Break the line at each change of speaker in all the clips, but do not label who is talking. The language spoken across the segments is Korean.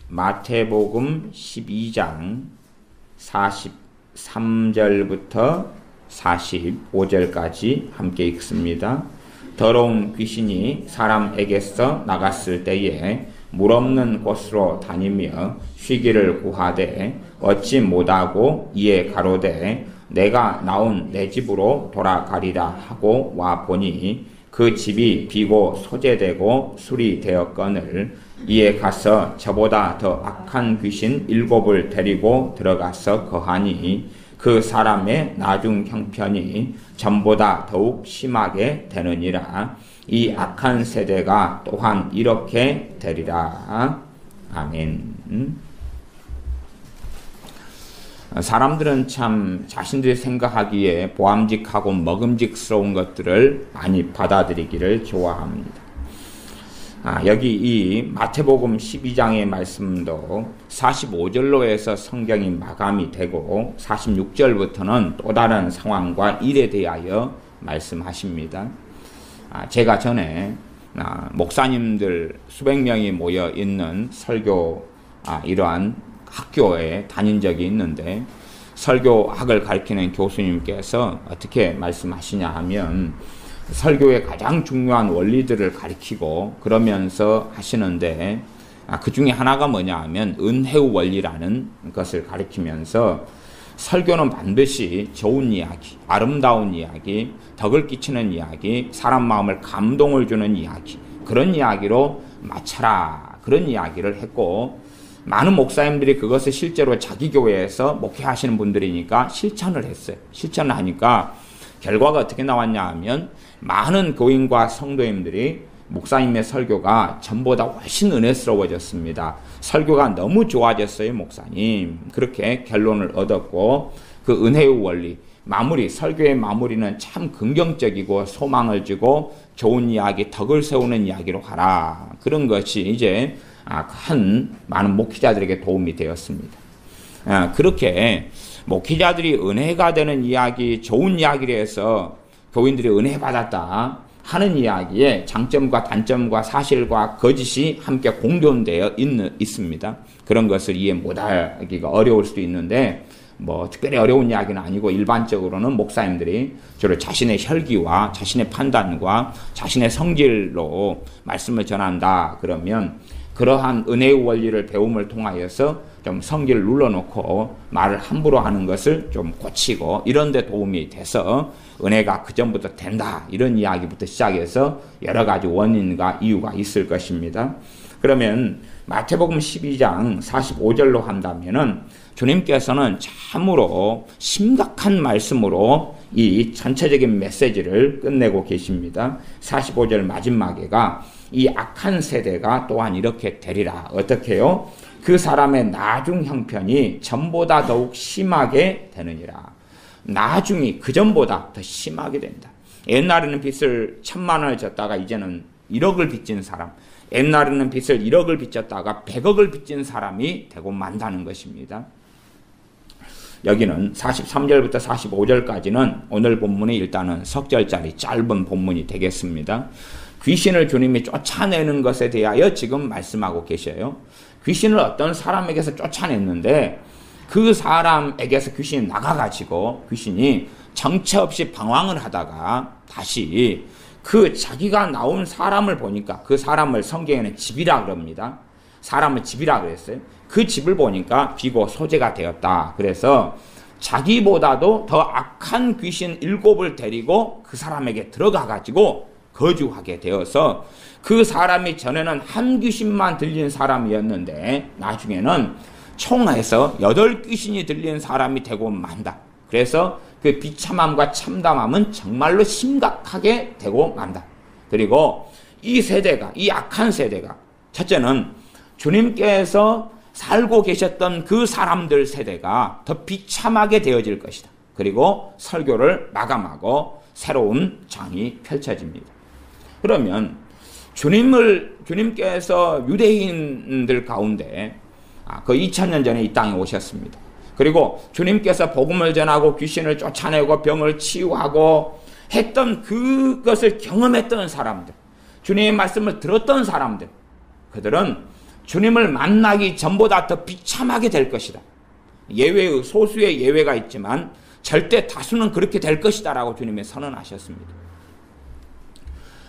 마태복음 12장 43절부터 45절까지 함께 읽습니다. 더러운 귀신이 사람에게서 나갔을 때에 물 없는 곳으로 다니며 쉬기를 구하되 얻지 못하고 이에 가로되 내가 나온 내 집으로 돌아가리라 하고 와 보니 그 집이 비고 소재되고 술이 되었거늘 이에 가서 저보다 더 악한 귀신 7을 데리고 들어가서 거하니 그 사람의 나중 형편이 전보다 더욱 심하게 되느니라. 이 악한 세대가 또한 이렇게 되리라. 아멘. 사람들은 참 자신들이 생각하기에 보암직하고 먹음직스러운 것들을 많이 받아들이기를 좋아합니다. 여기 이 마태복음 12장의 말씀도 45절로 해서 성경이 마감이 되고 46절부터는 또 다른 상황과 일에 대하여 말씀하십니다. 제가 전에 목사님들 수백 명이 모여 있는 설교 이러한 학교에 다닌 적이 있는데 설교학을 가르치는 교수님께서 어떻게 말씀하시냐 하면 설교의 가장 중요한 원리들을 가르치고 그러면서 하시는데 그 중에 하나가 뭐냐 하면 은혜의 원리라는 것을 가르치면서 설교는 반드시 좋은 이야기, 아름다운 이야기, 덕을 끼치는 이야기, 사람 마음을 감동을 주는 이야기, 그런 이야기로 맞춰라, 그런 이야기를 했고 많은 목사님들이 그것을 실제로 자기 교회에서 목회하시는 분들이니까 실천을 했어요. 실천을 하니까 결과가 어떻게 나왔냐 하면 많은 교인과 성도님들이 목사님의 설교가 전보다 훨씬 은혜스러워졌습니다. 설교가 너무 좋아졌어요, 목사님. 그렇게 결론을 얻었고 그 은혜의 원리, 마무리, 설교의 마무리는 참 긍정적이고 소망을 주고 좋은 이야기, 덕을 세우는 이야기로 하라. 그런 것이 이제 많은 목회자들에게 도움이 되었습니다. 그렇게 목회자들이 은혜가 되는 이야기, 좋은 이야기를 해서 교인들이 은혜 받았다 하는 이야기에 장점과 단점과 사실과 거짓이 함께 공존되어 있습니다. 그런 것을 이해 못하기가 어려울 수도 있는데 특별히 어려운 이야기는 아니고 일반적으로는 목사님들이 주로 자신의 혈기와 자신의 판단과 자신의 성질로 말씀을 전한다 그러면 그러한 은혜의 원리를 배움을 통하여서 좀 성질을 눌러놓고 말을 함부로 하는 것을 좀 고치고 이런 데 도움이 돼서 은혜가 그전부터 된다 이런 이야기부터 시작해서 여러 가지 원인과 이유가 있을 것입니다. 그러면 마태복음 12장 45절로 한다면은 주님께서는 참으로 심각한 말씀으로 이 전체적인 메시지를 끝내고 계십니다. 45절 마지막에가 이 악한 세대가 또한 이렇게 되리라. 어떻게요? 그 사람의 나중 형편이 전보다 더욱 심하게 되느니라. 나중이 그전보다 더 심하게 된다. 옛날에는 빚을 1000만 원을 졌다가 이제는 1억을 빚진 사람, 옛날에는 빚을 1억을 빚졌다가 100억을 빚진 사람이 되고 만다는 것입니다. 여기는 43절부터 45절까지는 오늘 본문이 일단은 석절짜리 짧은 본문이 되겠습니다. 귀신을 주님이 쫓아내는 것에 대하여 지금 말씀하고 계셔요. 귀신을 어떤 사람에게서 쫓아냈는데 그 사람에게서 귀신이 나가가지고 귀신이 정처 없이 방황을 하다가 다시 그 자기가 나온 사람을 보니까 그 사람을 성경에는 집이라 그럽니다. 사람을 집이라 그랬어요. 그 집을 보니까 비고 소재가 되었다. 그래서 자기보다도 더 악한 귀신 7을 데리고 그 사람에게 들어가가지고 거주하게 되어서 그 사람이 전에는 한 귀신만 들린 사람이었는데 나중에는 총해서 8귀신이 들린 사람이 되고 만다. 그래서 그 비참함과 참담함은 정말로 심각하게 되고 만다. 그리고 이 세대가, 이 악한 세대가 첫째는 주님께서 살고 계셨던 그 사람들 세대가 더 비참하게 되어질 것이다. 그리고 설교를 마감하고 새로운 장이 펼쳐집니다. 그러면 주님께서 유대인들 가운데 그 2000년 전에 이 땅에 오셨습니다. 그리고 주님께서 복음을 전하고 귀신을 쫓아내고 병을 치유하고 했던 그것을 경험했던 사람들, 주님의 말씀을 들었던 사람들, 그들은 주님을 만나기 전보다 더 비참하게 될 것이다. 소수의 예외가 있지만 절대 다수는 그렇게 될 것이다 라고 주님이 선언하셨습니다.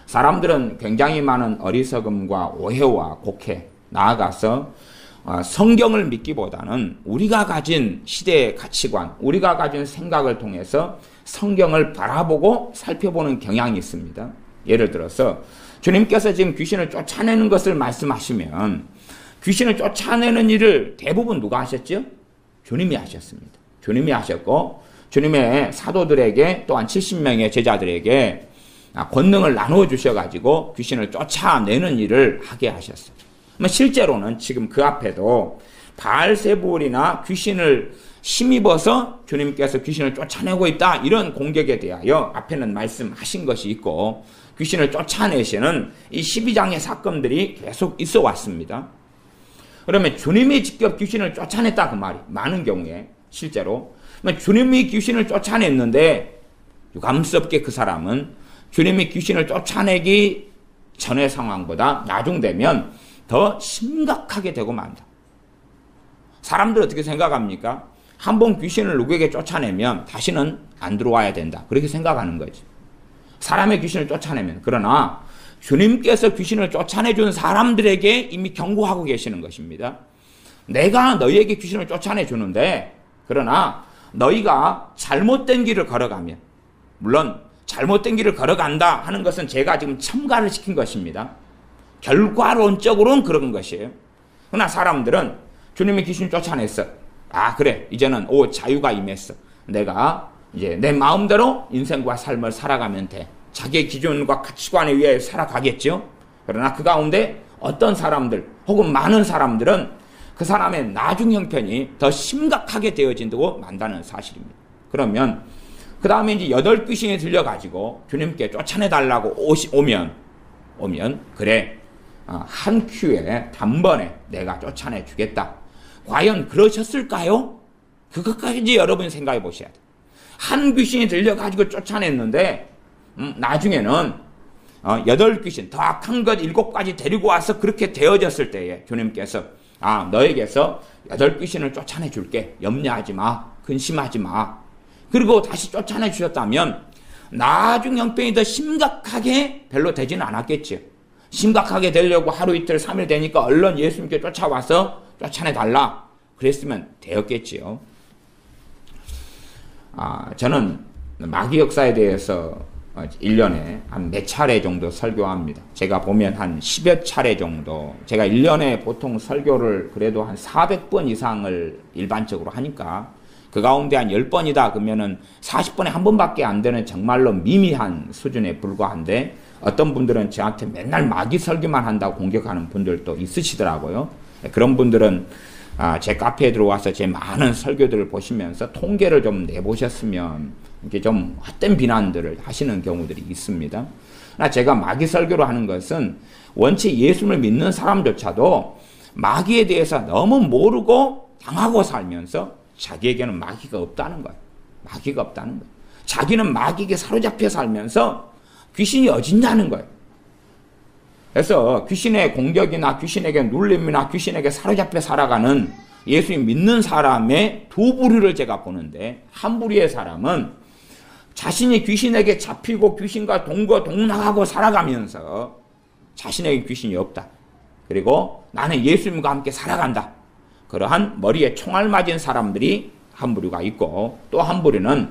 사람들은 굉장히 많은 어리석음과 오해와 곡해, 나아가서 성경을 믿기보다는 우리가 가진 시대의 가치관, 우리가 가진 생각을 통해서 성경을 바라보고 살펴보는 경향이 있습니다. 예를 들어서 주님께서 지금 귀신을 쫓아내는 것을 말씀하시면 귀신을 쫓아내는 일을 대부분 누가 하셨죠? 주님이 하셨습니다. 주님이 하셨고 주님의 사도들에게 또한 70명의 제자들에게 권능을 나누어 주셔가지고 귀신을 쫓아내는 일을 하게 하셨어요. 실제로는 지금 그 앞에도 바알세불이나 귀신을 힘입어서 주님께서 귀신을 쫓아내고 있다 이런 공격에 대하여 앞에는 말씀하신 것이 있고 귀신을 쫓아내시는 이 12장의 사건들이 계속 있어 왔습니다. 그러면 주님이 직접 귀신을 쫓아냈다 그 말이 많은 경우에 실제로 주님이 귀신을 쫓아냈는데 유감스럽게 그 사람은 주님이 귀신을 쫓아내기 전의 상황보다 나중 되면 더 심각하게 되고 만다. 사람들 어떻게 생각합니까? 한번 귀신을 누구에게 쫓아내면 다시는 안 들어와야 된다. 그렇게 생각하는 거지. 사람의 귀신을 쫓아내면. 그러나 주님께서 귀신을 쫓아내준 사람들에게 이미 경고하고 계시는 것입니다. 내가 너희에게 귀신을 쫓아내주는데 그러나 너희가 잘못된 길을 걸어가면, 물론 잘못된 길을 걸어간다 하는 것은 제가 지금 첨가를 시킨 것입니다. 결과론적으로는 그런 것이에요. 그러나 사람들은 주님이 귀신 쫓아냈어. 아 그래 이제는 자유가 임했어. 내가 이제 내 마음대로 인생과 삶을 살아가면 돼. 자기의 기준과 가치관에 의해 살아가겠죠. 그러나 그 가운데 어떤 사람들 혹은 많은 사람들은 그 사람의 나중 형편이 더 심각하게 되어진다고 만다는 사실입니다. 그러면 그 다음에 이제 8귀신이 들려가지고 주님께 쫓아내달라고 오면 그래 한 큐에 단번에 내가 쫓아내 주겠다. 과연 그러셨을까요? 그것까지 여러분이 생각해 보셔야 돼요. 한 귀신이 들려가지고 쫓아냈는데 나중에는 8귀신 더 악한 것 7가지 데리고 와서 그렇게 되어졌을 때에 주님께서 너에게서 8귀신을 쫓아내 줄게. 염려하지 마. 근심하지 마. 그리고 다시 쫓아내 주셨다면 나중 형편이 더 심각하게 별로 되지는 않았겠죠. 심각하게 되려고 하루 이틀 3일 되니까 얼른 예수님께 쫓아와서 쫓아내달라 그랬으면 되었겠지요. 저는 마귀 역사에 대해서 1년에 한 몇 차례 정도 설교합니다. 제가 보면 한 10여 차례 정도. 제가 1년에 보통 설교를 그래도 한 400번 이상을 일반적으로 하니까 그 가운데 한 10번이다 그러면은 40번에 한 번밖에 안 되는 정말로 미미한 수준에 불과한데 어떤 분들은 저한테 맨날 마귀 설교만 한다고 공격하는 분들도 있으시더라고요. 그런 분들은 제 카페에 들어와서 제 많은 설교들을 보시면서 통계를 좀 내보셨으면 이렇게 좀 헛된 비난들을 하시는 경우들이 있습니다. 제가 마귀 설교를 하는 것은 원체 예수를 믿는 사람조차도 마귀에 대해서 너무 모르고 당하고 살면서 자기에게는 마귀가 없다는 거예요. 마귀가 없다는 거예요. 자기는 마귀에게 사로잡혀 살면서 귀신이 어진다는 거예요. 그래서 귀신의 공격이나 귀신에게 눌림이나 귀신에게 사로잡혀 살아가는 예수님 믿는 사람의 두 부류를 제가 보는데 한 부류의 사람은 자신이 귀신에게 잡히고 귀신과 동거동락하고 살아가면서 자신에게 귀신이 없다. 그리고 나는 예수님과 함께 살아간다. 그러한 머리에 총알 맞은 사람들이 한 부류가 있고 또 한 부류는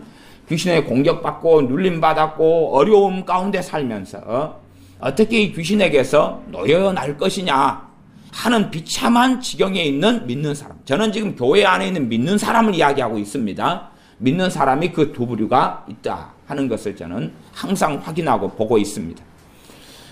귀신에 공격받고 눌림받았고 어려움 가운데 살면서 어떻게 이 귀신에게서 놓여날 것이냐 하는 비참한 지경에 있는 믿는 사람. 저는 지금 교회 안에 있는 믿는 사람을 이야기하고 있습니다. 믿는 사람이 그 두 부류가 있다 하는 것을 저는 항상 확인하고 보고 있습니다.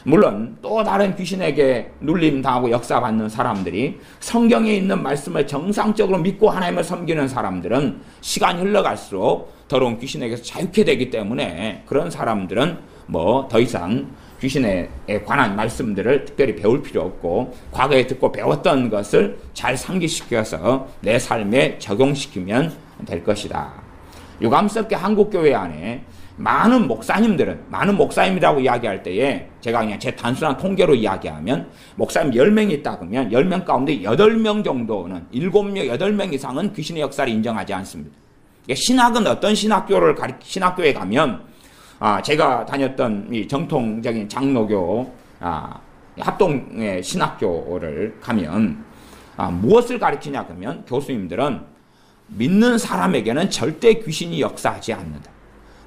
물론 또 다른 귀신에게 눌림당하고 역사받는 사람들이 성경에 있는 말씀을 정상적으로 믿고 하나님을 섬기는 사람들은 시간이 흘러갈수록 더러운 귀신에게서 자유케 되기 때문에 그런 사람들은 더 이상 귀신에 관한 말씀들을 특별히 배울 필요 없고 과거에 듣고 배웠던 것을 잘 상기시켜서 내 삶에 적용시키면 될 것이다. 유감스럽게 한국교회 안에 많은 목사님이라고 이야기할 때에 제가 그냥 제 단순한 통계로 이야기하면 목사님 10명이 있다 그러면 10명 가운데 8명 정도는 7명, 8명 이상은 귀신의 역사를 인정하지 않습니다. 신학은 어떤 신학교에 가면 제가 다녔던 이 정통적인 장로교 합동의 신학교를 가면 무엇을 가르치냐 그러면 교수님들은 믿는 사람에게는 절대 귀신이 역사하지 않는다.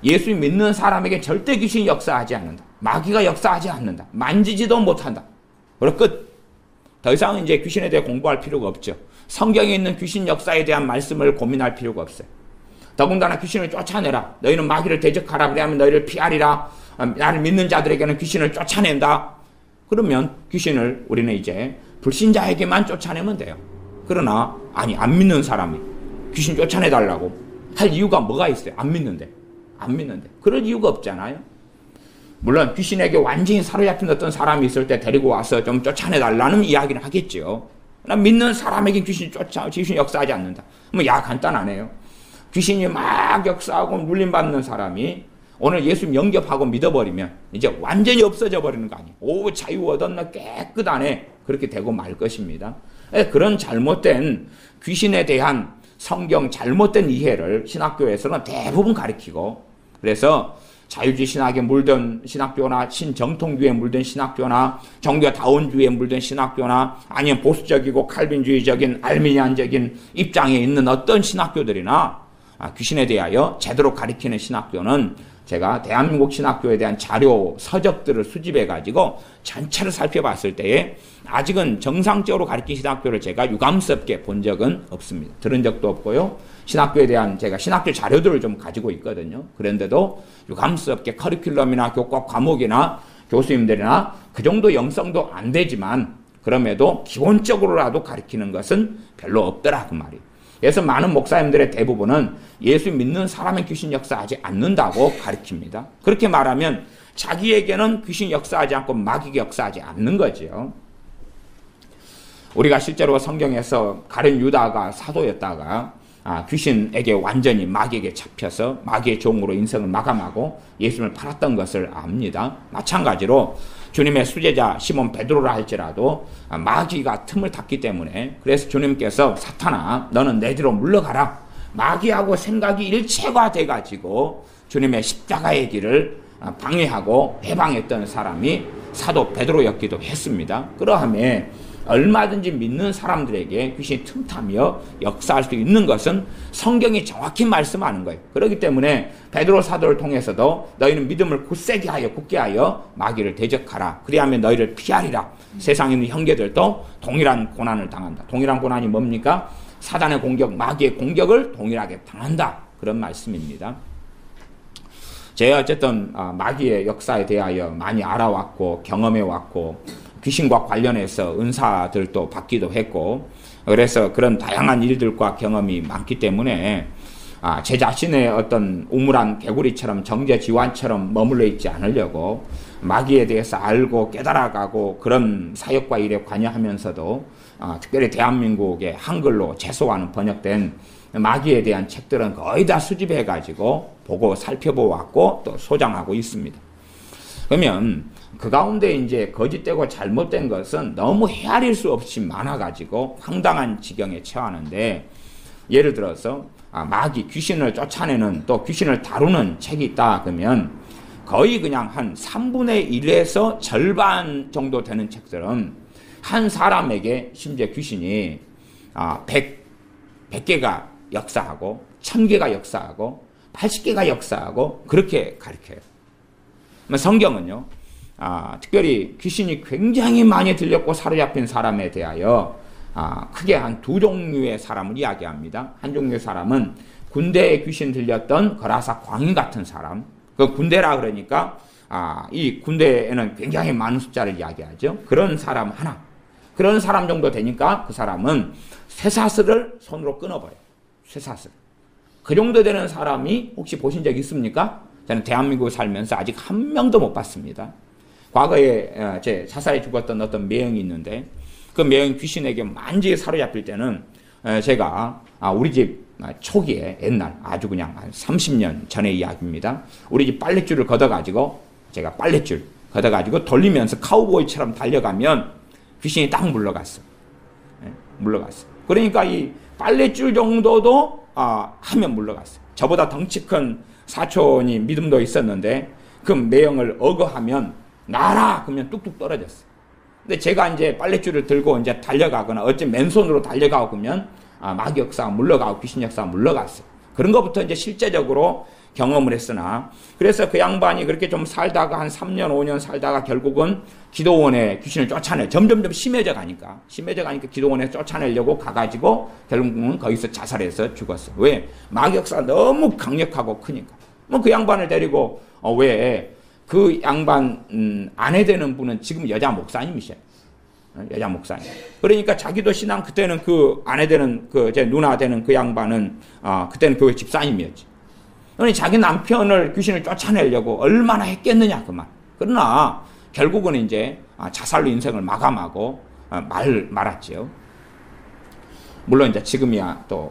예수 믿는 사람에게 절대 귀신이 역사하지 않는다. 마귀가 역사하지 않는다. 만지지도 못한다. 그리고 끝. 더 이상 이제 귀신에 대해 공부할 필요가 없죠. 성경에 있는 귀신 역사에 대한 말씀을 고민할 필요가 없어요. 더군다나 귀신을 쫓아내라. 너희는 마귀를 대적하라. 그래야만 너희를 피하리라. 나를 믿는 자들에게는 귀신을 쫓아낸다. 그러면 귀신을 우리는 이제 불신자에게만 쫓아내면 돼요. 그러나 안 믿는 사람이 귀신 쫓아내달라고 할 이유가 뭐가 있어요? 안 믿는데. 그럴 이유가 없잖아요. 물론 귀신에게 완전히 사로잡힌 어떤 사람이 있을 때 데리고 와서 좀 쫓아내달라는 이야기를 하겠죠. 그러나 믿는 사람에게 귀신이 역사하지 않는다. 간단하네요. 귀신이 막 역사하고 눌림받는 사람이 오늘 예수 영접하고 믿어버리면 이제 완전히 없어져 버리는 거 아니에요. 자유 얻었나 깨끗하네. 그렇게 되고 말 것입니다. 그런 잘못된 귀신에 대한 성경 잘못된 이해를 신학교에서는 대부분 가르치고, 그래서 자유주의 신학에 물든 신학교나 신정통주의에 물든 신학교나 종교다원주의에 물든 신학교나 아니면 보수적이고 칼빈주의적인 알미니안적인 입장에 있는 어떤 신학교들이나 귀신에 대하여 제대로 가르치는 신학교는 제가 대한민국 신학교에 대한 자료, 서적들을 수집해가지고 전체를 살펴봤을 때에 아직은 정상적으로 가르친 신학교를 제가 유감스럽게 본 적은 없습니다. 들은 적도 없고요. 신학교에 대한 제가 신학교 자료들을 좀 가지고 있거든요. 그런데도 유감스럽게 커리큘럼이나 교과 과목이나 교수님들이나 그 정도 영성도 안 되지만 그럼에도 기본적으로라도 가르치는 것은 별로 없더라 그 말이에요. 그래서 많은 목사님들의 대부분은 예수 믿는 사람의 귀신 역사하지 않는다고 가르칩니다. 그렇게 말하면 자기에게는 귀신 역사하지 않고 마귀가 역사하지 않는 거지요. 우리가 실제로 성경에서 가룟 유다가 사도였다가 귀신에게 완전히 마귀에게 잡혀서 마귀의 종으로 인생을 마감하고 예수님을 팔았던 것을 압니다. 마찬가지로 주님의 수제자 시몬 베드로라 할지라도 마귀가 틈을 탔기 때문에, 그래서 주님께서 사탄아 너는 내 뒤로 물러가라. 마귀하고 생각이 일체가 돼가지고 주님의 십자가의 길을 방해하고 해방했던 사람이 사도 베드로였기도 했습니다. 그러함에 얼마든지 믿는 사람들에게 귀신이 틈타며 역사할 수 있는 것은 성경이 정확히 말씀하는 거예요. 그렇기 때문에 베드로 사도를 통해서도 너희는 믿음을 굳게 하여 마귀를 대적하라. 그리하면 너희를 피하리라. 세상에 있는 형제들도 동일한 고난을 당한다. 동일한 고난이 뭡니까? 사단의 공격, 마귀의 공격을 동일하게 당한다. 그런 말씀입니다. 제가 어쨌든 마귀의 역사에 대하여 많이 알아왔고 경험해왔고 귀신과 관련해서 은사들도 받기도 했고, 그래서 그런 다양한 일들과 경험이 많기 때문에 제 자신의 어떤 우물한 개구리처럼 정제지환처럼 머물러 있지 않으려고 마귀에 대해서 알고 깨달아가고 그런 사역과 일에 관여하면서도 특별히 대한민국의 한글로 최소한 번역된 마귀에 대한 책들은 거의 다 수집해가지고 보고 살펴보았고 또 소장하고 있습니다. 그러면 그 가운데 이제 거짓되고 잘못된 것은 너무 헤아릴 수 없이 많아가지고 황당한 지경에 처하는데, 예를 들어서 마귀, 귀신을 쫓아내는 또 귀신을 다루는 책이 있다 그러면 거의 그냥 한 3분의 1에서 절반 정도 되는 책들은 한 사람에게 심지어 귀신이 100개가 역사하고 1000개가 역사하고 80개가 역사하고 그렇게 가르쳐요. 성경은요, 특별히 귀신이 굉장히 많이 들렸고 사로잡힌 사람에 대하여 크게 한 두 종류의 사람을 이야기합니다. 한 종류의 사람은 군대에 귀신 들렸던 거라사 광인 같은 사람, 그 군대라 그러니까 이 군대에는 굉장히 많은 숫자를 이야기하죠. 그런 사람 하나, 그런 사람 정도 되니까 그 사람은 쇠사슬을 손으로 끊어버려요. 쇠사슬. 그 정도 되는 사람이 혹시 보신 적 있습니까? 저는 대한민국에 살면서 아직 한 명도 못 봤습니다. 과거에 제 자살해 죽었던 어떤 매형이 있는데 그 매형이 귀신에게 완전히 사로잡힐 때는 제가 우리 집 초기에 옛날 아주 그냥 한 30년 전의 이야기입니다. 우리 집 빨랫줄을 걷어가지고 제가 빨랫줄 걷어가지고 돌리면서 카우보이처럼 달려가면 귀신이 딱 물러갔어. 물러갔어. 그러니까 이 빨랫줄 정도도 하면 물러갔어. 저보다 덩치 큰 사촌이 믿음도 있었는데 그 매형을 어거하면 나라 그러면 뚝뚝 떨어졌어. 근데 제가 이제 빨랫줄을 들고 이제 달려가거나 어째 맨손으로 달려가고 그러면 마귀 역사가 물러가고 귀신 역사가 물러갔어. 그런 것부터 이제 실제적으로 경험을 했으나 그래서 그 양반이 그렇게 좀 살다가 한 3년 5년 살다가 결국은 기도원에 귀신을 쫓아내 점점점 심해져 가니까 기도원에 쫓아내려고 가가지고 결국은 거기서 자살해서 죽었어. 왜? 마귀 역사가 너무 강력하고 크니까. 뭐 그 양반을 데리고 왜 그 양반 아내 되는 분은 지금 여자 목사님이셔요. 여자 목사님. 그러니까 자기도 신앙 그때는 그 아내 되는 제 누나 되는 그 양반은 그때는 교회 집사님이었지. 그러니 자기 남편을 귀신을 쫓아내려고 얼마나 했겠느냐 그 말. 그러나 결국은 이제 자살로 인생을 마감하고 말았지요. 물론 이제 지금이야 또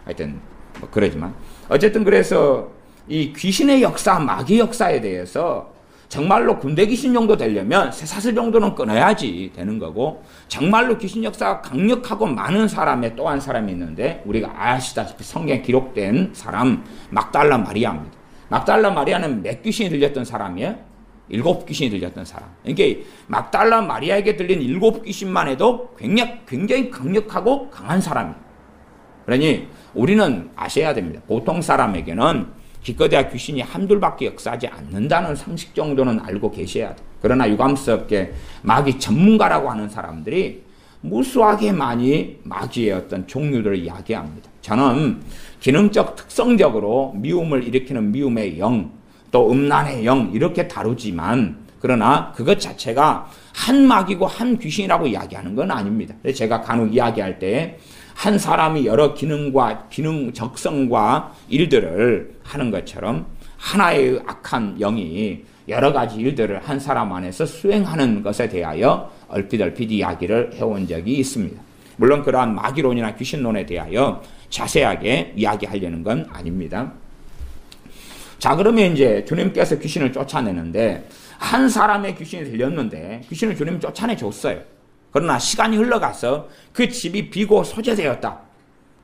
하여튼 뭐 그러지만 어쨌든 그래서 이 귀신의 역사, 마귀 역사에 대해서 정말로 군대 귀신 정도 되려면 쇠사슬 정도는 끊어야지 되는 거고 정말로 귀신 역사가 강력하고 많은 사람에 또 한 사람이 있는데 우리가 아시다시피 성경에 기록된 사람 막달라 마리아입니다. 막달라 마리아는 몇 귀신이 들렸던 사람이에요? 7 귀신이 들렸던 사람. 그러니까 막달라 마리아에게 들린 7 귀신만 해도 굉장히 강력하고 강한 사람이에요. 그러니 우리는 아셔야 됩니다. 보통 사람에게는 기껏해야 귀신이 한둘밖에 역사하지 않는다는 상식 정도는 알고 계셔야 돼. 그러나 유감스럽게 마귀 전문가라고 하는 사람들이 무수하게 많이 마귀의 어떤 종류들을 이야기합니다. 저는 기능적 특성적으로 미움을 일으키는 미움의 영, 또 음란의 영 이렇게 다루지만 그러나 그것 자체가 한 마귀고 한 귀신이라고 이야기하는 건 아닙니다. 그래서 제가 간혹 이야기할 때 한 사람이 여러 기능 적성과 일들을 하는 것처럼 하나의 악한 영이 여러 가지 일들을 한 사람 안에서 수행하는 것에 대하여 얼핏 이야기를 해온 적이 있습니다. 물론 그러한 마귀론이나 귀신론에 대하여 자세하게 이야기하려는 건 아닙니다. 자, 그러면 이제 주님께서 귀신을 쫓아내는데 한 사람의 귀신이 들렸는데 귀신을 주님이 쫓아내줬어요. 그러나 시간이 흘러가서 그 집이 비고 소재되었다.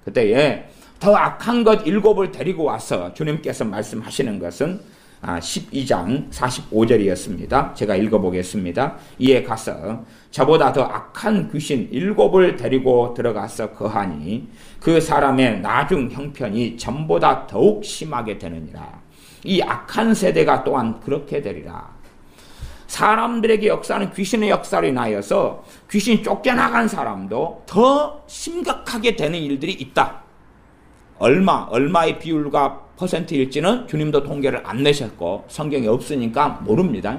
그때에 더 악한 것 7을 데리고 와서 주님께서 말씀하시는 것은 12장 45절이었습니다. 제가 읽어보겠습니다. 이에 가서 저보다 더 악한 귀신 7을 데리고 들어가서 거하니 그 사람의 나중 형편이 전보다 더욱 심하게 되느니라. 이 악한 세대가 또한 그렇게 되리라. 사람들에게 역사하는 귀신의 역사로 인하여서 귀신이 쫓겨나간 사람도 더 심각하게 되는 일들이 있다. 얼마의 비율과 퍼센트일지는 주님도 통계를 안 내셨고 성경에 없으니까 모릅니다.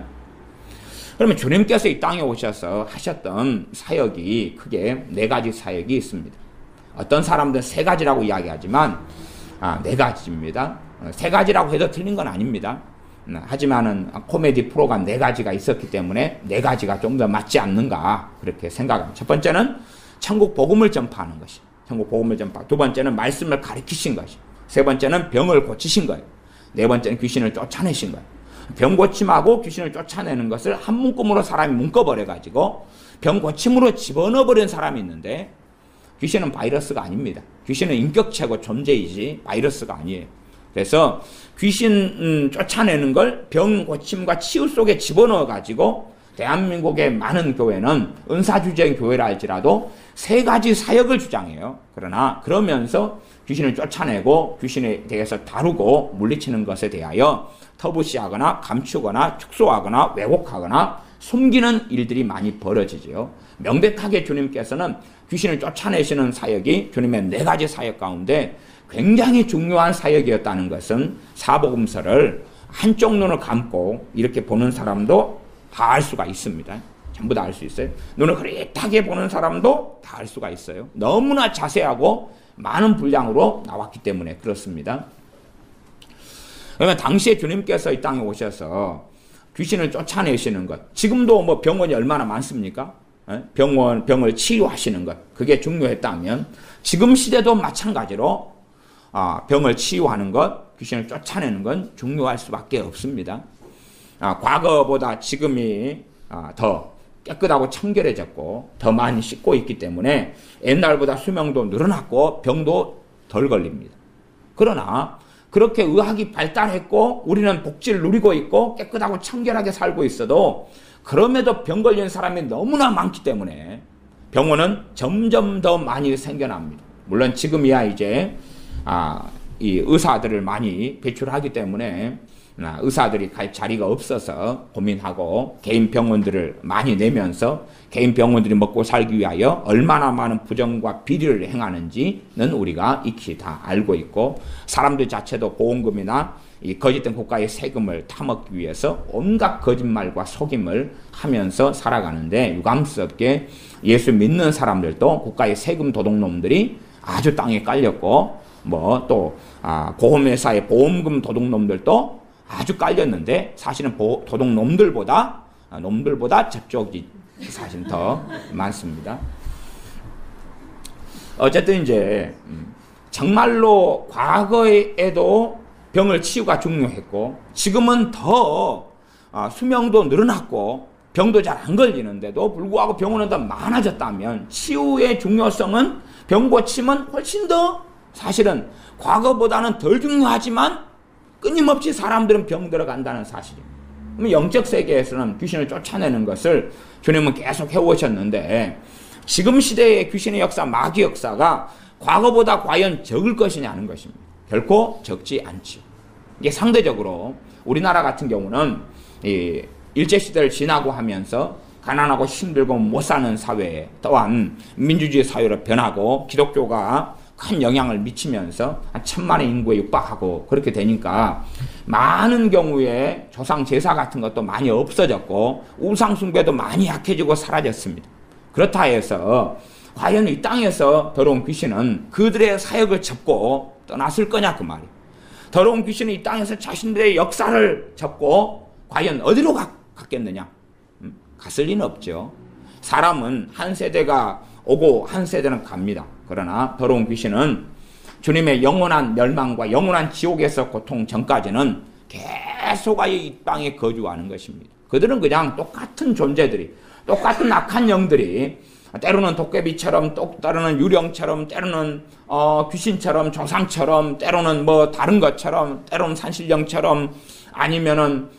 그러면 주님께서 이 땅에 오셔서 하셨던 사역이 크게 4가지 사역이 있습니다. 어떤 사람들은 3가지라고 이야기하지만 4가지입니다. 3가지라고 해도 틀린 건 아닙니다. 하지만은 코미디 프로가 4가지가 있었기 때문에 4가지가 좀 더 맞지 않는가 그렇게 생각합니다. 첫 번째는 천국 복음을 전파하는 것이, 천국 복음을 전파. 두 번째는 말씀을 가르치신 것이. 세 번째는 병을 고치신 거예요. 네 번째는 귀신을 쫓아내신 거예요. 병 고침하고 귀신을 쫓아내는 것을 한 문구으로 사람이 묶어버려가지고 병 고침으로 집어넣어버린 사람이 있는데 귀신은 바이러스가 아닙니다. 귀신은 인격체고 존재이지 바이러스가 아니에요. 그래서 귀신 쫓아내는 걸 병 고침과 치유 속에 집어넣어가지고 대한민국의 많은 교회는 은사주제인 교회라 할지라도 3가지 사역을 주장해요. 그러나 그러면서 귀신을 쫓아내고 귀신에 대해서 다루고 물리치는 것에 대하여 터부시하거나 감추거나 축소하거나 왜곡하거나 숨기는 일들이 많이 벌어지죠. 명백하게 주님께서는 귀신을 쫓아내시는 사역이 주님의 4가지 사역 가운데 굉장히 중요한 사역이었다는 것은 사복음서를 한쪽 눈을 감고 이렇게 보는 사람도 다 알 수가 있습니다. 전부 다 알 수 있어요. 눈을 흐릿하게 보는 사람도 다 알 수가 있어요. 너무나 자세하고 많은 분량으로 나왔기 때문에 그렇습니다. 그러면 당시에 주님께서 이 땅에 오셔서 귀신을 쫓아내시는 것, 지금도 뭐 병원이 얼마나 많습니까? 병을 치유하시는 것, 그게 중요했다면 지금 시대도 마찬가지로 병을 치유하는 것, 귀신을 쫓아내는 건 중요할 수밖에 없습니다. 과거보다 지금이 더 깨끗하고 청결해졌고 더 많이 씻고 있기 때문에 옛날보다 수명도 늘어났고 병도 덜 걸립니다. 그러나 그렇게 의학이 발달했고 우리는 복지를 누리고 있고 깨끗하고 청결하게 살고 있어도 그럼에도 병 걸린 사람이 너무나 많기 때문에 병원은 점점 더 많이 생겨납니다. 물론 지금이야 이제 이 의사들을 많이 배출하기 때문에 의사들이 갈 자리가 없어서 고민하고 개인 병원들을 많이 내면서 개인 병원들이 먹고 살기 위하여 얼마나 많은 부정과 비리를 행하는지는 우리가 익히 다 알고 있고 사람들 자체도 보험금이나 이 거짓된 국가의 세금을 타먹기 위해서 온갖 거짓말과 속임을 하면서 살아가는데 유감스럽게 예수 믿는 사람들도 국가의 세금 도둑놈들이 아주 땅에 깔렸고 또 보험회사의 보험금 도둑놈들도 아주 깔렸는데 사실은 도둑놈들보다 저쪽이 사실 더 많습니다. 어쨌든 이제 정말로 과거에도 병을 치유가 중요했고 지금은 더 수명도 늘어났고 병도 잘 안 걸리는데도 불구하고 병원은 더 많아졌다면 치유의 중요성은 병 고침은 훨씬 더 사실은 과거보다는 덜 중요하지만 끊임없이 사람들은 병 들어간다는 사실입니다. 그럼 영적 세계에서는 귀신을 쫓아내는 것을 주님은 계속 해오셨는데 지금 시대의 귀신의 역사, 마귀 역사가 과거보다 과연 적을 것이냐는 것입니다. 결코 적지 않죠. 이게 상대적으로 우리나라 같은 경우는 이 일제시대를 지나고 하면서 가난하고 힘들고 못 사는 사회 또한 민주주의 사회로 변하고 기독교가 큰 영향을 미치면서 한 1000만의 인구에 육박하고 그렇게 되니까 많은 경우에 조상 제사 같은 것도 많이 없어졌고 우상 숭배도 많이 약해지고 사라졌습니다. 그렇다 해서 과연 이 땅에서 더러운 귀신은 그들의 사역을 접고 떠났을 거냐 그 말이에요. 더러운 귀신은 이 땅에서 자신들의 역사를 접고 과연 어디로 갔겠느냐? 갔을 리는 없죠. 사람은 한 세대가 오고 한 세대는 갑니다. 그러나 더러운 귀신은 주님의 영원한 멸망과 영원한 지옥에서 고통 전까지는 계속하여 이 땅에 거주하는 것입니다. 그들은 그냥 똑같은 존재들이, 똑같은 악한 영들이 때로는 도깨비처럼, 때로는 유령처럼, 때로는 귀신처럼, 조상처럼, 때로는 다른 것처럼, 때로는 산신령처럼, 아니면은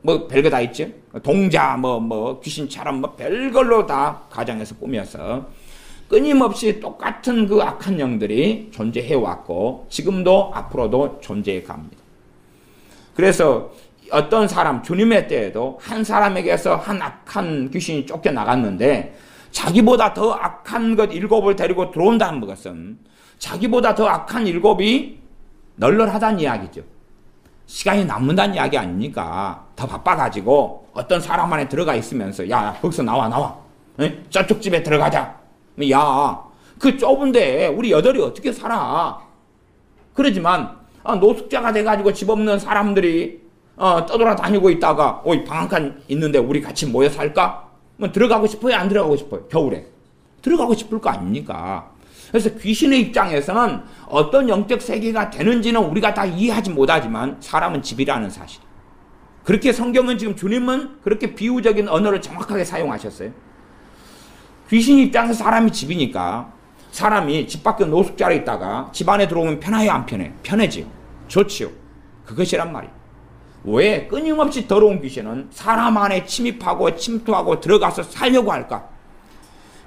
별거 다 있죠. 동자, 귀신처럼, 별걸로 다 가정에서 꾸며서 끊임없이 똑같은 그 악한 영들이 존재해왔고, 지금도 앞으로도 존재해 갑니다. 그래서 어떤 사람, 주님의 때에도 한 사람에게서 한 악한 귀신이 쫓겨나갔는데, 자기보다 더 악한 것 7을 데리고 들어온다는 것은 자기보다 더 악한 7이 널널하다는 이야기죠. 시간이 남는다는 이야기 아닙니까? 더 바빠가지고 어떤 사람 안에 들어가 있으면서 야 거기서 나와 에? 저쪽 집에 들어가자. 야 그 좁은데 우리 8이 어떻게 살아? 그러지만 노숙자가 돼가지고 집 없는 사람들이 떠돌아다니고 있다가 방 한 칸 있는데 우리 같이 모여 살까? 들어가고 싶어요? 안 들어가고 싶어요? 겨울에 들어가고 싶을 거 아닙니까? 그래서 귀신의 입장에서는 어떤 영적 세계가 되는지는 우리가 다 이해하지 못하지만 사람은 집이라는 사실. 그렇게 성경은 지금 주님은 그렇게 비유적인 언어를 정확하게 사용하셨어요. 귀신 입장에서 사람이 집이니까 사람이 집 밖에 노숙자로 있다가 집 안에 들어오면 편해요, 안 편해? 편해지요. 좋지요. 그것이란 말이에요. 왜 끊임없이 더러운 귀신은 사람 안에 침입하고 침투하고 들어가서 살려고 할까?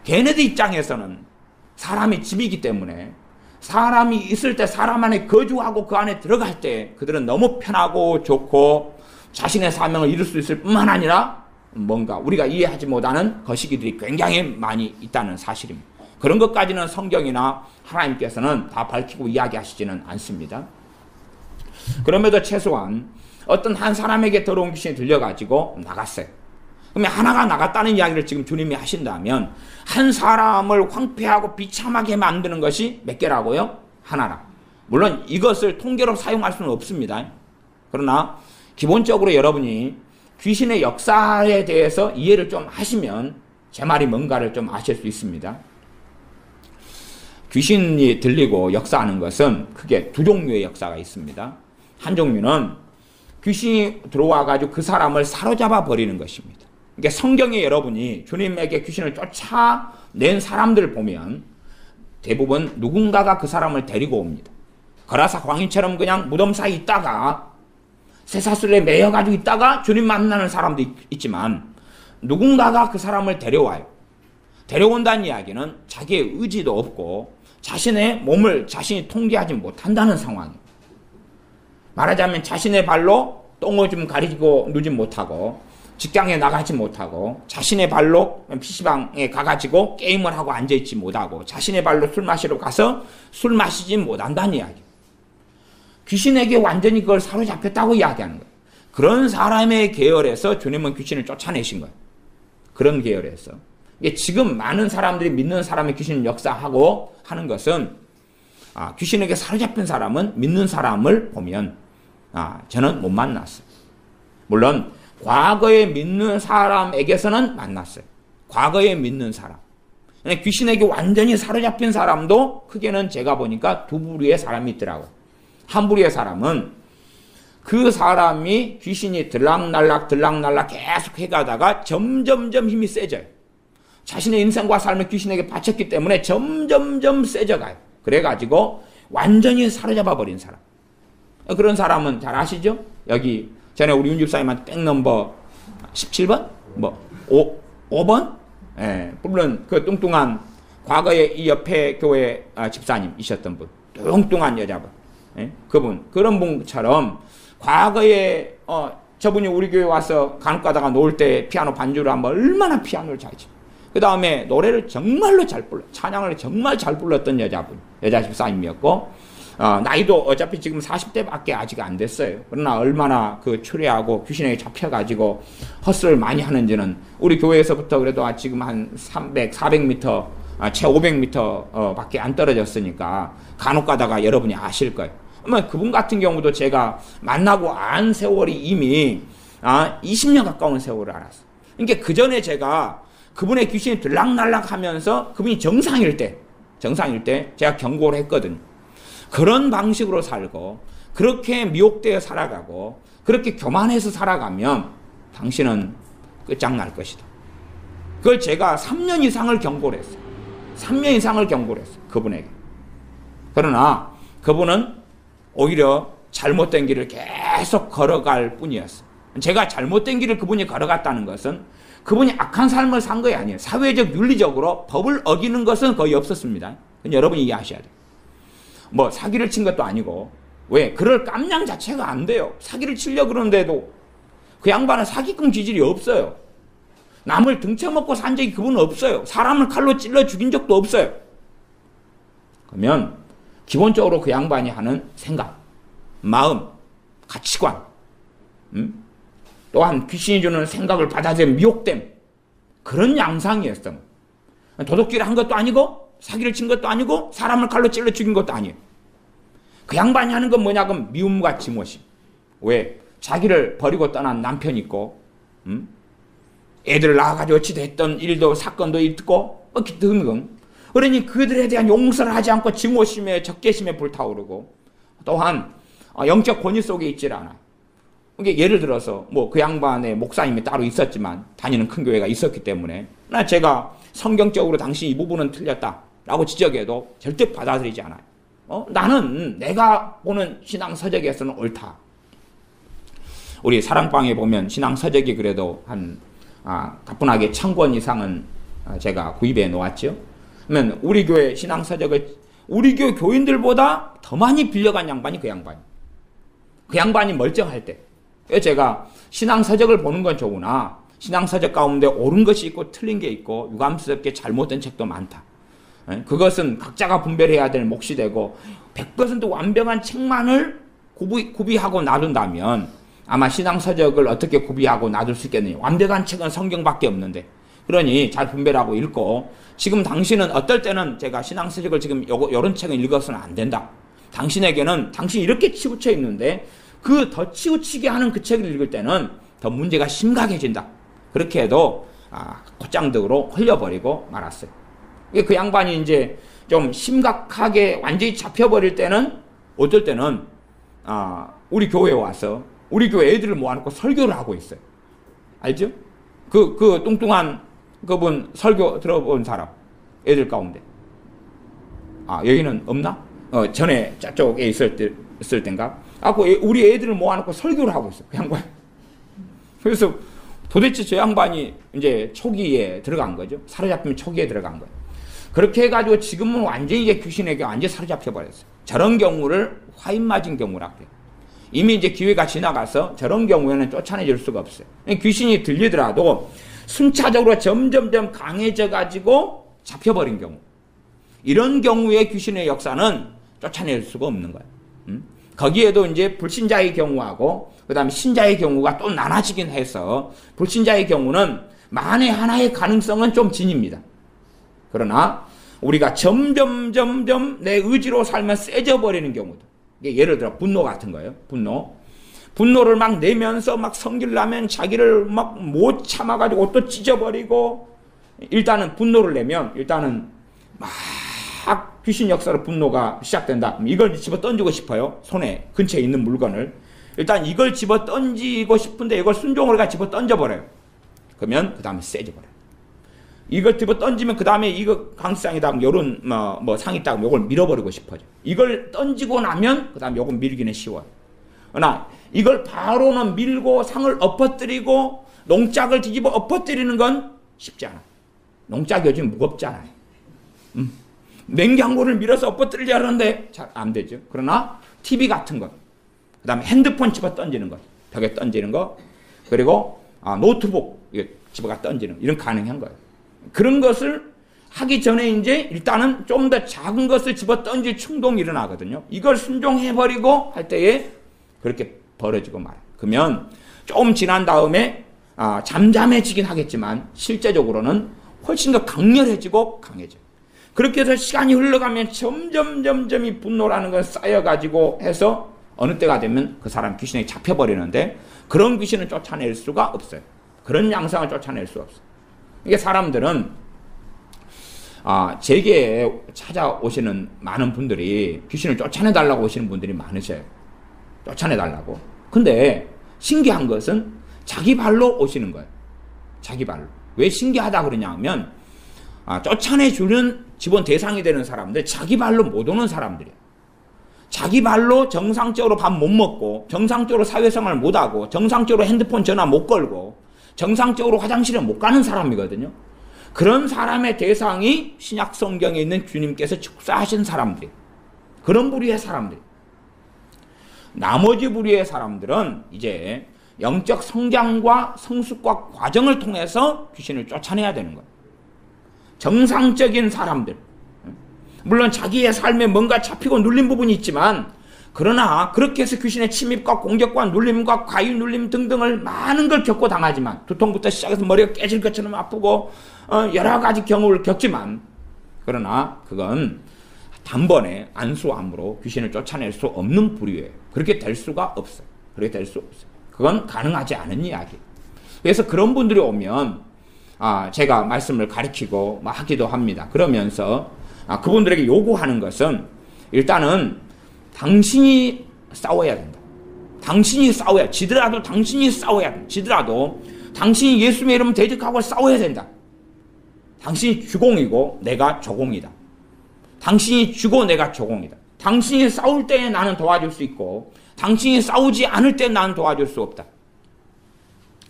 걔네들 입장에서는 사람이 집이기 때문에 사람이 있을 때 사람 안에 거주하고 그 안에 들어갈 때 그들은 너무 편하고 좋고 자신의 사명을 이룰 수 있을 뿐만 아니라 뭔가 우리가 이해하지 못하는 거시기들이 굉장히 많이 있다는 사실입니다. 그런 것까지는 성경이나 하나님께서는 다 밝히고 이야기하시지는 않습니다. 그럼에도 최소한 어떤 한 사람에게 더러운 귀신이 들려가지고 나갔어요. 그러면 하나가 나갔다는 이야기를 지금 주님이 하신다면 한 사람을 황폐하고 비참하게 만드는 것이 몇 개라고요? 하나라. 물론 이것을 통계로 사용할 수는 없습니다. 그러나 기본적으로 여러분이 귀신의 역사에 대해서 이해를 좀 하시면 제 말이 뭔가를 좀 아실 수 있습니다. 귀신이 들리고 역사하는 것은 크게 두 종류의 역사가 있습니다. 한 종류는 귀신이 들어와가지고 그 사람을 사로잡아 버리는 것입니다. 그러니까 성경에 여러분이 주님에게 귀신을 쫓아낸 사람들을 보면 대부분 누군가가 그 사람을 데리고 옵니다. 거라사 광인처럼 그냥 무덤 사이에 있다가 쇠사슬에 매여가지고 있다가 주님 만나는 사람도 있지만 누군가가 그 사람을 데려와요. 데려온다는 이야기는 자기의 의지도 없고 자신의 몸을 자신이 통제하지 못한다는 상황이에요. 말하자면 자신의 발로 똥오줌 가리고 누지 못하고 직장에 나가지 못하고 자신의 발로 PC방에 가가지고 게임을 하고 앉아있지 못하고 자신의 발로 술 마시러 가서 술 마시지 못한다는 이야기예요. 귀신에게 완전히 그걸 사로잡혔다고 이야기하는 거예요. 그런 사람의 계열에서 주님은 귀신을 쫓아내신 거예요. 그런 계열에서. 지금 많은 사람들이 믿는 사람의 귀신을 역사하고 하는 것은 귀신에게 사로잡힌 사람은 믿는 사람을 보면 저는 못 만났어요. 물론 과거에 믿는 사람에게서는 만났어요. 과거에 믿는 사람. 귀신에게 완전히 사로잡힌 사람도 크게는 제가 보니까 두 부류의 사람이 있더라고요. 한 부류의 사람은 그 사람이 귀신이 들락날락 계속 해가다가 점점점 힘이 세져요. 자신의 인생과 삶을 귀신에게 바쳤기 때문에 점점점 세져가요. 그래가지고 완전히 사로잡아 버린 사람. 그런 사람은 잘 아시죠? 여기 전에 우리 윤 집사님한테 백넘버 17번? 5번? 예, 물론 그 뚱뚱한 과거에 이 옆에 교회 집사님이셨던 분. 뚱뚱한 여자분. 예? 그분. 그런 분처럼 과거에 저분이 우리 교회 와서 간혹 가다가 놀 때 피아노 반주를 하면 얼마나 피아노를 잘 쳐. 그 다음에 노래를 정말로 잘 불러. 찬양을 정말 잘 불렀던 여자분. 여자 집사님이었고, 나이도 어차피 지금 40대밖에 아직 안 됐어요. 그러나 얼마나 그 추레하고 귀신에게 잡혀가지고 헛술을 많이 하는지는 우리 교회에서부터 그래도 지금 한 300, 400m, 채 500m 밖에 안 떨어졌으니까 간혹 가다가 여러분이 아실 거예요. 그분 같은 경우도 제가 만나고 안 세월이 이미 20년 가까운 세월을 알았어요. 그러니까 그 전에 제가 그분의 귀신이 들락날락 하면서 그분이 정상일 때 제가 경고를 했거든요. 그런 방식으로 살고 그렇게 미혹되어 살아가고 그렇게 교만해서 살아가면 당신은 끝장날 것이다. 그걸 제가 3년 이상을 경고를 했어요. 3년 이상을 경고를 했어요. 그분에게. 그러나 그분은 오히려 잘못된 길을 계속 걸어갈 뿐이었어요. 제가 잘못된 길을 그분이 걸어갔다는 것은 그분이 악한 삶을 산 것이 아니에요. 사회적, 윤리적으로 법을 어기는 것은 거의 없었습니다. 그건 여러분이 이해하셔야 돼요. 사기를 친 것도 아니고, 왜? 그럴 깜냥 자체가 안 돼요. 사기를 치려고 그러는데도 그 양반은 사기꾼 기질이 없어요. 남을 등쳐먹고 산 적이 그분은 없어요. 사람을 칼로 찔러 죽인 적도 없어요. 그러면 기본적으로 그 양반이 하는 생각, 마음, 가치관, 또한 귀신이 주는 생각을 받아들여 미혹됨, 그런 양상이었어. 도둑질을 한 것도 아니고 사기를 친 것도 아니고 사람을 칼로 찔러 죽인 것도 아니에요. 그 양반이 하는 건 뭐냐? 그럼 미움과 증오심. 왜? 자기를 버리고 떠난 남편이 있고 애들을 낳아가지고 어찌 됐던 일도 사건도 있고 등등. 그러니 그들에 대한 용서를 하지 않고 증오심에 적개심에 불타오르고 또한 영적 권위 속에 있질 않아요. 그러니까 예를 들어서 그 양반의 목사님이 따로 있었지만 다니는 큰 교회가 있었기 때문에 제가 성경적으로 당신 이 부분은 틀렸다라고 지적해도 절대 받아들이지 않아요. 나는 내가 보는 신앙 서적에서는 옳다. 우리 사랑방에 보면 신앙 서적이 그래도 한 가뿐하게 1000권 이상은 제가 구입해 놓았죠. 그러면 우리 교회 신앙 서적을 우리 교회 교인들보다 더 많이 빌려간 양반이 그 양반이에요. 그 양반이 멀쩡할 때. 제가 신앙서적을 보는 건 좋으나 신앙서적 가운데 옳은 것이 있고 틀린 게 있고 유감스럽게 잘못된 책도 많다. 그것은 각자가 분별해야 될 몫이 되고 100% 완벽한 책만을 구비하고 놔둔다면 아마 신앙서적을 어떻게 구비하고 놔둘 수 있겠느냐. 완벽한 책은 성경밖에 없는데 그러니 잘 분별하고 읽고 지금 당신은 어떨 때는 제가 신앙서적을 지금 요런 책은 읽어서는 안 된다. 당신에게는 당신이 이렇게 치우쳐 있는데 그 더 치우치게 하는 그 책을 읽을 때는 더 문제가 심각해진다. 그렇게 해도 곧장득으로 흘려버리고 말았어요. 그 양반이 이제 좀 심각하게 완전히 잡혀버릴 때는, 어떨 때는 우리 교회에 와서 우리 교회 애들을 모아놓고 설교를 하고 있어요. 알죠? 그 뚱뚱한 그분 설교 들어본 사람, 애들 가운데. 여기는 없나? 전에 저쪽에 있을 땐가? 우리 애들을 모아놓고 설교를 하고 있어요. 그 양반. 그래서 도대체 저 양반이 이제 초기에 들어간 거죠. 사로잡히면 초기에 들어간 거예요. 그렇게 해가지고 지금은 완전히 이제 귀신에게 완전히 사로잡혀버렸어요. 저런 경우를 화인 맞은 경우라고 해요. 이미 이제 기회가 지나가서 저런 경우에는 쫓아내줄 수가 없어요. 귀신이 들리더라도 순차적으로 점점점 강해져가지고 잡혀버린 경우. 이런 경우에 귀신의 역사는 쫓아낼 수가 없는 거예요. 거기에도 이제 불신자의 경우하고 그 다음에 신자의 경우가 또 나눠지긴 해서, 불신자의 경우는 만에 하나의 가능성은 좀 진입니다. 그러나 우리가 점점 내 의지로 살면 세져 버리는 경우도, 예를 들어 분노 같은 거예요. 분노를 막 내면서 막 성질나면 자기를 막 못 참아가지고 옷도 찢어버리고, 일단은 분노를 내면 일단은 막 귀신 역사로 분노가 시작된다. 이걸 집어 던지고 싶어요. 손에 근처에 있는 물건을. 일단 이걸 집어 던지고 싶은데 이걸 순종으로 집어 던져버려요. 그러면 그 다음에 세져버려요. 이걸 집어 던지면 그 다음에 이거 강상이다, 요런 뭐 상이 있다고 요걸 밀어버리고 싶어져. 이걸 던지고 나면 그 다음에 요걸 밀기는 쉬워요. 그러나 이걸 바로는 밀고 상을 엎어뜨리고 농짝을 뒤집어 엎어뜨리는 건 쉽지 않아. 농짝이 요즘 무겁잖아요. 냉장고를 밀어서 엎어뜨리려 하는데 잘 안 되죠. 그러나 TV 같은 것, 그 다음에 핸드폰 집어 던지는 것, 벽에 던지는 것, 그리고 노트북 집어가 던지는 것, 이런 가능한 거예요. 그런 것을 하기 전에 이제 일단은 좀 더 작은 것을 집어 던질 충동이 일어나거든요. 이걸 순종해버리고 할 때에 그렇게 벌어지고 말아요. 그러면 좀 지난 다음에 잠잠해지긴 하겠지만 실제적으로는 훨씬 더 강렬해지고 강해져요. 그렇게 해서 시간이 흘러가면 점점 이 분노라는 건 쌓여가지고 해서 어느 때가 되면 그 사람 귀신에 잡혀버리는데, 그런 귀신을 쫓아낼 수가 없어요. 그런 양상을 쫓아낼 수 없어요. 이게 사람들은 제게 찾아오시는 많은 분들이 귀신을 쫓아내달라고 오시는 분들이 많으셔요. 쫓아내달라고. 근데 신기한 것은 자기 발로 오시는 거예요. 자기 발로. 왜 신기하다 그러냐 하면, 쫓아내주는 지원 대상이 되는 사람들, 자기 발로 못 오는 사람들이에요. 자기 발로 정상적으로 밥 못 먹고, 정상적으로 사회생활 못 하고, 정상적으로 핸드폰 전화 못 걸고, 정상적으로 화장실에 못 가는 사람이거든요. 그런 사람의 대상이 신약 성경에 있는 주님께서 축사하신 사람들이에요. 그런 부류의 사람들. 나머지 부류의 사람들은 이제 영적 성장과 성숙과 과정을 통해서 귀신을 쫓아내야 되는 거예요. 정상적인 사람들, 물론 자기의 삶에 뭔가 잡히고 눌린 부분이 있지만, 그러나 그렇게 해서 귀신의 침입과 공격과 눌림과 과유 눌림 등등을 많은 걸 겪고 당하지만, 두통부터 시작해서 머리가 깨질 것처럼 아프고 여러 가지 경우를 겪지만, 그러나 그건 단번에 안수함으로 귀신을 쫓아낼 수 없는 부류예요. 그렇게 될 수가 없어요. 그렇게 될 수 없어요. 그건 가능하지 않은 이야기예요. 그래서 그런 분들이 오면 제가 말씀을 가르치고 하기도 합니다. 그러면서 그분들에게 요구하는 것은, 일단은 당신이 싸워야 된다. 당신이 싸워야, 지더라도 당신이 싸워야 된다. 지더라도 당신이 예수님의 이름 대적하고 싸워야 된다. 당신이 주공이고 내가 조공이다. 당신이 주고 내가 조공이다. 당신이 싸울 때 나는 도와줄 수 있고, 당신이 싸우지 않을 때 나는 도와줄 수 없다.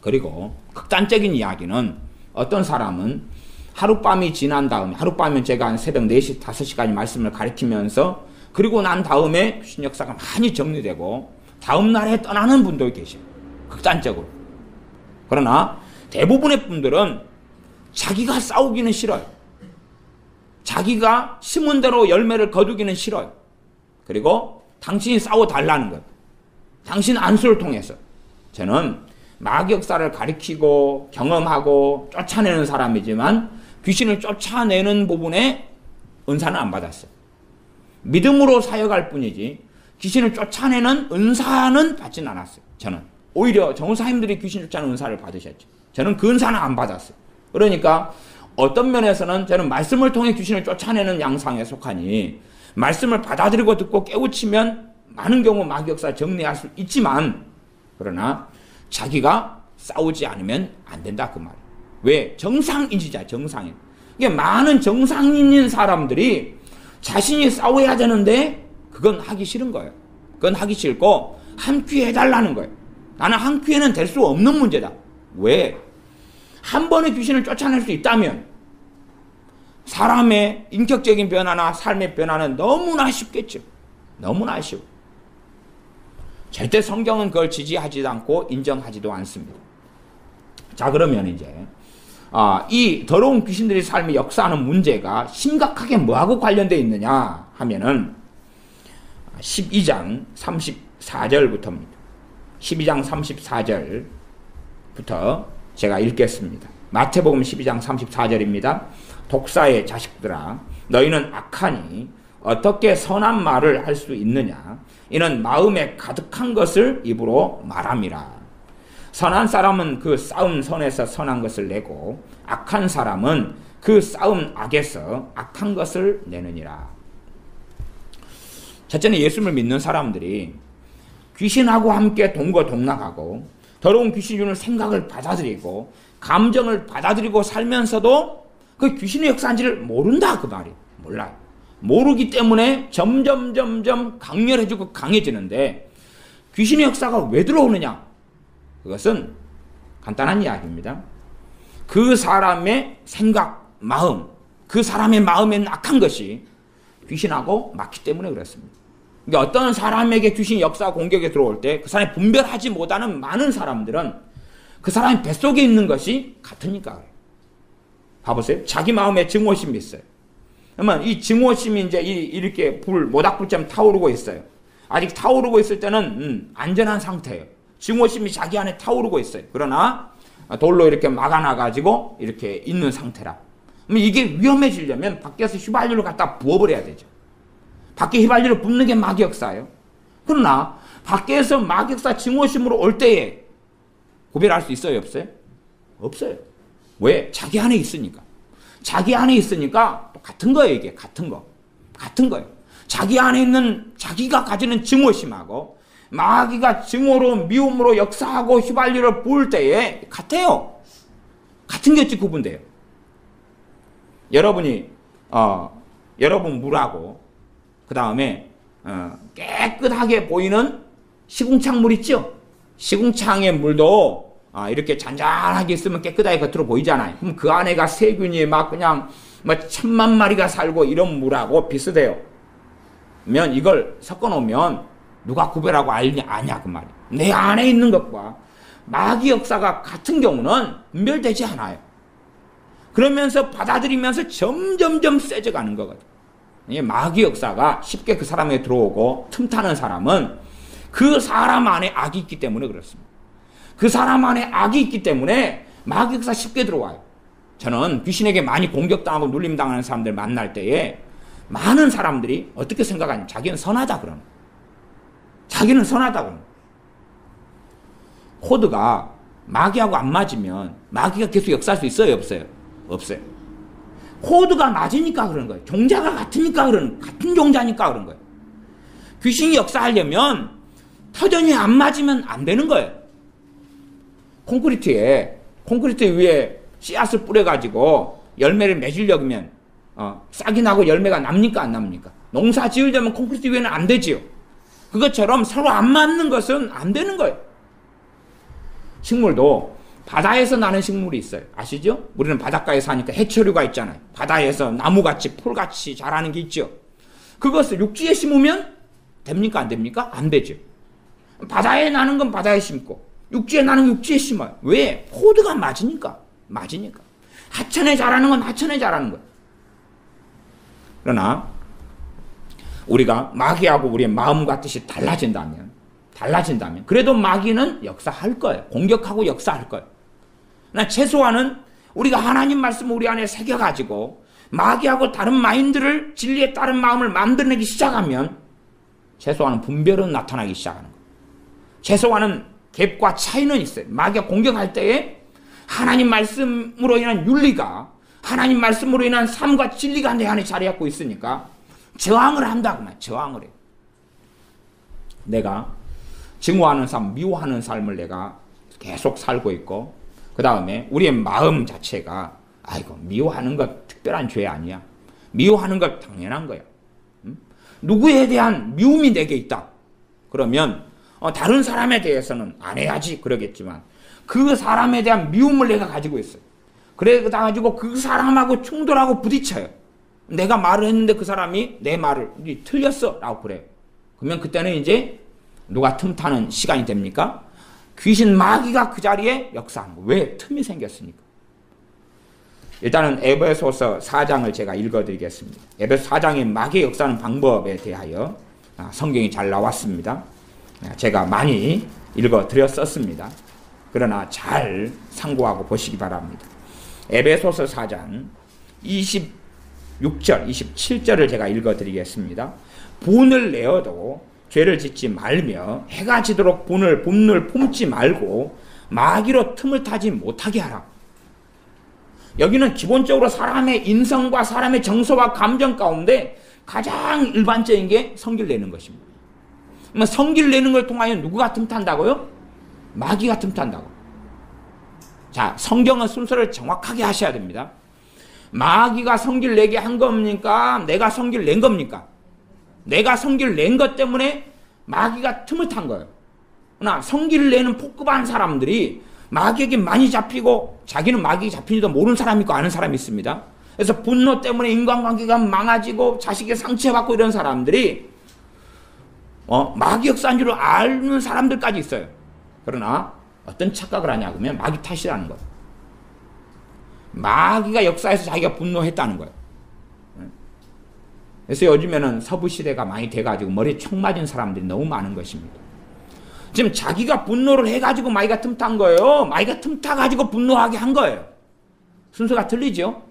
그리고 극단적인 이야기는, 어떤 사람은 하룻밤이 지난 다음에, 하룻밤이면 제가 한 새벽 4시, 5시까지 말씀을 가르치면서, 그리고 난 다음에 귀신 역사가 많이 정리되고 다음 날에 떠나는 분도 계셔요. 극단적으로. 그러나 대부분의 분들은 자기가 싸우기는 싫어요. 자기가 심은 대로 열매를 거두기는 싫어요. 그리고 당신이 싸워달라는 거예요. 당신 안수를 통해서. 저는 마귀역사를 가리키고 경험하고 쫓아내는 사람이지만 귀신을 쫓아내는 부분에 은사는 안 받았어요. 믿음으로 사역할 뿐이지 귀신을 쫓아내는 은사는 받진 않았어요. 저는 오히려 정사님들이 귀신 쫓아내는 은사를 받으셨죠. 저는 그 은사는 안 받았어요. 그러니까 어떤 면에서는 저는 말씀을 통해 귀신을 쫓아내는 양상에 속하니 말씀을 받아들이고 듣고 깨우치면 많은 경우 마귀 역사를 정리할 수 있지만 그러나 자기가 싸우지 않으면 안 된다 그 말이에요. 왜? 정상인지자 정상인. 이게 많은 정상인인 사람들이 자신이 싸워야 되는데 그건 하기 싫은 거예요. 그건 하기 싫고 한 큐 해달라는 거예요. 나는 한 큐에는 될 수 없는 문제다. 왜? 한 번에 귀신을 쫓아낼 수 있다면 사람의 인격적인 변화나 삶의 변화는 너무나 쉽겠죠. 너무나 쉬워. 절대 성경은 그걸 지지하지도 않고 인정하지도 않습니다. 자, 그러면 이제 이 더러운 귀신들이 삶에 역사하는 문제가 심각하게 뭐하고 관련되어 있느냐 하면은 12장 34절부터입니다. 12장 34절부터 제가 읽겠습니다. 마태복음 12장 34절입니다. 독사의 자식들아 너희는 악하니 어떻게 선한 말을 할 수 있느냐 이는 마음에 가득한 것을 입으로 말함이라. 선한 사람은 그 싸움 선에서 선한 것을 내고 악한 사람은 그 싸움 악에서 악한 것을 내느니라. 첫째는 예수를 믿는 사람들이 귀신하고 함께 동거동락하고 더러운 귀신이 주는 생각을 받아들이고 감정을 받아들이고 살면서도 그 귀신의 역사인지를 모른다 그 말이에요. 몰라요. 모르기 때문에 점점 강렬해지고 강해지는데 귀신의 역사가 왜 들어오느냐? 그것은 간단한 이야기입니다. 그 사람의 생각, 마음, 그 사람의 마음에는 악한 것이 귀신하고 맞기 때문에 그렇습니다. 그러니까 어떤 사람에게 귀신 역사 공격에 들어올 때 그 사람이 분별하지 못하는 많은 사람들은 그 사람의 뱃속에 있는 것이 같으니까 그래요. 봐보세요. 자기 마음에 증오심이 있어요. 그러면 이 증오심이 이제 이렇게 모닥불처럼 타오르고 있어요. 아직 타오르고 있을 때는 안전한 상태예요. 증오심이 자기 안에 타오르고 있어요. 그러나 돌로 이렇게 막아놔가지고 이렇게 있는 상태라. 그러면 이게 위험해지려면 밖에서 휘발유를 갖다 부어버려야 되죠. 밖에 휘발유를 붓는 게 마귀 역사예요. 그러나 밖에서 마귀 역사 증오심으로 올 때에 구별할 수 있어요? 없어요? 없어요. 왜? 자기 안에 있으니까. 자기 안에 있으니까 같은 거예요. 이게 같은 거예요. 자기 안에 있는 자기가 가지는 증오심하고 마귀가 증오로 미움으로 역사하고 휘발유를 부을 때에 같아요. 같은 게 어찌 구분돼요? 여러분 물하고 그 다음에 깨끗하게 보이는 시궁창물 있죠? 시궁창의 물도 이렇게 잔잔하게 있으면 깨끗하게 겉으로 보이잖아요. 그럼 그 안에가 세균이 막 그냥 1000만 마리가 살고 이런 물하고 비슷해요. 면 이걸 섞어 놓으면 누가 구별하고 아냐 그 말이에요. 내 안에 있는 것과 마귀 역사가 같은 경우는 분별되지 않아요. 그러면서 받아들이면서 점점 세져가는 거거든요. 마귀 역사가 쉽게 그 사람에 들어오고 틈타는 사람은 그 사람 안에 악이 있기 때문에 그렇습니다. 그 사람 안에 악이 있기 때문에 마귀 역사 쉽게 들어와요. 저는 귀신에게 많이 공격당하고 눌림당하는 사람들 만날 때에 많은 사람들이 어떻게 생각하냐. 자기는 선하다 그러는 거예요. 자기는 선하다 그러는 거예요. 코드가 마귀하고 안 맞으면 마귀가 계속 역사할 수 있어요? 없어요? 없어요. 코드가 맞으니까 그런 거예요. 종자가 같으니까 같은 종자니까 그런 거예요. 귀신이 역사하려면 터전이 안 맞으면 안 되는 거예요. 콘크리트 위에 씨앗을 뿌려가지고 열매를 맺으려면 싹이 나고 열매가 납니까 안 납니까? 농사 지으려면 콘크리트 위에는 안 되지요. 그것처럼 서로 안 맞는 것은 안 되는 거예요. 식물도 바다에서 나는 식물이 있어요. 아시죠? 우리는 바닷가에 사니까 해초류가 있잖아요. 바다에서 나무같이 풀같이 자라는 게 있죠. 그것을 육지에 심으면 됩니까 안 됩니까? 안 되죠. 바다에 나는 건 바다에 심고 육지에 나는 건 육지에 심어요. 왜? 코드가 맞으니까. 하천에 자라는 건 하천에 자라는 거예요. 그러나 우리가 마귀하고 우리의 마음과 뜻이 달라진다면 그래도 마귀는 역사할 거예요. 공격하고 역사할 거예요. 그러나 최소한은 우리가 하나님 말씀을 우리 안에 새겨가지고 마귀하고 다른 마인드를 진리에 따른 마음을 만들어내기 시작하면 최소한은 분별은 나타나기 시작하는 거예요. 최소한은 갭과 차이는 있어요. 마귀가 공격할 때에 하나님 말씀으로 인한 윤리가, 하나님 말씀으로 인한 삶과 진리가 내 안에 자리 잡고 있으니까 저항을 한다고 말, 저항을 해. 내가 증오하는 삶, 미워하는 삶을 내가 계속 살고 있고, 그 다음에 우리의 마음 자체가 아이고 미워하는 것 특별한 죄 아니야. 미워하는 것 당연한 거야. 누구에 대한 미움이 내게 있다. 그러면 다른 사람에 대해서는 안 해야지 그러겠지만 그 사람에 대한 미움을 내가 가지고 있어요. 그래 가지고 그 사람하고 충돌하고 부딪혀요. 내가 말을 했는데 그 사람이 내 말을 틀렸어 라고 그래요. 그러면 그때는 이제 누가 틈타는 시간이 됩니까? 귀신 마귀가 그 자리에 역사하는 거예요. 왜? 틈이 생겼으니까. 일단은 에베소서 4장을 제가 읽어드리겠습니다. 에베소 4장의 마귀의 역사하는 방법에 대하여 성경이 잘 나왔습니다. 제가 많이 읽어드렸었습니다. 그러나 잘 참고하고 보시기 바랍니다. 에베소서 4장 26절, 27절을 제가 읽어드리겠습니다. 분을 내어도 죄를 짓지 말며 해가 지도록 분을 품지 말고 마귀로 틈을 타지 못하게 하라. 여기는 기본적으로 사람의 인성과 사람의 정서와 감정 가운데 가장 일반적인 게 성기를 내는 것입니다. 그러면 성기를 내는 걸 통하여 누구가 틈탄다고요? 마귀가 틈탄다고. 자, 성경은 순서를 정확하게 하셔야 됩니다. 마귀가 성기를 내게 한 겁니까? 내가 성기를 낸 겁니까? 내가 성기를 낸 것 때문에 마귀가 틈을 탄 거예요. 그러나 성기를 내는 폭급한 사람들이 마귀에게 많이 잡히고 자기는 마귀에 잡힌지도 모르는 사람이 있고 아는 사람이 있습니다. 그래서 분노 때문에 인간관계가 망가지고 자식의 상처받고 이런 사람들이 마귀 역사인 줄 아는 사람들까지 있어요. 그러나 어떤 착각을 하냐 그러면 마귀 탓이라는 거예요. 마귀가 역사에서 자기가 분노했다는 거예요. 그래서 요즘에는 서부 시대가 많이 돼가지고 머리에 총 맞은 사람들이 너무 많은 것입니다. 지금 자기가 분노를 해가지고 마귀가 틈탄 거예요. 마귀가 틈타가지고 분노하게 한 거예요. 순서가 틀리죠?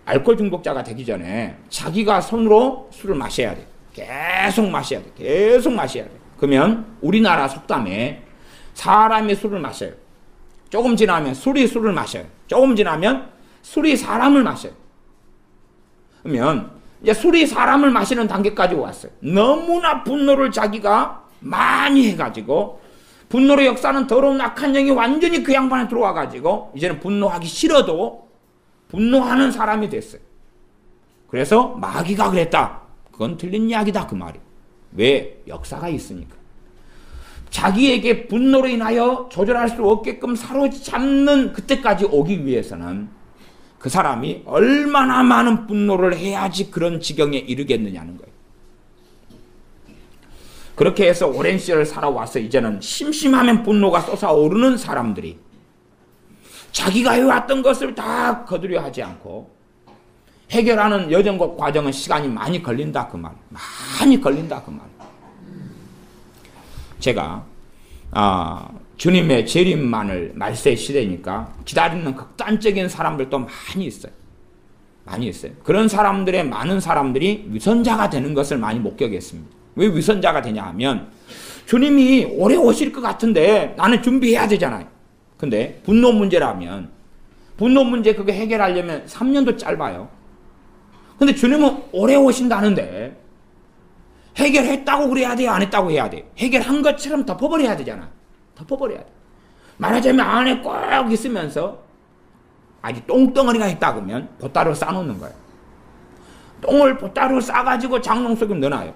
알코올 중독자가 되기 전에 자기가 손으로 술을 마셔야 돼. 계속 마셔야 돼. 계속 마셔야 돼. 그러면 우리나라 속담에 사람이 술을 마셔요. 조금 지나면 술이 술을 마셔요. 조금 지나면 술이 사람을 마셔요. 그러면 이제 술이 사람을 마시는 단계까지 왔어요. 너무나 분노를 자기가 많이 해가지고 분노의 역사는 더러운 악한 영이 완전히 그 양반에 들어와가지고 이제는 분노하기 싫어도 분노하는 사람이 됐어요. 그래서 마귀가 그랬다. 그건 틀린 이야기다 그 말이. 왜? 역사가 있으니까. 자기에게 분노로 인하여 조절할 수 없게끔 사로잡는 그때까지 오기 위해서는 그 사람이 얼마나 많은 분노를 해야지 그런 지경에 이르겠느냐는 거예요. 그렇게 해서 오랜 시절을 살아와서 이제는 심심하면 분노가 솟아오르는 사람들이 자기가 해왔던 것을 다 거두려 하지 않고 해결하는 여정과 과정은 시간이 많이 걸린다 그 말. 많이 걸린다 그 말. 제가 주님의 재림만을 말세 시대니까 기다리는 극단적인 사람들도 많이 있어요. 많이 있어요. 그런 사람들의 많은 사람들이 위선자가 되는 것을 많이 목격했습니다. 왜 위선자가 되냐 하면 주님이 오래 오실 것 같은데 나는 준비해야 되잖아요. 근데 분노 문제라면 분노 문제 그거 해결하려면 3년도 짧아요. 근데 주님은 오래 오신다는데 해결했다고 그래야 돼요? 안 했다고 해야 돼요? 해결한 것처럼 덮어버려야 되잖아. 덮어버려야 돼. 말하자면 안에 꼭 있으면서 아직 똥덩어리가 있다 그러면 보따리로 싸놓는 거예요. 똥을 보따리로 싸가지고 장롱 속에 넣어놔요.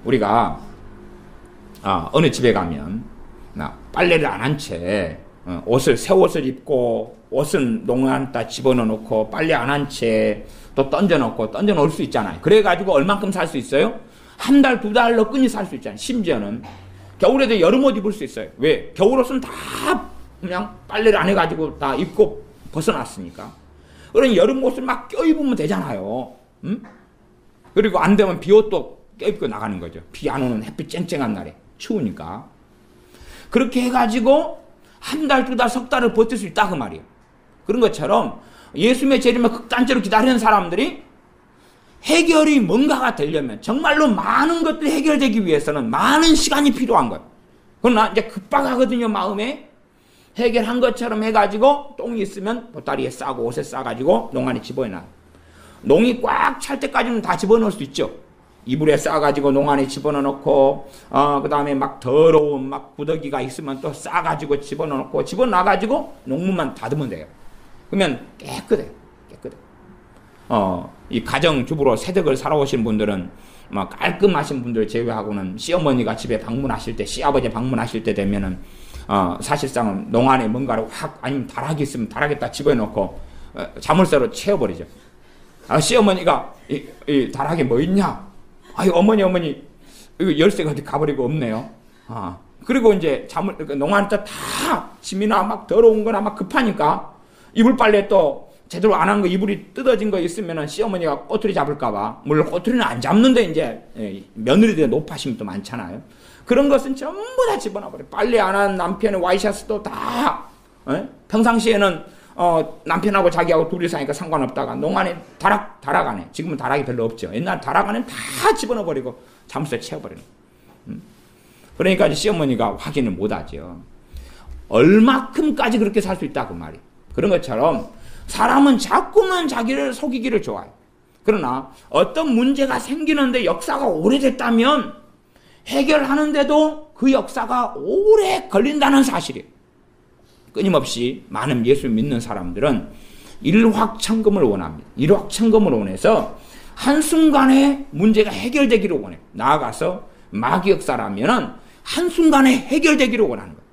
우리가 어느 집에 가면 빨래를 안 한 채 새 옷을 입고 옷은 농안에다 집어넣고 빨래 안 한 채 또 던져놓을 수 있잖아요. 그래가지고 얼만큼 살 수 있어요? 한 달, 두 달로 끈히 살 수 있잖아요. 심지어는 겨울에도 여름옷 입을 수 있어요. 왜? 겨울옷은 다 그냥 빨래를 안 해가지고 다 입고 벗어났으니까. 그럼 여름옷을 막 껴입으면 되잖아요. 응? 그리고 안 되면 비옷도 껴입고 나가는 거죠. 비 안 오는 햇빛 쨍쨍한 날에 추우니까. 그렇게 해가지고 한 달, 두 달, 석 달을 버틸 수 있다 그 말이에요. 그런 것처럼 예수님의 재림을 극단적으로 기다리는 사람들이 해결이 뭔가가 되려면 정말로 많은 것들이 해결되기 위해서는 많은 시간이 필요한 거예요. 그러나 이제 급박하거든요, 마음에. 해결한 것처럼 해가지고 똥이 있으면 보따리에 싸고 옷에 싸가지고 농 안에 집어넣어요. 농이 꽉 찰 때까지는 다 집어넣을 수 있죠. 이불에 싸가지고 농 안에 집어넣고, 그 다음에 막 더러운 막 구더기가 있으면 또 싸가지고 집어넣고, 집어넣어가지고 농문만 닫으면 돼요. 그러면 깨끗해요. 깨끗해요. 이 가정주부로 새댁을 살아오신 분들은, 막 깔끔하신 분들 제외하고는 시어머니가 집에 방문하실 때, 시아버지 방문하실 때 되면은, 사실상은 농 안에 뭔가를 확, 아니면 다락이 있으면 다락에다 집어넣고, 자물쇠로 채워버리죠. 시어머니가, 이 다락에 뭐 있냐? 아유, 어머니, 이거 열쇠가 어디 가버리고 없네요. 그리고 이제 농 안에 다 짐이나 막 더러운 거나 막 급하니까, 이불 빨래 또 제대로 안 한 거, 이불이 뜯어진 거 있으면은 시어머니가 꼬투리 잡을까봐, 물론 꼬투리는 안 잡는데 이제, 며느리들이 높아심이 또 많잖아요. 그런 것은 전부 다 집어넣어버려. 빨래 안 한 남편의 와이셔츠도 다, 평상시에는, 남편하고 자기하고 둘이 사니까 상관없다가, 농 안에 다락 안에, 지금은 다락이 별로 없죠. 옛날 다락 안에 다 집어넣어버리고, 자물쇠 채워버리는 거예요. 그러니까 시어머니가 확인을 못 하죠. 얼마큼까지 그렇게 살 수 있다, 그 말이. 그런 것처럼, 사람은 자꾸만 자기를 속이기를 좋아해요. 그러나, 어떤 문제가 생기는데 역사가 오래됐다면, 해결하는데도 그 역사가 오래 걸린다는 사실이에요. 끊임없이 많은 예수 믿는 사람들은 일확천금을 원합니다. 일확천금을 원해서 한순간에 문제가 해결되기를 원해요. 나아가서 마귀 역사라면 한순간에 해결되기를 원하는 거예요.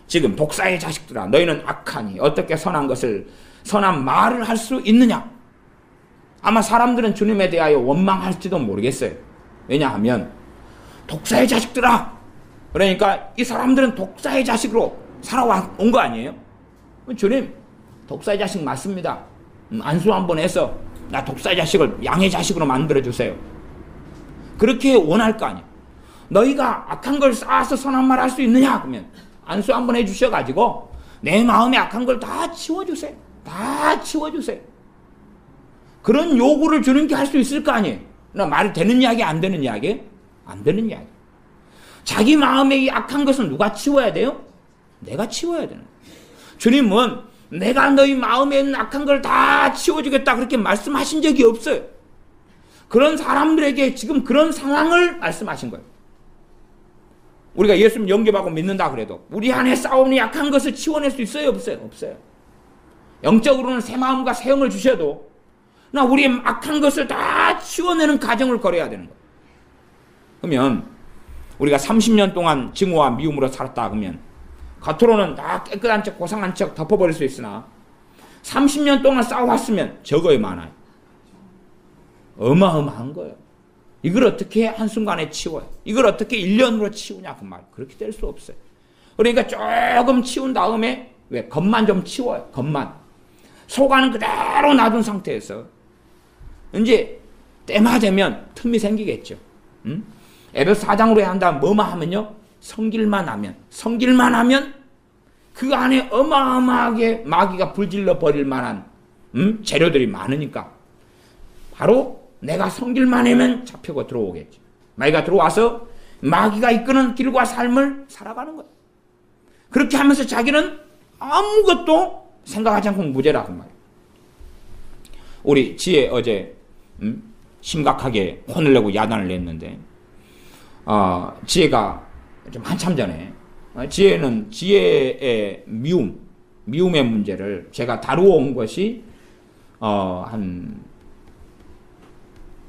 지금 독사의 자식들아, 너희는 악하니 어떻게 선한 말을 할 수 있느냐? 아마 사람들은 주님에 대하여 원망할지도 모르겠어요. 왜냐하면 독사의 자식들아, 그러니까 이 사람들은 독사의 자식으로 살아온 거 아니에요? 주님, 독사의 자식 맞습니다. 안수 한번 해서 나 독사의 자식을 양의 자식으로 만들어주세요. 그렇게 원할 거 아니에요. 너희가 악한 걸 쌓아서 선한 말 할 수 있느냐? 그러면 안수 한번 해주셔가지고 내 마음에 악한 걸 다 치워주세요. 다 치워주세요. 그런 요구를 주님께 할 수 있을 거 아니에요. 나 말이 되는 이야기, 안 되는 이야기? 안 되는 이야기. 자기 마음에 이 악한 것은 누가 치워야 돼요? 내가 치워야 되는 거예요. 주님은 내가 너희 마음에 있는 악한 걸 다 치워주겠다 그렇게 말씀하신 적이 없어요. 그런 사람들에게 지금 그런 상황을 말씀하신 거예요. 우리가 예수님 영접하고 믿는다 그래도 우리 안에 싸우는 약한 것을 치워낼 수 있어요? 없어요? 없어요. 영적으로는 새 마음과 새 영을 주셔도 나 우리의 악한 것을 다 치워내는 과정을 걸어야 되는 거예요. 그러면 우리가 30년 동안 증오와 미움으로 살았다 그러면 겉으로는 다 깨끗한 척 고상한 척 덮어버릴 수 있으나 30년 동안 싸워왔으면 적어야 많아요. 어마어마한 거예요. 이걸 어떻게 한순간에 치워요? 이걸 어떻게 1년으로 치우냐 그 말. 그렇게 될 수 없어요. 그러니까 조금 치운 다음에 왜? 겉만 좀 치워요. 겉만. 속안은 그대로 놔둔 상태에서 이제 때마 되면 틈이 생기겠죠. 에베소 4장으로 한다면 뭐만 하면요? 성길만 하면 그 안에 어마어마하게 마귀가 불질러 버릴 만한 재료들이 많으니까 바로 내가 성길만 하면 잡혀고 들어오겠지. 마귀가 들어와서 마귀가 이끄는 길과 삶을 살아가는 거예요. 그렇게 하면서 자기는 아무것도 생각하지 않고 무죄라 그 말이에요. 우리 지혜 어제 심각하게 혼을 내고 야단을 냈는데 지혜가 좀 한참 전에 지혜는 지혜의 미움의 문제를 제가 다루어 온 것이 한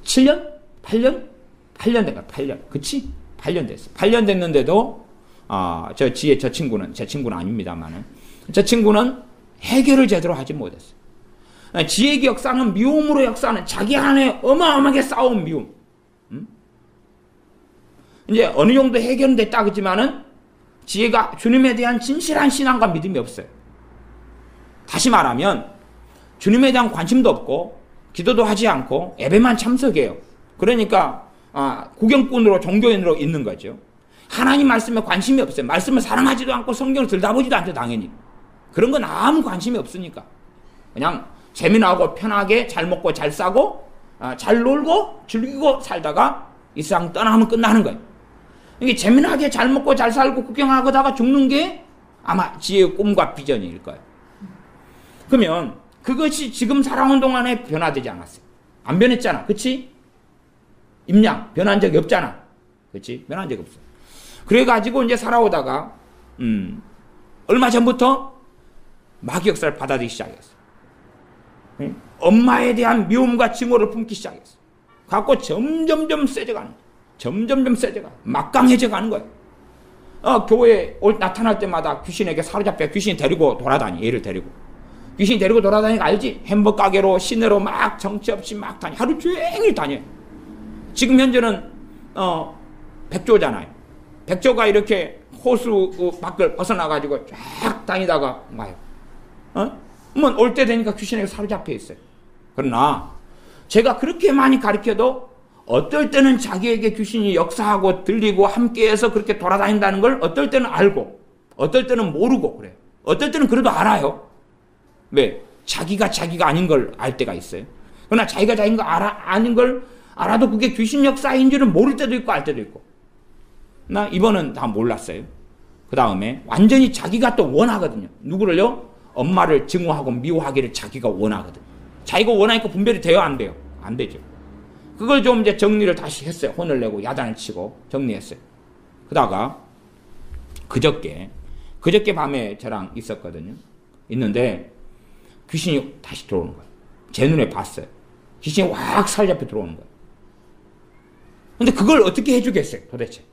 7년? 8년 된가? 8년. 그치? 8년 됐어. 8년 됐는데도 저 친구는 제 친구는 아닙니다만은 저 친구는 해결을 제대로 하지 못했어요. 지혜의 역사는 미움으로 역사는 자기 안에 어마어마하게 쌓아온 미움. 이제 어느 정도 해결은 됐다 그러지만은 지혜가 주님에 대한 진실한 신앙과 믿음이 없어요. 다시 말하면 주님에 대한 관심도 없고 기도도 하지 않고 예배만 참석해요. 그러니까 구경꾼으로 종교인으로 있는 거죠. 하나님 말씀에 관심이 없어요. 말씀을 사랑하지도 않고 성경을 들다보지도 않죠. 당연히. 그런 건 아무 관심이 없으니까. 그냥 재미나고 편하게 잘 먹고 잘 싸고 잘 놀고 즐기고 살다가 이 세상 떠나면 끝나는 거예요. 이게 재미나게 잘 먹고 잘 살고 구경하다가 죽는 게 아마 지혜의 꿈과 비전일 거예요. 그러면 그것이 지금 살아온 동안에 변화되지 않았어요. 안 변했잖아. 그치? 임양 변한 적이 없잖아. 그치? 변한 적이 없어. 그래가지고 이제 살아오다가 얼마 전부터 마귀 역사를 받아들이기 시작했어. 엄마에 대한 미움과 증오를 품기 시작했어. 갖고 점점점 세져가는 거야. 점점점 세져가. 막강해져 가는 거야. 교회에 나타날 때마다 귀신에게 사로잡혀 귀신이 데리고 돌아다니. 얘를 데리고. 귀신이 데리고 돌아다니니까 알지? 햄버거 가게로 시내로 막 정치 없이 막 다니. 하루 종일 다녀. 지금 현재는 백조잖아요. 백조가 이렇게 호수 밖을 벗어나가지고 쫙 다니다가 와요. 한번 올 때 되니까 귀신에게 사로잡혀 있어요. 그러나 제가 그렇게 많이 가르쳐도 어떨 때는 자기에게 귀신이 역사하고 들리고 함께해서 그렇게 돌아다닌다는 걸 어떨 때는 알고 어떨 때는 모르고 그래요. 어떨 때는 그래도 알아요. 왜? 자기가 아닌 걸 알 때가 있어요. 그러나 자기가 자기인 거 아닌 걸 알아도 그게 귀신 역사인 줄은 모를 때도 있고 알 때도 있고. 나 이번은 다 몰랐어요. 그 다음에 완전히 자기가 또 원하거든요. 누구를요? 엄마를 증오하고 미워하기를 자기가 원하거든요. 자기가 원하니까 분별이 돼요? 안 돼요? 안 되죠. 그걸 좀 이제 정리를 다시 했어요. 혼을 내고 야단을 치고 정리했어요. 그러다가 그저께 밤에 저랑 있었거든요. 있는데 귀신이 다시 들어오는 거예요. 제 눈에 봤어요. 귀신이 확 사로잡혀 들어오는 거예요. 근데 그걸 어떻게 해주겠어요, 도대체?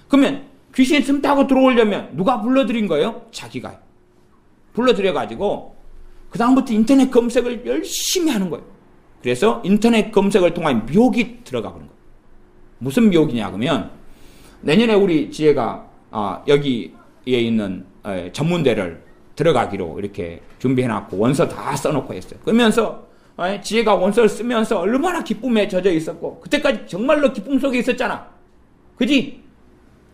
그러면 귀신이 틈 타고 들어오려면 누가 불러들인 거예요? 자기가요. 불러들여가지고 그 다음부터 인터넷 검색을 열심히 하는 거예요. 그래서 인터넷 검색을 통한 미혹이 들어가 버린 거예요. 무슨 미혹이냐 그러면 내년에 우리 지혜가 여기에 있는 전문대를 들어가기로 이렇게 준비해놨고 원서 다 써놓고 했어요. 그러면서 지혜가 원서를 쓰면서 얼마나 기쁨에 젖어 있었고 그때까지 정말로 기쁨 속에 있었잖아. 그지?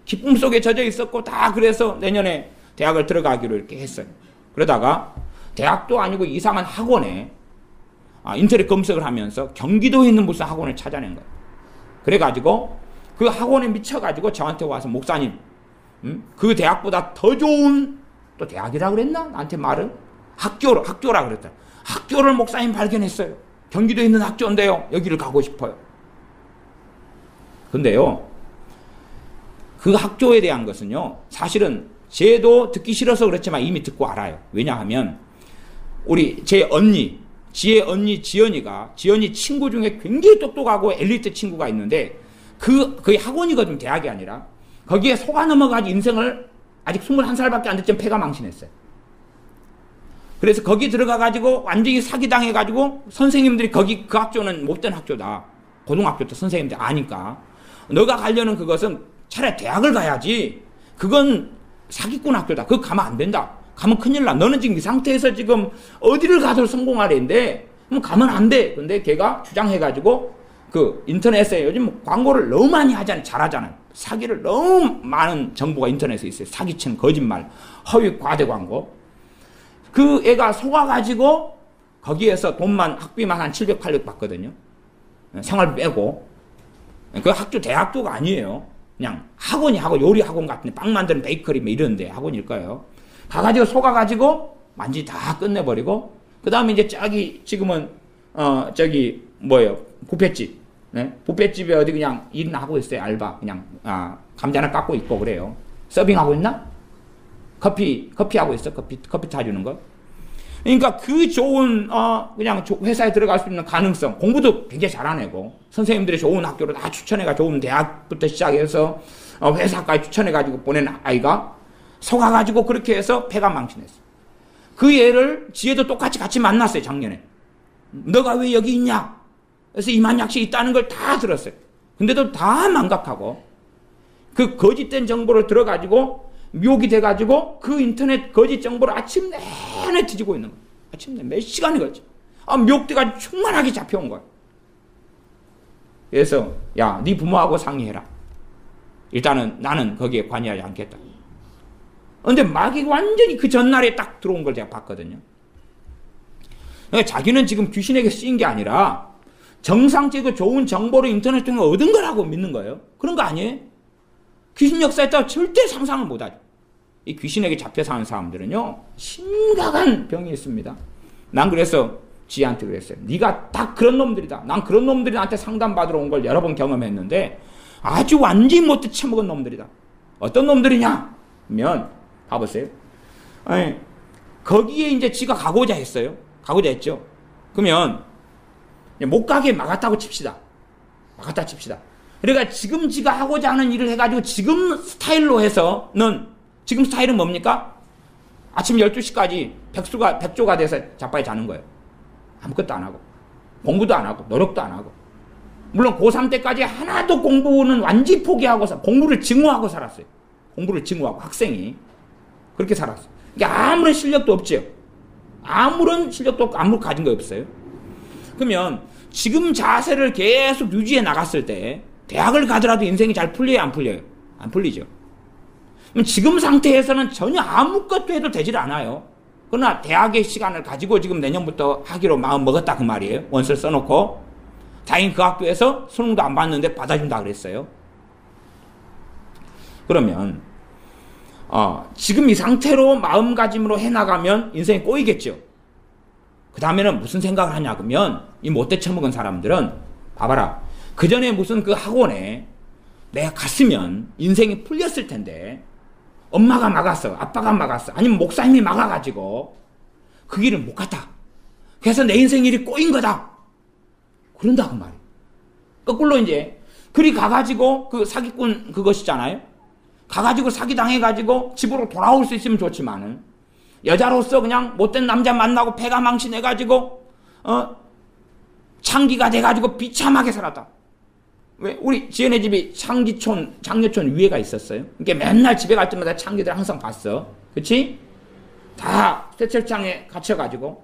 기쁨 속에 젖어 있었고 다 그래서 내년에 대학을 들어가기로 이렇게 했어요. 그러다가 대학도 아니고 이상한 학원에 인터넷 검색을 하면서 경기도에 있는 무슨 학원을 찾아낸 거예요. 그래가지고 그 학원에 미쳐가지고 저한테 와서 목사님 그 대학보다 더 좋은 또 대학이라 그랬나? 나한테 말은 학교라 그랬다. 학교를 목사님 발견했어요. 경기도에 있는 학교인데요. 여기를 가고 싶어요. 근데요. 그 학교에 대한 것은요. 사실은 쟤도 듣기 싫어서 그렇지만 이미 듣고 알아요. 왜냐하면 우리 제 언니 지혜 언니 지연이 친구 중에 굉장히 똑똑하고 엘리트 친구가 있는데 거의 학원이거든. 대학이 아니라. 거기에 속아 넘어가지고 인생을 아직 21살밖에 안 됐지만 폐가 망신했어요. 그래서 거기 들어가가지고 완전히 사기당해가지고 선생님들이 그 학교는 못된 학교다. 고등학교 때 선생님들 아니까. 너가 가려는 그것은 차라리 대학을 가야지. 그건 사기꾼 학교다. 그거 가면 안 된다. 가면 큰일 나. 너는 지금 이 상태에서 지금 어디를 가도 성공하려는데 그럼 가면 안 돼. 근데 걔가 주장해가지고 그 인터넷에 요즘 광고를 너무 많이 하잖아요. 잘하잖아요. 사기를 너무 많은 정보가 인터넷에 있어요. 사기치는 거짓말, 허위 과대 광고. 그 애가 속아가지고 거기에서 학비만 한 700, 800 받거든요. 생활비 빼고. 그 학교 대학교가 아니에요. 그냥 학원이 요리 학원 같은데 빵 만드는 베이커리 뭐 이런데 학원일 거예요. 가가지고 속아가지고 완전히 다 끝내버리고 그 다음에 이제 지금은 뷔페집. 네? 뷔페집에 어디 그냥 일이나 하고 있어요. 알바. 그냥 감자나 깎고 있고 그래요. 서빙하고 있나? 커피 하고 있어. 커피 타주는 거. 그러니까 그 좋은 그냥 회사에 들어갈 수 있는 가능성, 공부도 굉장히 잘하는 애고 선생님들이 좋은 학교로 다 추천해가 좋은 대학부터 시작해서 회사까지 추천해가지고 보낸 아이가 속아가지고 그렇게 해서 폐가 망신했어. 그 애를 지혜도 똑같이 같이 만났어요. 작년에. 너가 왜 여기 있냐? 그래서 이만약씩 있다는 걸 다 들었어요. 근데도 다 망각하고 그 거짓된 정보를 들어가지고 미혹이 돼가지고 그 인터넷 거짓 정보를 아침 내내 뒤지고 있는 거예요. 아침 내내 몇 시간이 걸쳐. 미혹돼가지고 충만하게 잡혀온 거예요. 그래서 야, 네 부모하고 상의해라. 일단은 나는 거기에 관여하지 않겠다. 근데 마귀가 완전히 그 전날에 딱 들어온 걸 제가 봤거든요. 그러니까 자기는 지금 귀신에게 쓰인 게 아니라 정상적이고 좋은 정보를 인터넷 통해 얻은 거라고 믿는 거예요. 그런 거 아니에요? 귀신 역사했다고 절대 상상을 못하죠. 이 귀신에게 잡혀 사는 사람들은요, 심각한 병이 있습니다. 난 그래서 지혜한테 그랬어요. 네가 딱 그런 놈들이다. 난 그런 놈들이 나한테 상담받으러 온 걸 여러 번 경험했는데 아주 완전히 못돼 처먹은 놈들이다. 어떤 놈들이냐? 면 봐보세요. 아니, 거기에 이제 지가 가고자 했어요. 가고자 했죠. 그러면 못 가게 막았다고 칩시다. 막았다 칩시다. 그러니까 지금 지가 하고자 하는 일을 해가지고 지금 스타일로 해서는, 지금 스타일은 뭡니까? 아침 12시까지 백조가 돼서 자빠에 자는 거예요. 아무것도 안 하고, 공부도 안 하고, 노력도 안 하고. 물론 고3 때까지 하나도 공부는 완전히 포기하고, 공부를 증오하고 살았어요. 공부를 증오하고, 학생이. 그렇게 살았어요. 그러니까 아무런 실력도 없죠. 아무런 실력도 없고, 아무런 가진 거 없어요. 그러면 지금 자세를 계속 유지해 나갔을 때, 대학을 가더라도 인생이 잘 풀려요, 안 풀려요? 안 풀리죠. 그럼 지금 상태에서는 전혀 아무것도 해도 되질 않아요. 그러나 대학의 시간을 가지고 지금 내년부터 하기로 마음 먹었다 그 말이에요. 원서를 써놓고. 다행히 그 학교에서 수능도 안 봤는데 받아준다 그랬어요. 그러면 지금 이 상태로 마음가짐으로 해나가면 인생이 꼬이겠죠. 그 다음에는 무슨 생각을 하냐 그러면 이 못돼 처먹은 사람들은 봐봐라. 그 전에 무슨 그 학원에 내가 갔으면 인생이 풀렸을 텐데 엄마가 막았어. 아빠가 막았어. 아니면 목사님이 막아가지고 그 길을 못 갔다. 그래서 내 인생 일이 꼬인 거다. 그런다고 말이에요. 거꾸로 이제 그리 가가지고 그 사기꾼 그것이잖아요. 가가지고 사기당해가지고 집으로 돌아올 수 있으면 좋지만은 여자로서 그냥 못된 남자 만나고 배가 망신해가지고 창기가 돼가지고 비참하게 살았다. 왜? 우리 지연의 집이 장려촌 위에가 있었어요. 그러니까 맨날 집에 갈 때마다 창기들 항상 봤어. 그치? 다 세철장에 갇혀가지고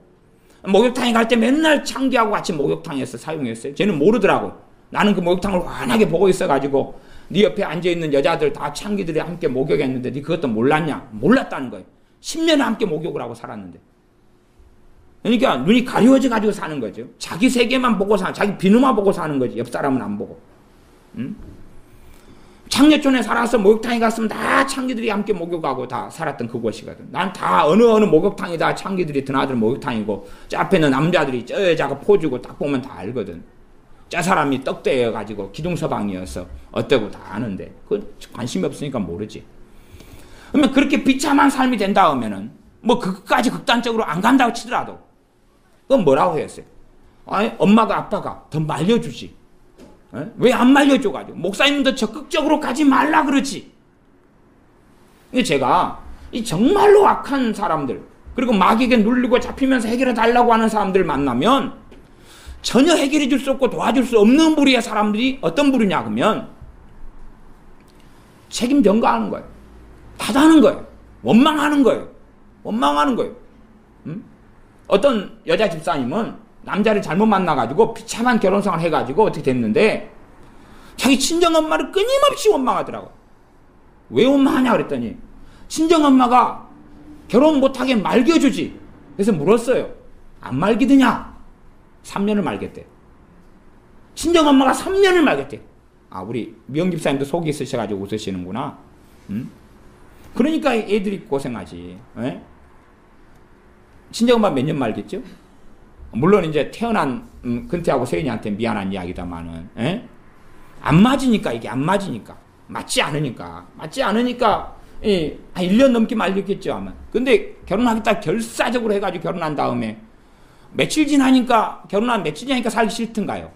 목욕탕에 갈 때 맨날 창기하고 같이 목욕탕에서 사용했어요. 쟤는 모르더라고. 나는 그 목욕탕을 환하게 보고 있어가지고 네 옆에 앉아있는 여자들 다 창기들이 함께 목욕했는데 네 그것도 몰랐냐? 몰랐다는 거예요. 10년을 함께 목욕을 하고 살았는데. 그러니까 눈이 가려워져 가지고 사는 거죠. 자기 세계만 보고 자기 비누만 보고 사는 거지. 옆 사람은 안 보고. 창녀촌에 살아서 목욕탕에 갔으면 다 창기들이 함께 목욕하고 다 살았던 그곳이거든. 난 다 어느 목욕탕이 다 창기들이 드나들 목욕탕이고 저 앞에 있는 남자들이 저 여자가 포주고 딱 보면 다 알거든. 저 사람이 떡대여가지고 기둥서방이어서 어때고 다 아는데 그 관심이 없으니까 모르지. 그러면 그렇게 비참한 삶이 된다 하면은 뭐 그것까지 극단적으로 안 간다고 치더라도 그건 뭐라고 했어요? 아니, 엄마가 아빠가 더 말려주지. 왜 안 말려줘가지고 목사님도 적극적으로 가지 말라 그러지. 제가 이 정말로 악한 사람들 그리고 마귀에게 눌리고 잡히면서 해결해 달라고 하는 사람들 만나면 전혀 해결해 줄 수 없고 도와줄 수 없는 부류의 사람들이 어떤 부류냐 그러면 책임 전가하는 거예요. 탓하는 거예요. 원망하는 거예요. 원망하는 거예요. 어떤 여자 집사님은 남자를 잘못 만나가지고 비참한 결혼생활을 해가지고 어떻게 됐는데 자기 친정엄마를 끊임없이 원망하더라고. 왜 원망하냐 그랬더니 친정엄마가 결혼 못하게 말겨주지. 그래서 물었어요. 안 말기드냐? 3년을 말겠대. 친정엄마가 3년을 말겠대. 아, 우리 미영 집사님도 속이 있으셔가지고 웃으시는구나. 그러니까 애들이 고생하지. 에? 친정엄마 몇 년 말겠죠? 물론 이제 태어난 근태하고 세연이한테 미안한 이야기다마는 안 맞으니까 이게 안 맞으니까 맞지 않으니까 한 1년 넘게 말렸겠죠 아마. 근데 결혼하겠다 결사적으로 해가지고 결혼한 다음에 며칠 지나니까 결혼한 며칠 지나니까 살기 싫던가요?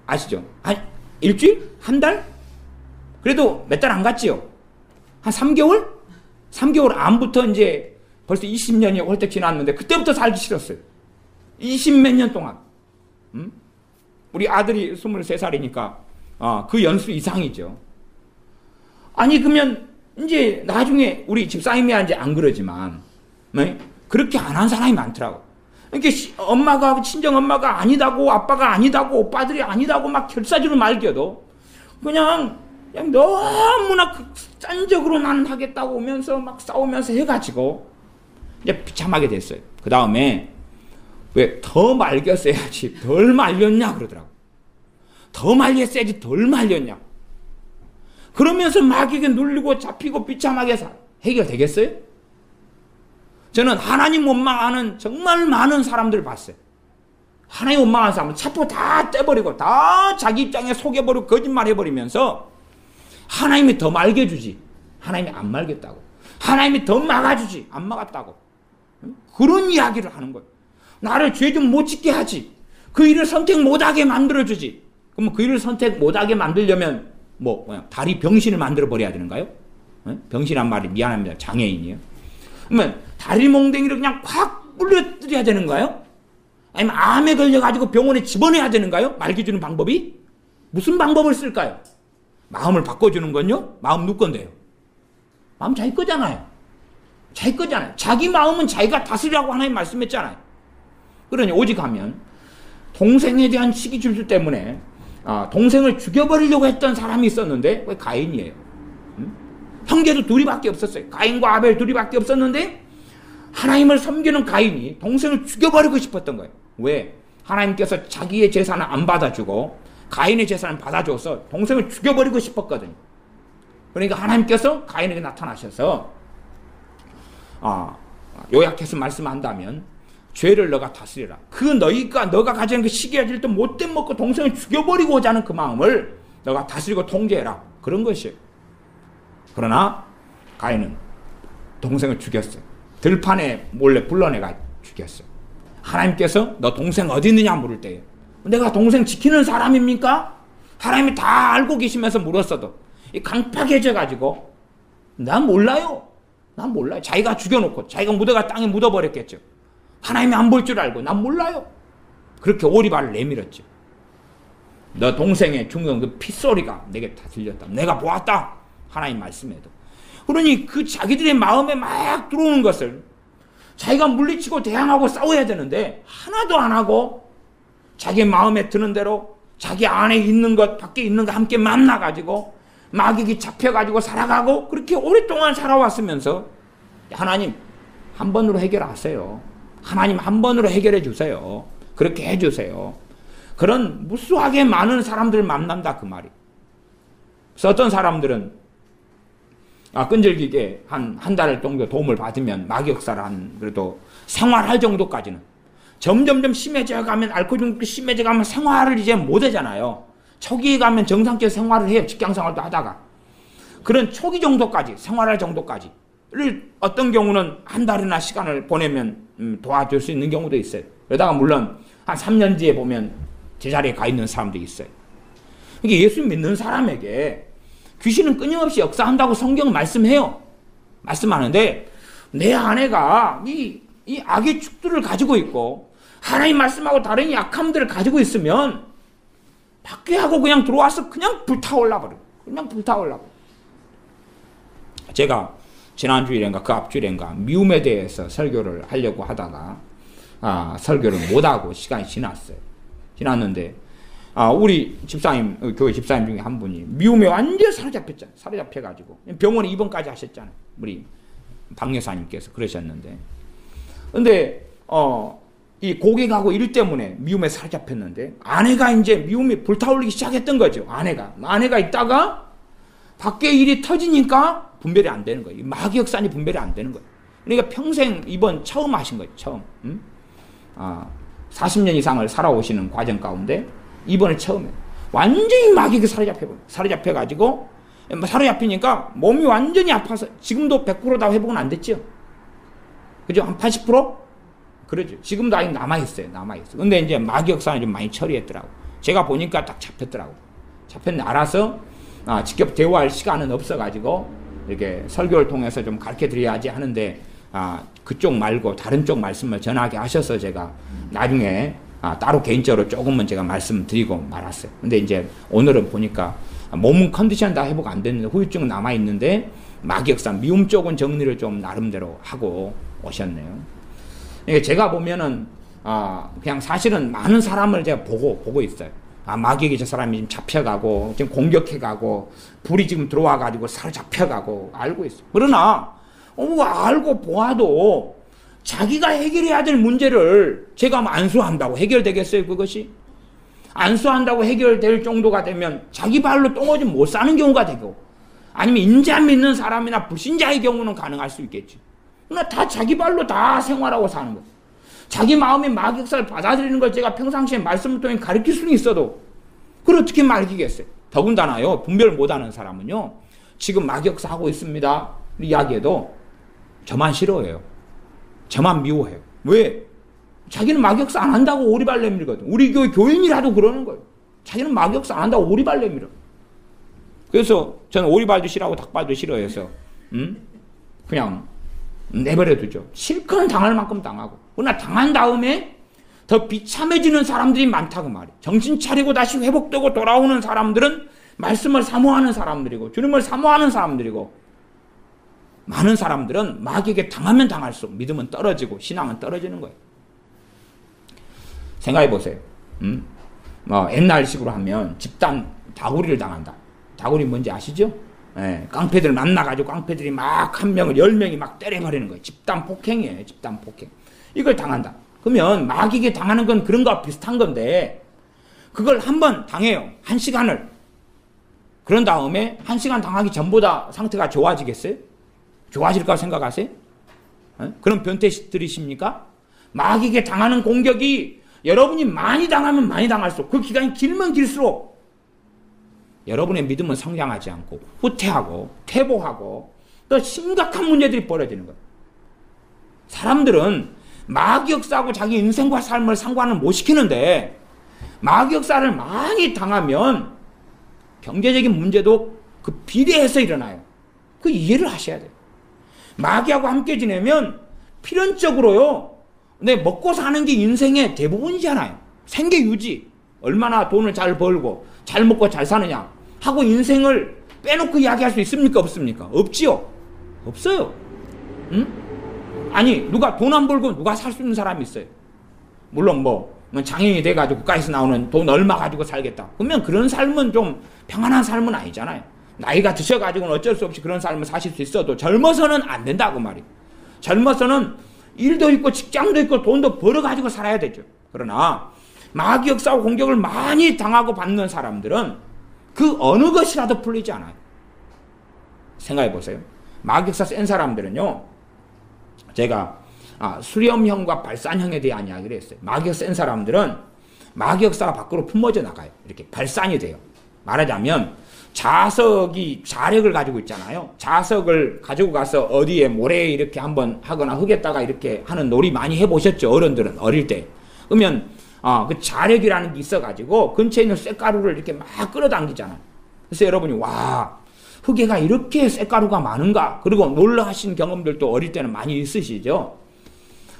아시죠? 한 일주일? 한 달? 그래도 몇 달 안 갔지요? 한 3개월? 3개월 안부터 이제 벌써 20년이 홀딱 지났는데 그때부터 살기 싫었어요. 20몇 년 동안. 우리 아들이 23살이니까 그 연수 이상이죠. 아니 그러면 이제 나중에 우리 집사님이 이제 안 그러지만 그렇게 안 한 사람이 많더라고. 그러니까 엄마가 친정엄마가 아니다고 아빠가 아니다고 오빠들이 아니다고 막 결사적으로 말겨도 그냥 너무나 극단적으로 나는 하겠다고 오면서 막 싸우면서 해가지고 이제 비참하게 됐어요. 그 다음에 왜 더 말겼어야지 덜 말렸냐 그러더라고. 더 말렸어야지 덜 말렸냐. 그러면서 마귀에게 눌리고 잡히고 비참하게 해결되겠어요? 저는 하나님 원망하는 정말 많은 사람들을 봤어요. 하나님 원망하는 사람은 차포 다 떼버리고 다 자기 입장에 속여버리고 거짓말 해버리면서 하나님이 더 말겨주지. 하나님이 안 말겠다고. 하나님이 더 막아주지. 안 막았다고. 그런 이야기를 하는 거예요. 나를 죄 좀 못 짓게 하지. 그 일을 선택 못하게 만들어주지. 그러면 그 일을 선택 못하게 만들려면 다리 병신을 만들어 버려야 되는가요? 병신한 말이 미안합니다. 장애인이에요. 그러면 다리 몽댕이를 그냥 확 불러뜨려야 되는가요? 아니면 암에 걸려가지고 병원에 집어넣어야 되는가요? 말겨주는 방법이? 무슨 방법을 쓸까요? 마음을 바꿔주는 건요? 마음 누구 건데요? 마음 자기 거잖아요. 자기 거잖아요. 자기 마음은 자기가 다스리라고 하나님 말씀했잖아요. 그러니 오직 하면 동생에 대한 시기 질투 때문에 동생을 죽여버리려고 했던 사람이 있었는데 그게 가인이에요. 형제도 둘이밖에 없었어요. 가인과 아벨 둘이밖에 없었는데 하나님을 섬기는 가인이 동생을 죽여버리고 싶었던 거예요. 왜? 하나님께서 자기의 재산을 안 받아주고 가인의 재산을 받아줘서 동생을 죽여버리고 싶었거든요. 그러니까 하나님께서 가인에게 나타나셔서 요약해서 말씀한다면 죄를 너가 다스려라. 너가 가지는 그 시기에 질 때 못된 먹고 동생을 죽여버리고자 하는 그 마음을 너가 다스리고 통제해라. 그런 것이에요. 그러나 가인은 동생을 죽였어요. 들판에 몰래 불러내가 죽였어요. 하나님께서 너 동생 어디 있느냐 물을 때에 내가 동생 지키는 사람입니까? 하나님이 다 알고 계시면서 물었어도 강팍해져가지고 난 몰라요. 자기가 죽여놓고 자기가 묻어가 땅에 묻어버렸겠죠. 하나님이 안 볼 줄 알고 난 몰라요. 그렇게 오리발을 내밀었죠. 너 동생의 죽는 그 핏소리가 내게 다 들렸다. 내가 보았다. 하나님 말씀에도. 그러니 그 자기들의 마음에 막 들어오는 것을 자기가 물리치고 대항하고 싸워야 되는데 하나도 안 하고 자기 마음에 드는 대로 자기 안에 있는 것 밖에 있는 거 함께 만나가지고 마귀가 잡혀가지고 살아가고 그렇게 오랫동안 살아왔으면서 하나님 한 번으로 해결하세요. 하나님 한 번으로 해결해 주세요. 그렇게 해주세요. 그런 무수하게 많은 사람들 만난다 그 말이. 그래서 어떤 사람들은 끈질기게 한 달 정도 도움을 받으면 마귀역사를 그래도 생활할 정도까지는 점점점 심해져 가면 알코올 중독이 심해져 가면 생활을 이제 못 하잖아요. 초기에 가면 정상적인 생활을 해요. 직장 생활도 하다가. 그런 초기 정도까지 생활할 정도까지를 어떤 경우는 한 달이나 시간을 보내면 도와줄 수 있는 경우도 있어요. 그러다가 물론 한 3년 뒤에 보면 제자리에 가 있는 사람도 있어요. 이게 예수 믿는 사람에게 귀신은 끊임없이 역사한다고 성경 말씀해요. 말씀하는데 내 아내가 이 악의 축들을 가지고 있고 하나님 말씀하고 다른 약함들을 가지고 있으면 밖에 하고 그냥 들어와서 그냥 불타올라 버려. 그냥 불타올라 버려. 제가 지난주일인가 그 앞주일인가 미움에 대해서 설교를 하려고 하다가 설교를 못하고 시간이 지났는데 우리 집사님, 교회 집사님 중에 한 분이 미움에 완전 사로잡혔잖아요. 사로잡혀가지고 병원에 입원까지 하셨잖아요. 우리 박 여사님께서 그러셨는데, 근데 이 고객하고 일 때문에 미움에 사로잡혔는데 아내가 이제 미움이 불타올리기 시작했던 거죠. 아내가 있다가 밖에 일이 터지니까 분별이 안 되는 거예요. 마귀역산이 분별이 안 되는 거예요. 그러니까 평생 입원 처음 하신 거예요. 처음. 40년 이상을 살아오시는 과정 가운데 이번에 처음에 완전히 마귀가 사로잡혀가지고 사로잡히니까 몸이 완전히 아파서 지금도 100% 다 회복은 안 됐죠. 그죠? 한 80%? 그러죠. 지금도 아직 남아있어요. 근데 이제 마귀역사는 좀 많이 처리했더라고. 제가 보니까 딱 잡혔더라고. 잡혔는데 알아서 직접 대화할 시간은 없어가지고 이렇게 설교를 통해서 좀 가르쳐 드려야지 하는데 그쪽 말고 다른 쪽 말씀을 전하게 하셔서 제가 나중에 따로 개인적으로 조금은 제가 말씀드리고 말았어요. 근데 이제 오늘은 보니까 몸은 컨디션 다 회복 안 됐는데 후유증은 남아있는데 마귀역사 미움 쪽은 정리를 좀 나름대로 하고 오셨네요. 그러니까 제가 보면은 그냥 사실은 많은 사람을 제가 보고 있어요. 마귀에게 저 사람이 지금 잡혀가고 지금 공격해가고 불이 지금 들어와가지고 사로잡혀가고 알고 있어요. 그러나 알고 보아도 자기가 해결해야 될 문제를 제가 안수한다고 해결되겠어요? 그것이? 안수한다고 해결될 정도가 되면 자기 발로 똥오줌 못 싸는 경우가 되고 아니면 인자 믿는 사람이나 불신자의 경우는 가능할 수 있겠지. 그러나 다 자기 발로 다 생활하고 사는 거예요. 자기 마음의 마귀역사를 받아들이는 걸 제가 평상시에 말씀을 통해 가르칠 수는 있어도 그걸 어떻게 말기겠어요? 더군다나요, 분별 못하는 사람은요, 지금 마귀역사 하고 있습니다 이야기해도 저만 싫어해요. 저만 미워해요. 왜? 자기는 마귀역사 안 한다고 오리발 내밀거든. 우리 교회 교인이라도 그러는 거예요. 자기는 마귀역사 안 한다고 오리발 내밀어. 그래서 저는 오리발도 싫어하고 닭발도 싫어해서 그냥 내버려 두죠. 실컷 당할 만큼 당하고. 그러나 당한 다음에 더 비참해지는 사람들이 많다고 말이에요. 정신 차리고 다시 회복되고 돌아오는 사람들은 말씀을 사모하는 사람들이고 주님을 사모하는 사람들이고, 많은 사람들은 마귀에게 당하면 당할수록 믿음은 떨어지고 신앙은 떨어지는 거예요. 생각해 보세요. 옛날식으로 하면 집단 다구리를 당한다. 다구리 뭔지 아시죠? 예, 깡패들 만나가지고 깡패들이 막 한 명을 10명이 막 때려버리는 거예요. 집단 폭행이에요. 집단 폭행. 이걸 당한다. 그러면 마귀에게 당하는 건 그런 거와 비슷한 건데, 그걸 한번 당해요. 1시간을. 그런 다음에 1시간 당하기 전보다 상태가 좋아지겠어요? 좋아질 거라고 생각하세요? 그런 변태 들이십니까? 마귀에게 당하는 공격이 여러분이 많이 당하면 많이 당할수록, 그 기간이 길면 길수록 여러분의 믿음은 성장하지 않고 후퇴하고 퇴보하고 또 심각한 문제들이 벌어지는 거예요. 사람들은 마귀 역사하고 자기 인생과 삶을 상관을 못 시키는데, 마귀 역사를 많이 당하면 경제적인 문제도 그 비례해서 일어나요. 그 이해를 하셔야 돼요. 마귀하고 함께 지내면 필연적으로요, 먹고 사는 게 인생의 대부분이잖아요. 생계 유지, 얼마나 돈을 잘 벌고 잘 먹고 잘 사느냐 하고 인생을 빼놓고 이야기할 수 있습니까? 없습니까? 없지요. 없어요. 응? 아니, 누가 돈 안 벌고 누가 살 수 있는 사람이 있어요. 물론 장애인이 돼가지고 국가에서 나오는 돈 얼마 가지고 살겠다. 그러면 그런 삶은 좀 평안한 삶은 아니잖아요. 나이가 드셔가지고는 어쩔 수 없이 그런 삶을 사실 수 있어도 젊어서는 안 된다고 말이에요. 젊어서는 일도 있고 직장도 있고 돈도 벌어가지고 살아야 되죠. 그러나 마귀 역사와 공격을 많이 당하고 받는 사람들은 그 어느 것이라도 풀리지 않아요. 생각해 보세요. 마귀 역사 센 사람들은요, 제가 수렴형과 발산형에 대한 이야기를 했어요. 마귀 역사 센 사람들은 마귀 역사가 밖으로 품어져 나가요. 이렇게 발산이 돼요. 말하자면 자석이 자력을 가지고 있잖아요. 자석을 가지고 가서 어디에 모래에 이렇게 한번 하거나 흙에다가 이렇게 하는 놀이 많이 해보셨죠? 어른들은 어릴 때. 그러면 그 자력이라는 게 있어가지고 근처에 있는 쇳가루를 이렇게 막 끌어당기잖아요. 그래서 여러분이 와, 흙에가 이렇게 쇳가루가 많은가? 그리고 놀라하신 경험들도 어릴 때는 많이 있으시죠?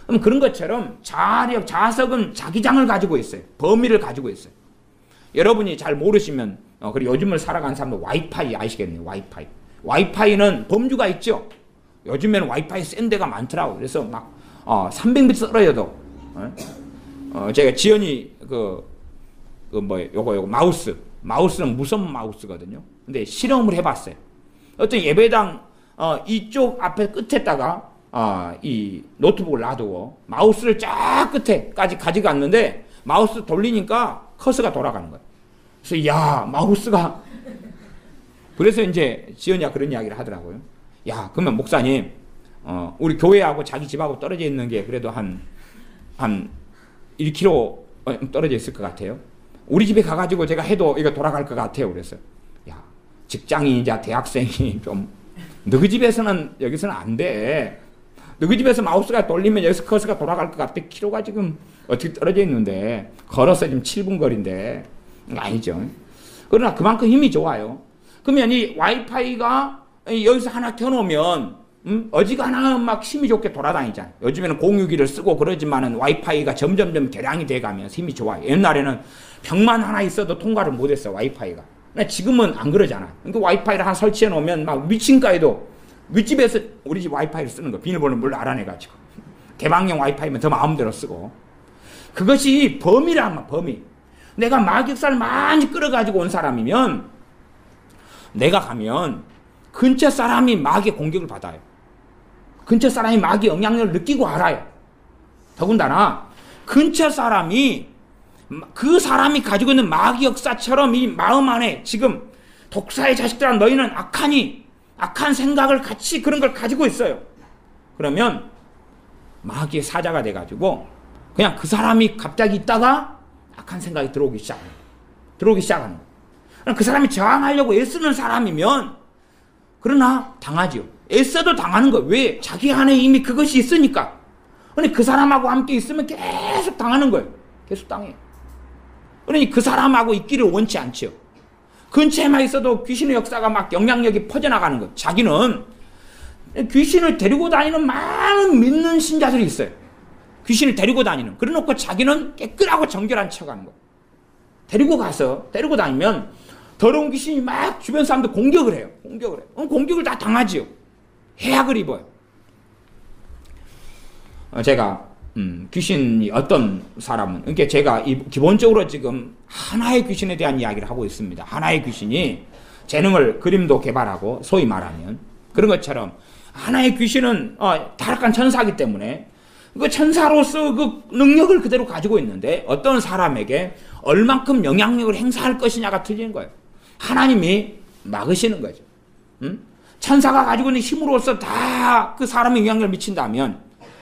그럼 그런 것처럼 자석은 자기장을 가지고 있어요. 범위를 가지고 있어요. 여러분이 잘 모르시면, 그리고 요즘을 살아가는 사람들 와이파이 아시겠네요. 와이파이. 와이파이는 범주가 있죠. 요즘에는 와이파이 센 데가 많더라고. 그래서 막 300m 떨어져도 제가 지연이 요거 마우스는 무선 마우스거든요. 근데 실험을 해봤어요. 어떤 예배당 이쪽 앞에 끝에다가 이 노트북을 놔두고 마우스를 쫙 끝에까지 가져갔는데 마우스 돌리니까 커서가 돌아가는 거예요. 그래서 야, 마우스가, 그래서 이제 지연이가 그런 이야기를 하더라고요. 야, 그러면 목사님, 우리 교회하고 자기 집하고 떨어져 있는 게 그래도 한 1km 떨어져 있을 것 같아요. 우리 집에 가가지고 제가 해도 이거 돌아갈 것 같아요. 그래서 야, 직장인이자 대학생이 좀 너희 집에서는 여기서는 안 돼. 너희 집에서 마우스가 돌리면 여기서 커서가 돌아갈 것 같아. 키로가 지금 어떻게 떨어져 있는데 걸어서 지금 7분 거리인데 아니죠. 그러나 그만큼 힘이 좋아요. 그러면 이 와이파이가 여기서 하나 켜놓으면 어지간하면 막 힘이 좋게 돌아다니잖아요. 요즘에는 공유기를 쓰고 그러지만은 와이파이가 점점점 개량이 돼가면서 힘이 좋아요. 옛날에는 벽만 하나 있어도 통과를 못했어요. 와이파이가. 근데 지금은 안 그러잖아. 그러니까 와이파이를 하나 설치해 놓으면 막 위층가에도 윗집에서 우리 집 와이파이를 쓰는 거, 비밀번호를 알아내가지고 개방형 와이파이면 더 마음대로 쓰고. 그것이 범위란 범위. 내가 마귀역사를 많이 끌어가지고 온 사람이면 내가 가면 근처 사람이 마귀의 공격을 받아요. 근처 사람이 마귀의 영향력을 느끼고 알아요. 더군다나 근처 사람이 그 사람이 가지고 있는 마귀 역사처럼 이 마음 안에 지금 독사의 자식들아 너희는 악하니 악한 생각을 같이 그런 걸 가지고 있어요. 그러면 마귀의 사자가 돼가지고 그냥 그 사람이 갑자기 있다가 악한 생각이 들어오기 시작하는 거예요. 그 사람이 저항하려고 애쓰는 사람이면 그러나 당하지요. 애써도 당하는 거예요. 왜? 자기 안에 이미 그것이 있으니까. 근데 그 사람하고 함께 있으면 계속 당하는 거예요. 계속 당해요. 그러니 그 사람하고 있기를 원치 않지요. 근처에만 있어도 귀신의 역사가 막 영향력이 퍼져나가는 거예요. 자기는 귀신을 데리고 다니는 많은 믿는 신자들이 있어요. 귀신을 데리고 다니는. 그래 놓고 자기는 깨끗하고 정결한 척하는 거예요. 데리고 다니면 더러운 귀신이 막 주변 사람들 공격을 해요. 공격을 다 당하지요. 해악을 입어요. 제가 귀신이 어떤 사람은, 그러니까 제가 기본적으로 지금 하나의 귀신에 대한 이야기를 하고 있습니다. 하나의 귀신이 재능을 그림도 개발하고, 소위 말하면 그런 것처럼 하나의 귀신은 타락한 천사이기 때문에 그 천사로서 그 능력을 그대로 가지고 있는데 어떤 사람에게 얼만큼 영향력을 행사할 것이냐가 틀린 거예요. 하나님이 막으시는 거죠. 천사가 가지고 있는 힘으로서 다 그 사람의 영향력을 미친다면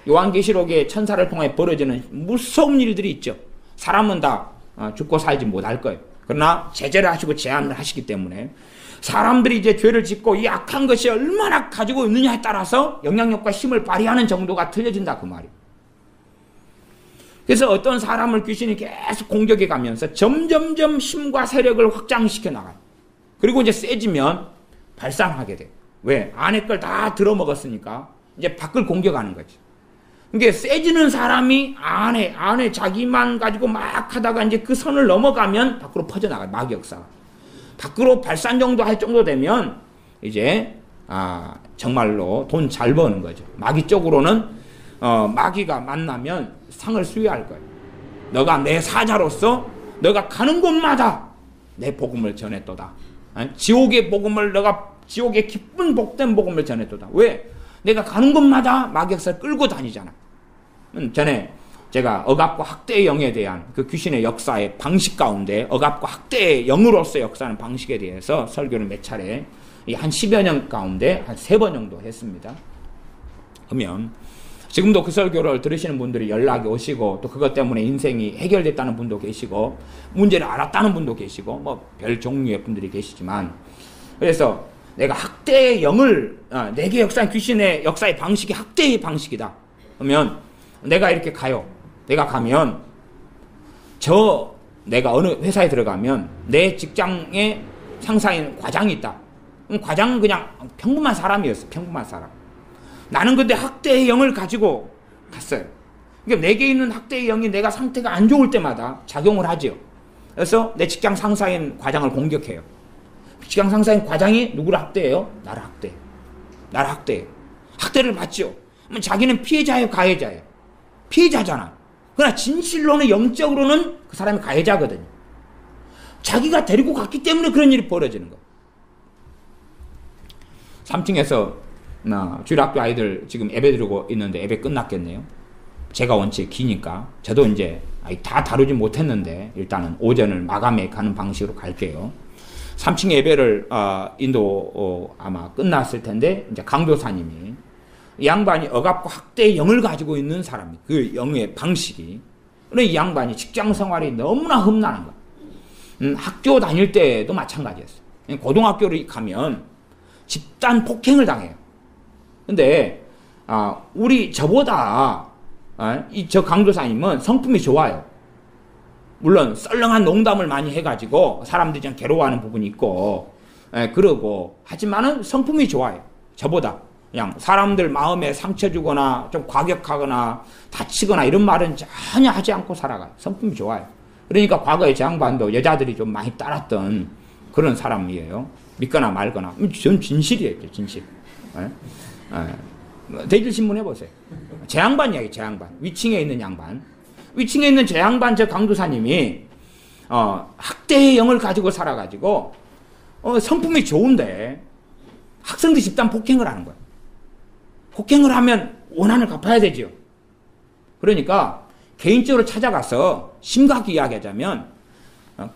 요한계시록에 천사를 통해 벌어지는 무서운 일들이 있죠. 사람은 다 죽고 살지 못할 거예요. 그러나 제재를 하시고 제한을 하시기 때문에 사람들이 이제 죄를 짓고 이 악한 것이 얼마나 가지고 있느냐에 따라서 영향력과 힘을 발휘하는 정도가 틀려진다 그 말이에요. 그래서 어떤 사람을 귀신이 계속 공격해 가면서 점점점 힘과 세력을 확장시켜 나가요. 그리고 이제 세지면 발산하게 돼요. 왜? 안에 걸 다 들어먹었으니까 이제 밖을 공격하는 거죠. 그러니까 세지는 사람이 안에 자기만 가지고 막 하다가 이제 그 선을 넘어가면 밖으로 퍼져나가요. 마귀 역사가. 밖으로 발산 정도 할 정도 되면 이제 정말로 돈 잘 버는 거죠. 마귀 쪽으로는 마귀가 만나면 상을 수여할 거예요. 너가 내 사자로서 너가 가는 곳마다 내 복음을 전했도다. 지옥의 복음을 지옥의 기쁜 복된 복음을 전했도다. 왜? 내가 가는 곳마다 마귀 역사를 끌고 다니잖아. 전에 제가 억압과 학대의 영에 대한 그 귀신의 역사의 방식 가운데 억압과 학대의 영으로서 역사하는 방식에 대해서 설교를 몇 차례 한 10여 년 가운데 한 3번 정도 했습니다. 그러면 지금도 그 설교를 들으시는 분들이 연락이 오시고 또 그것 때문에 인생이 해결됐다는 분도 계시고 문제를 알았다는 분도 계시고 뭐 별 종류의 분들이 계시지만, 그래서 내가 학대의 영을 내게 역사한 귀신의 역사의 방식이 학대의 방식이다. 그러면 내가 이렇게 가요. 내가 가면 내가 어느 회사에 들어가면 내 직장에 상사인 과장이 있다. 그럼 과장은 그냥 평범한 사람이었어. 평범한 사람. 나는 근데 학대의 영을 가지고 갔어요. 그러니까 내게 있는 학대의 영이 내가 상태가 안 좋을 때마다 작용을 하지요. 그래서 내 직장 상사인 과장을 공격해요. 직장 상사인 과장이 누구를 학대해요? 나를 학대해요. 학대를 받죠. 그러면 자기는 피해자예요, 가해자예요? 피해자잖아. 그러나 진실로는 영적으로는 그 사람이 가해자거든요. 자기가 데리고 갔기 때문에 그런 일이 벌어지는 거예요. 3층에서 주일학교 아이들 지금 예배 드리고 있는데 예배 끝났겠네요. 제가 원체 기니까 저도 이제 다 다루지 못했는데 일단은 오전을 마감해 가는 방식으로 갈게요. 3층 예배를 인도 아마 끝났을 텐데 이제 강도사님이 이 양반이 억압과 학대의 영을 가지고 있는 사람이 그 영의 방식이, 그래 이 양반이 직장 생활이 너무나 험난한 거야. 학교 다닐 때도 마찬가지였어요. 고등학교를 가면 집단 폭행을 당해요. 근데 저보다 저 강도사님은 성품이 좋아요. 물론 썰렁한 농담을 많이 해가지고 사람들이 좀 괴로워하는 부분이 있고 그러고 하지만은 성품이 좋아요. 저보다 그냥 사람들 마음에 상처 주거나 좀 과격하거나 다치거나 이런 말은 전혀 하지 않고 살아가요. 성품이 좋아요. 그러니까 과거에 제 양반도 여자들이 좀 많이 따랐던 그런 사람이에요. 믿거나 말거나. 전 진실이에요. 진실. 대질신문 해보세요. 제 양반 이야기, 제 양반. 위층에 있는 양반. 위층에 있는 제 양반, 저 강도사님이, 학대의 영을 가지고 살아가지고, 성품이 좋은데, 학생들 집단 폭행을 하는 거예요. 폭행을 하면 원한을 갚아야 되죠. 그러니까, 개인적으로 찾아가서, 심각히 이야기하자면,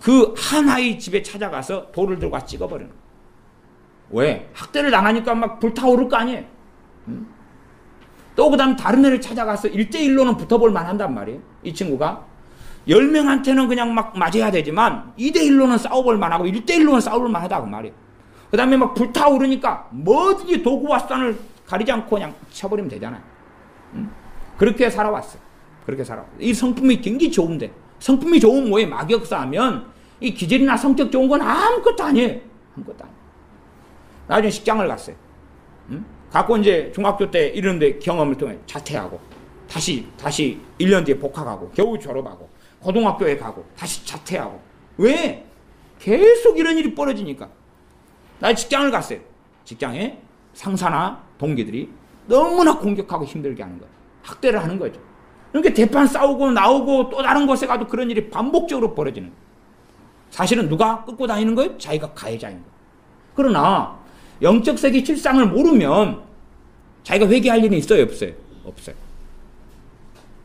그 한 아이 집에 찾아가서 돌을 들고 찍어버리는 거예요. 왜? 학대를 당하니까 막 불타오를 거 아니에요. 또 그 다음 다른 애를 찾아가서 1대1로는 붙어볼 만한단 말이에요. 이 친구가 10명한테는 그냥 막 맞아야 되지만 2대1로는 싸워볼 만하고 1대1로는 싸워볼 만하다 그 말이에요. 그 다음에 막 불타오르니까 뭐든지 도구와 수단을 가리지 않고 그냥 쳐버리면 되잖아요. 그렇게 살아왔어요. 그렇게 살아왔어요. 이 성품이 굉장히 좋은데, 성품이 좋은 뭐에 막역사하면 이 기질이나 성격 좋은 건 아무것도 아니에요. 아무것도 아니에요. 나중에 직장을 갔어요. 갖고 이제 중학교 때 이런데 경험을 통해 자퇴하고 다시 1년 뒤에 복학하고 겨우 졸업하고 고등학교에 가고 다시 자퇴하고. 왜? 계속 이런 일이 벌어지니까. 나 직장을 갔어요. 직장에 상사나 동기들이 너무나 공격하고 힘들게 하는 거예요. 학대를 하는 거죠. 그러니까 대판 싸우고 나오고 또 다른 곳에 가도 그런 일이 반복적으로 벌어지는 거예요. 사실은 누가 끌고 다니는 거예요? 자기가 가해자인 거예요. 그러나 영적 세계 실상을 모르면 자기가 회개할 일은 있어요? 없어요? 없어요.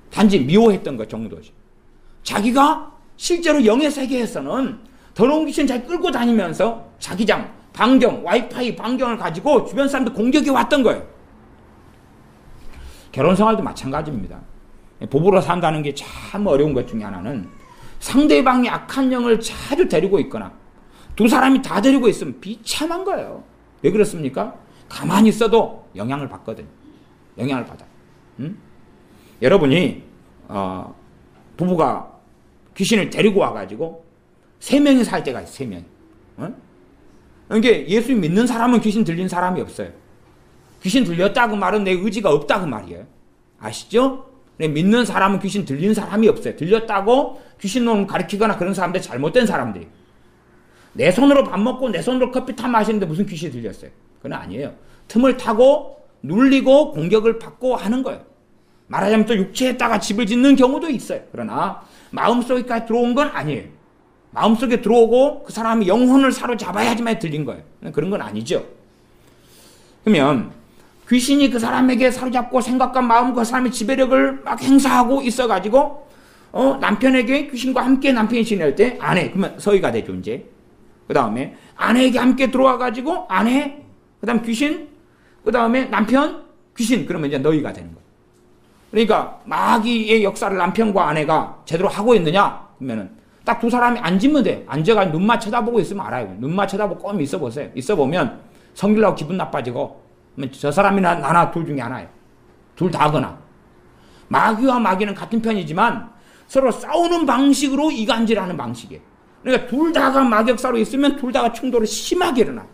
단지 미워했던 것 정도지. 자기가 실제로 영의 세계에서는 더러운 귀신 잘 끌고 다니면서 자기장, 반경, 와이파이 반경을 가지고 주변 사람들 공격해 왔던 거예요. 결혼 생활도 마찬가지입니다. 부부로 산다는 게 참 어려운 것 중에 하나는 상대방이 악한 영을 자주 데리고 있거나 두 사람이 다 데리고 있으면 비참한 거예요. 왜 그렇습니까? 가만히 있어도 영향을 받거든요. 영향을 받아요. 여러분이 부부가 귀신을 데리고 와가지고 3명이 살 때가 있어요. 3명이. 그러니까 예수 믿는 사람은 귀신 들린 사람이 없어요. 귀신 들렸다고 말은 내 의지가 없다고 말이에요. 아시죠? 믿는 사람은 귀신 들린 사람이 없어요. 들렸다고 귀신놈 가르치거나 그런 사람들 잘못된 사람들이. 내 손으로 밥 먹고 내 손으로 커피 타 마시는데 무슨 귀신이 들렸어요? 그건 아니에요. 틈을 타고 눌리고 공격을 받고 하는 거예요. 말하자면 또 육체에다가 집을 짓는 경우도 있어요. 그러나 마음속에까지 들어온 건 아니에요. 마음속에 들어오고 그 사람이 영혼을 사로잡아야지만 들린 거예요. 그런 건 아니죠. 그러면 귀신이 그 사람에게 사로잡고 생각과 마음 그 사람의 지배력을 막 행사하고 있어가지고 남편에게 귀신과 함께 남편이 지낼 때 아내, 그러면 서의가 되죠 이제. 그 다음에 아내에게 함께 들어와가지고 아내, 그 다음 귀신, 그 다음에 남편, 귀신, 그러면 이제 너희가 되는 거예요. 그러니까 마귀의 역사를 남편과 아내가 제대로 하고 있느냐? 그러면은 딱 두 사람이 앉으면 돼. 앉아가지고 눈만 쳐다보고 있으면 알아요. 눈만 쳐다보고 꼼 있어보세요. 있어보면 성질나고 기분 나빠지고 저 사람이나 나나 둘 중에 하나예요. 둘 다거나. 마귀와 마귀는 같은 편이지만 서로 싸우는 방식으로 이간질하는 방식이에요. 그러니까 둘 다가 마귀 역사로 있으면 둘 다가 충돌을 심하게 일어나.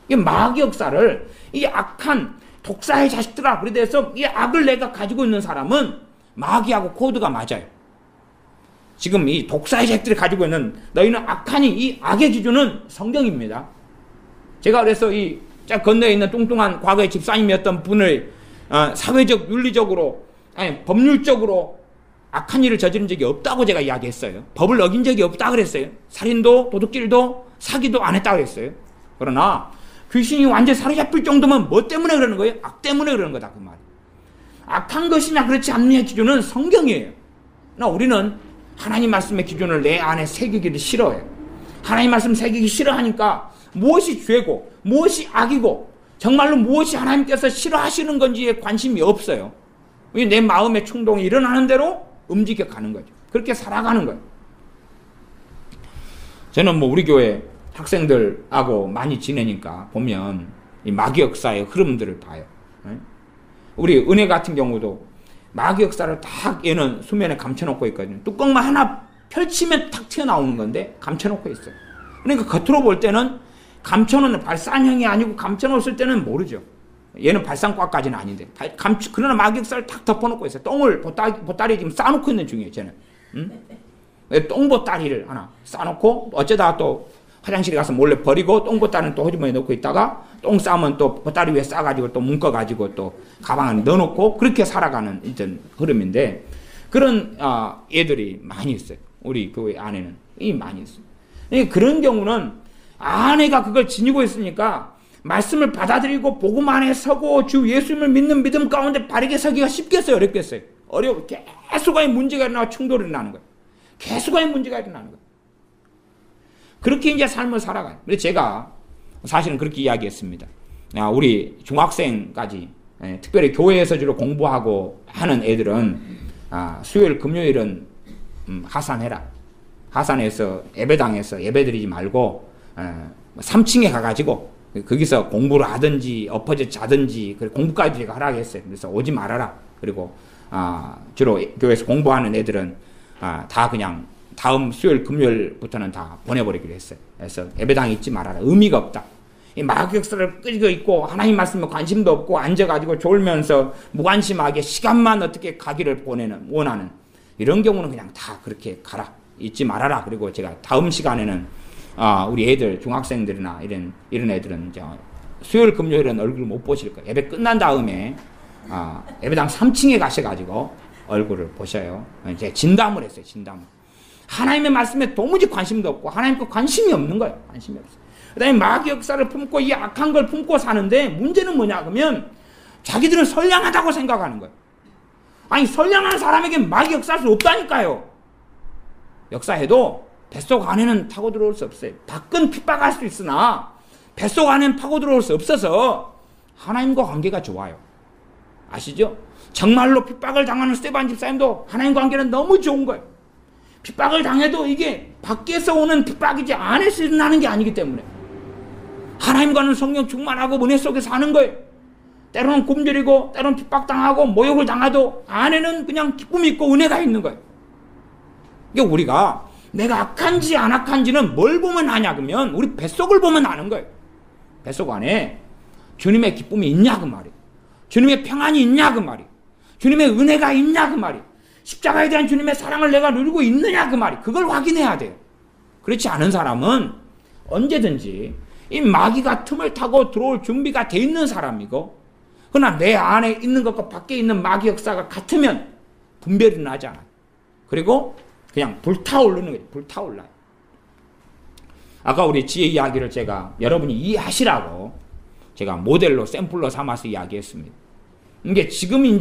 이 마귀 역사를 이 악한 독사의 자식들아 그래 돼서 이 악을 내가 가지고 있는 사람은 마귀하고 코드가 맞아요. 지금 이 독사의 자식들이 가지고 있는 너희는 악하니 이 악의 기준은 성경입니다. 제가 그래서 이 건너에 있는 뚱뚱한 과거의 집사님이었던 분을 사회적 윤리적으로 아니 법률적으로 악한 일을 저지른 적이 없다고 제가 이야기했어요. 법을 어긴 적이 없다 그랬어요. 살인도 도둑질도 사기도 안 했다 그랬어요. 그러나 귀신이 완전히 사로잡힐 정도면 뭐 때문에 그러는 거예요? 악 때문에 그러는 거다 그 말이에요. 악한 것이냐 그렇지 않느냐의 기준은 성경이에요. 그러나 우리는 하나님 말씀의 기준을 내 안에 새기기를 싫어해요. 하나님 말씀 새기기 싫어하니까 무엇이 죄고 무엇이 악이고 정말로 무엇이 하나님께서 싫어하시는 건지에 관심이 없어요. 내 마음의 충동이 일어나는 대로 움직여 가는 거죠. 그렇게 살아가는 거예요. 저는 우리 교회 학생들하고 많이 지내니까 보면 이 마귀 역사의 흐름들을 봐요. 우리 은혜 같은 경우도 마귀 역사를 딱 얘는 수면에 감춰놓고 있거든요. 뚜껑만 하나 펼치면 탁 튀어나오는 건데 감춰놓고 있어요. 그러니까 겉으로 볼 때는 감춰놓는 발산형이 아니고 감춰놓았을 때는 모르죠. 얘는 발산과까지는 아닌데 그러나 마귀 역사를 탁 덮어놓고 있어요. 똥을 보따리 지금 싸놓고 있는 중이에요. 쟤는 똥보따리를 하나 싸놓고 어쩌다가 또 화장실에 가서 몰래 버리고 똥보따리는 또 호주머니에 넣고 있다가 똥 싸면 또 보따리 위에 싸가지고 또 묶어가지고 또 가방 안에 넣어놓고 그렇게 살아가는 이런 흐름인데 그런 애들이 많이 있어요. 우리 교회 안에는 많이 있어요. 그러니까 그런 경우는 아내가 그걸 지니고 있으니까 말씀을 받아들이고 복음 안에 서고 주 예수님을 믿는 믿음 가운데 바르게 서기가 쉽겠어요? 어렵겠어요? 어려워. 계속의 문제가 일어나고 충돌이 일어나는 거예요. 계속의 문제가 일어나는 거예요. 그렇게 이제 삶을 살아가요. 그래서 제가 사실은 그렇게 이야기했습니다. 우리 중학생까지 특별히 교회에서 주로 공부하고 하는 애들은 수요일 금요일은 하산해라. 하산해서 예배당에서 예배드리지 말고 3층에 가가지고 거기서 공부를 하든지 엎어져 자든지 공부까지 제가 하라고 했어요. 그래서 오지 말아라. 그리고 주로 교회에서 공부하는 애들은 다 그냥 다음 수요일 금요일부터는 다 보내버리기로 했어요. 그래서 예배당에 있지 말아라. 의미가 없다. 이 마귀 역사를 끌고 있고 하나님 말씀에 관심도 없고 앉아가지고 졸면서 무관심하게 시간만 어떻게 가기를 원하는 이런 경우는 그냥 다 그렇게 가라. 잊지 말아라. 그리고 제가 다음 시간에는 우리 애들 중학생들이나 이런 애들은 수요일 금요일은 얼굴 못 보실 거예요. 예배 끝난 다음에 예배당 3층에 가셔가지고 얼굴을 보셔요. 이제 진담을 했어요. 진담을. 하나님의 말씀에 도무지 관심도 없고 하나님께 관심이 없는 거예요. 관심이 없어요. 그 다음에 마귀 역사를 품고 이 악한 걸 품고 사는데 문제는 뭐냐 그러면 자기들은 선량하다고 생각하는 거예요. 아니 선량한 사람에게 마귀 역사할 수 없다니까요. 역사해도 뱃속 안에는 파고 들어올 수 없어요. 밖은 핍박할 수 있으나 뱃속 안에는 파고 들어올 수 없어서 하나님과 관계가 좋아요. 아시죠? 정말로 핍박을 당하는 스데반 집사님도 하나님 관계는 너무 좋은 거예요. 핍박을 당해도 이게 밖에서 오는 핍박이지 안에서 일어나는 게 아니기 때문에 하나님과는 성령 충만하고 은혜 속에 사는 거예요. 때로는 굶주리고 때로는 핍박당하고 모욕을 당해도 안에는 그냥 기쁨이 있고 은혜가 있는 거예요. 이게 우리가 내가 악한지 안 악한지는 뭘 보면 아냐 그러면 우리 뱃속을 보면 아는 거예요. 뱃속 안에 주님의 기쁨이 있냐 그 말이에요. 주님의 평안이 있냐 그 말이에요. 주님의 은혜가 있냐 그 말이에요. 십자가에 대한 주님의 사랑을 내가 누리고 있느냐 그 말이에요. 그걸 확인해야 돼요. 그렇지 않은 사람은 언제든지 이 마귀가 틈을 타고 들어올 준비가 돼 있는 사람이고 그러나 내 안에 있는 것과 밖에 있는 마귀 역사가 같으면 분별이 나지 않아요. 그리고 그냥 불타오르는 거예요. 불타올라요. 아까 우리 지혜 이야기를 제가 여러분이 이해하시라고 제가 모델로 샘플로 삼아서 이야기했습니다. 이게 지금은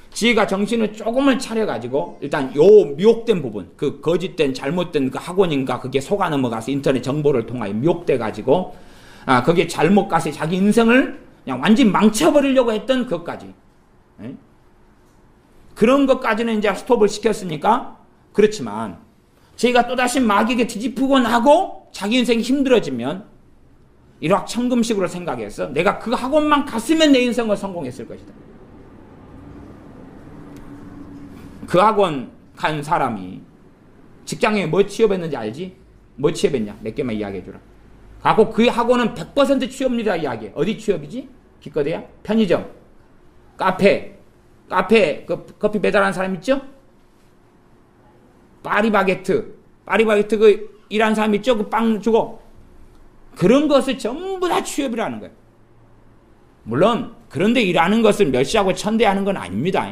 지혜가 정신을 조금을 차려가지고 일단 요 미혹된 부분, 그 거짓된 잘못된 그 학원인가 그게 속아 넘어가서 인터넷 정보를 통하여 미혹돼가지고 거기에 잘못 가서 자기 인생을 그냥 완전히 망쳐버리려고 했던 것까지 그런 것까지는 이제 스톱을 시켰으니까 그렇지만 저희가 또다시 마귀에게 뒤집히고 나고 자기 인생이 힘들어지면 일확천금식으로 생각해서 내가 그 학원만 갔으면 내 인생은 성공했을 것이다. 그 학원 간 사람이 직장에 뭐 취업했는지 알지? 뭐 취업했냐? 몇 개만 이야기해주라. 하고 그 학원은 100% 취업률이라 이야기해. 어디 취업이지? 기껏해야? 편의점, 카페 그 커피 배달하는 사람 있죠? 파리바게트 그 일하는 사람 있죠? 그 빵 주고 그런 것을 전부 다 취업이라는 거예요. 물론 그런데 일하는 것을 멸시하고 천대하는 건 아닙니다.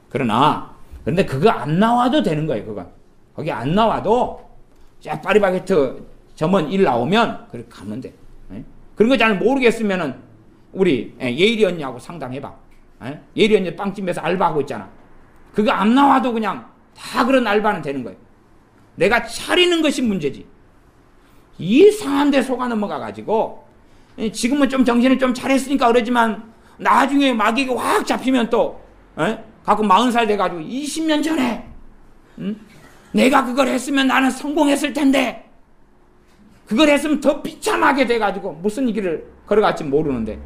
그런데 그거 안 나와도 되는 거예요. 그거 거기 안 나와도 자 파리바게트 점원 일 나오면 그렇게 가면 돼. 그런 거 잘 모르겠으면은 우리 예일이 언니하고 상담해봐. 예일이 언니 빵집에서 알바하고 있잖아. 그거 안 나와도 그냥 다 그런 알바는 되는 거예요. 내가 차리는 것이 문제지. 이상한 데 속아 넘어가가지고 지금은 좀 정신을 좀 차렸으니까 그러지만 나중에 마귀가 확 잡히면 또 갖고 40살 돼가지고 20년 전에 내가 그걸 했으면 나는 성공했을 텐데 그걸 했으면 더 비참하게 돼가지고 무슨 길을 걸어갈지 모르는데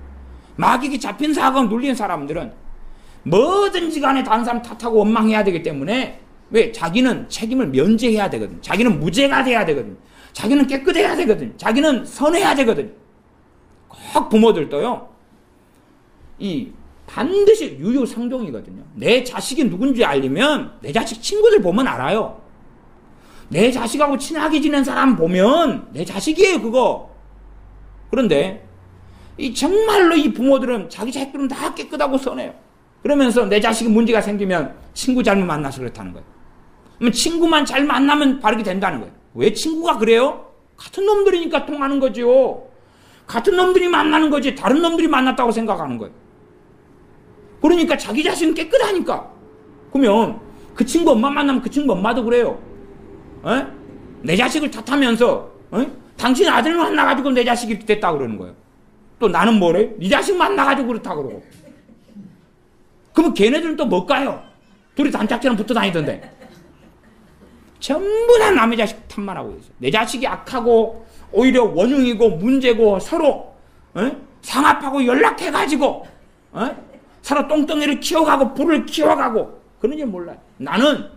마귀가 잡힌 사고가 눌린 사람들은 뭐든지 간에 다른 사람 탓하고 원망해야 되기 때문에 왜? 자기는 책임을 면제해야 되거든. 자기는 무죄가 돼야 되거든. 자기는 깨끗해야 되거든. 자기는 선해야 되거든. 꼭 부모들도요. 반드시 유유상종이거든요. 내 자식이 누군지 알리면 내 자식 친구들 보면 알아요. 내 자식하고 친하게 지낸 사람 보면 내 자식이에요 그거. 그런데 정말로 이 부모들은 자기 자식들은 다 깨끗하고 선해요. 그러면서 내 자식이 문제가 생기면 친구 잘못 만나서 그렇다는 거예요. 그러면 친구만 잘 만나면 바르게 된다는 거예요. 왜 친구가 그래요? 같은 놈들이니까 통하는 거죠. 같은 놈들이 만나는 거지 다른 놈들이 만났다고 생각하는 거예요. 그러니까 자기 자신은 깨끗하니까. 그러면 그 친구 엄마 만나면 그 친구 엄마도 그래요. 내 자식을 탓하면서 당신 아들 만나가지고 내 자식이 이렇게 됐다 그러는 거예요. 또 나는 뭐래? 네 자식 만나가지고 그렇다 그러고. 그러면 걔네들은 또 뭘까요? 둘이 단짝처럼 붙어 다니던데. 전부 다 남의 자식 탓만 하고 있어요. 내 자식이 악하고 오히려 원흉이고 문제고 서로 상합하고 연락해가지고 서로 똥덩이를 키워가고 불을 키워가고 그런지 몰라요. 나는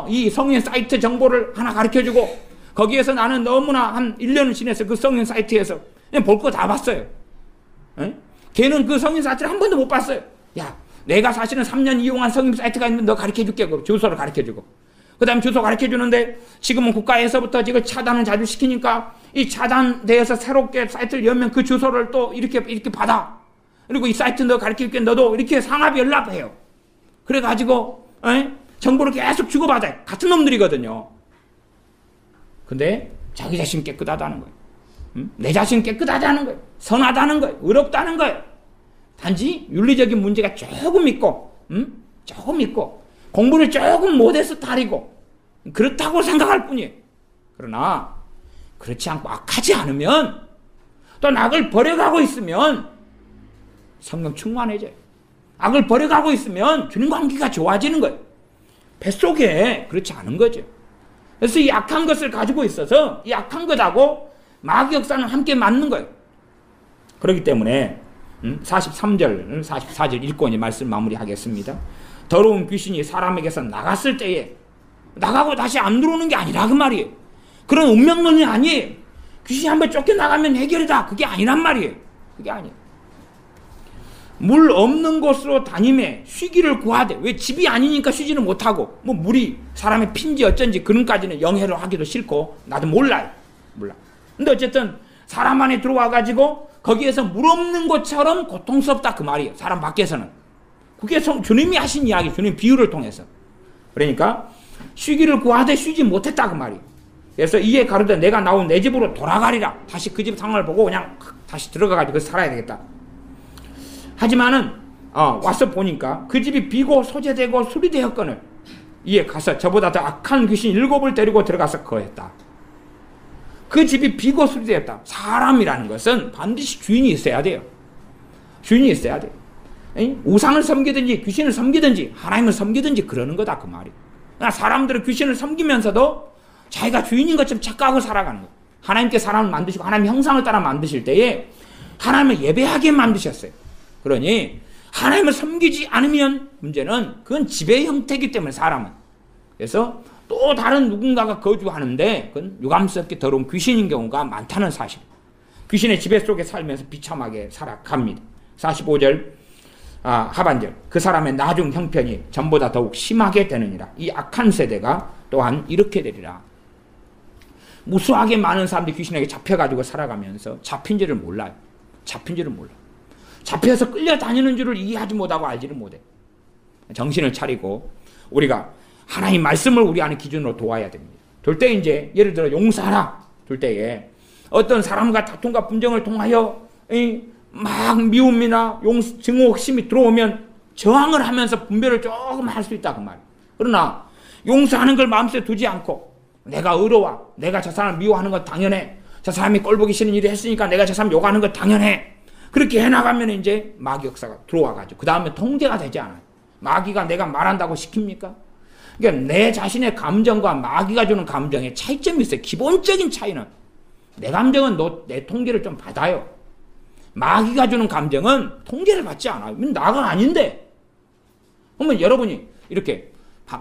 이 성인 사이트 정보를 하나 가르쳐주고 거기에서 나는 너무나 한 1년을 지냈어요. 그 성인 사이트에서 그냥 볼 거 다 봤어요. 걔는 그 성인 사이트를 한 번도 못 봤어요. 야, 내가 사실은 3년 이용한 성인 사이트가 있는데 너 가르쳐줄게. 주소를 가르쳐주고 그 다음에 주소 가르쳐주는데 지금은 국가에서부터 지금 차단을 자주 시키니까 이 차단돼서 새롭게 사이트를 열면 그 주소를 또 이렇게 받아. 그리고 이 사이트 너 가르쳐줄게. 너도 이렇게 상합 연락해요. 그래가지고 정보를 계속 주고받아요. 같은 놈들이거든요. 근데 자기 자신 깨끗하다는 거예요. 내 자신 깨끗하다는 거예요. 선하다는 거예요. 의롭다는 거예요. 단지 윤리적인 문제가 조금 있고 공부를 조금 못해서 다리고 그렇다고 생각할 뿐이에요. 그러나 그렇지 않고 악하지 않으면 또 악을 버려가고 있으면 성령 충만해져요. 악을 버려가고 있으면 주님 관계가 좋아지는 거예요. 뱃속에 그렇지 않은 거죠. 그래서 이 악한 것을 가지고 있어서 이 악한 것하고 마귀 역사는 함께 맞는 거예요. 그렇기 때문에 43절, 44절 읽고 이제 말씀 마무리하겠습니다. 더러운 귀신이 사람에게서 나갔을 때에 나가고 다시 안 들어오는 게 아니라 그 말이에요. 그런 운명론이 아니에요. 귀신이 한번 쫓겨나가면 해결이다. 그게 아니란 말이에요. 그게 아니에요. 물 없는 곳으로 다니며 쉬기를 구하되 왜 집이 아니니까 쉬지는 못하고 뭐 물이 사람의 핀지 어쩐지 그런까지는 영해로 하기도 싫고 나도 몰라. 근데 어쨌든 사람 안에 들어와 가지고 거기에서 물 없는 곳처럼 고통스럽다 그 말이에요. 사람 밖에서는. 그게 주님이 하신 이야기, 주님 비유를 통해서. 그러니까 쉬기를 구하되 쉬지 못했다 그 말이에요. 그래서 이에 가로되 내가 나온 내 집으로 돌아가리라. 다시 그 집 상황을 보고 그냥 다시 들어가가지고 살아야 되겠다. 하지만은 와서 보니까 그 집이 비고 소재되고 수리되었거늘 이에 가서 저보다 더 악한 귀신 7을 데리고 들어가서 거했다. 그 집이 비고 수리되었다. 사람이라는 것은 반드시 주인이 있어야 돼요. 주인이 있어야 돼요. 우상을 섬기든지 귀신을 섬기든지 하나님을 섬기든지 그러는 거다 그 말이에요. 사람들은 귀신을 섬기면서도 자기가 주인인 것처럼 착각하고 살아가는 거예요. 하나님께 사람을 만드시고 하나님 형상을 따라 만드실 때에 하나님을 예배하게 만드셨어요. 그러니 하나님을 섬기지 않으면 문제는 그건 지배의 형태이기 때문에 사람은. 그래서 또 다른 누군가가 거주하는데 그건 유감스럽게 더러운 귀신인 경우가 많다는 사실. 귀신의 지배 속에 살면서 비참하게 살아갑니다. 45절 하반절 그 사람의 나중 형편이 전보다 더욱 심하게 되느니라. 이 악한 세대가 또한 이렇게 되리라. 무수하게 많은 사람들이 귀신에게 잡혀가지고 살아가면서 잡힌지를 몰라요. 잡혀서 끌려다니는 줄을 이해하지 못하고 알지를 못해. 정신을 차리고 우리가 하나님 말씀을 우리 안에 기준으로 도와야 됩니다. 될 때 이제 예를 들어 용서하라 될 때에 어떤 사람과 다툼과 분쟁을 통하여 막 미움이나 증오 핵심이 들어오면 저항을 하면서 분별을 조금 할 수 있다 그 말. 그러나 용서하는 걸 마음속에 두지 않고 내가 의로워, 내가 저 사람을 미워하는 건 당연해, 저 사람이 꼴보기 싫은 일을 했으니까 내가 저 사람 욕하는 건 당연해, 그렇게 해나가면 이제 마귀 역사가 들어와가지고 그 다음에 통제가 되지 않아요. 마귀가 내가 말한다고 시킵니까? 그러니까 내 자신의 감정과 마귀가 주는 감정에 차이점이 있어요. 기본적인 차이는 내 감정은 내 통제를 좀 받아요. 마귀가 주는 감정은 통제를 받지 않아요. 나가 아닌데. 그러면 여러분이 이렇게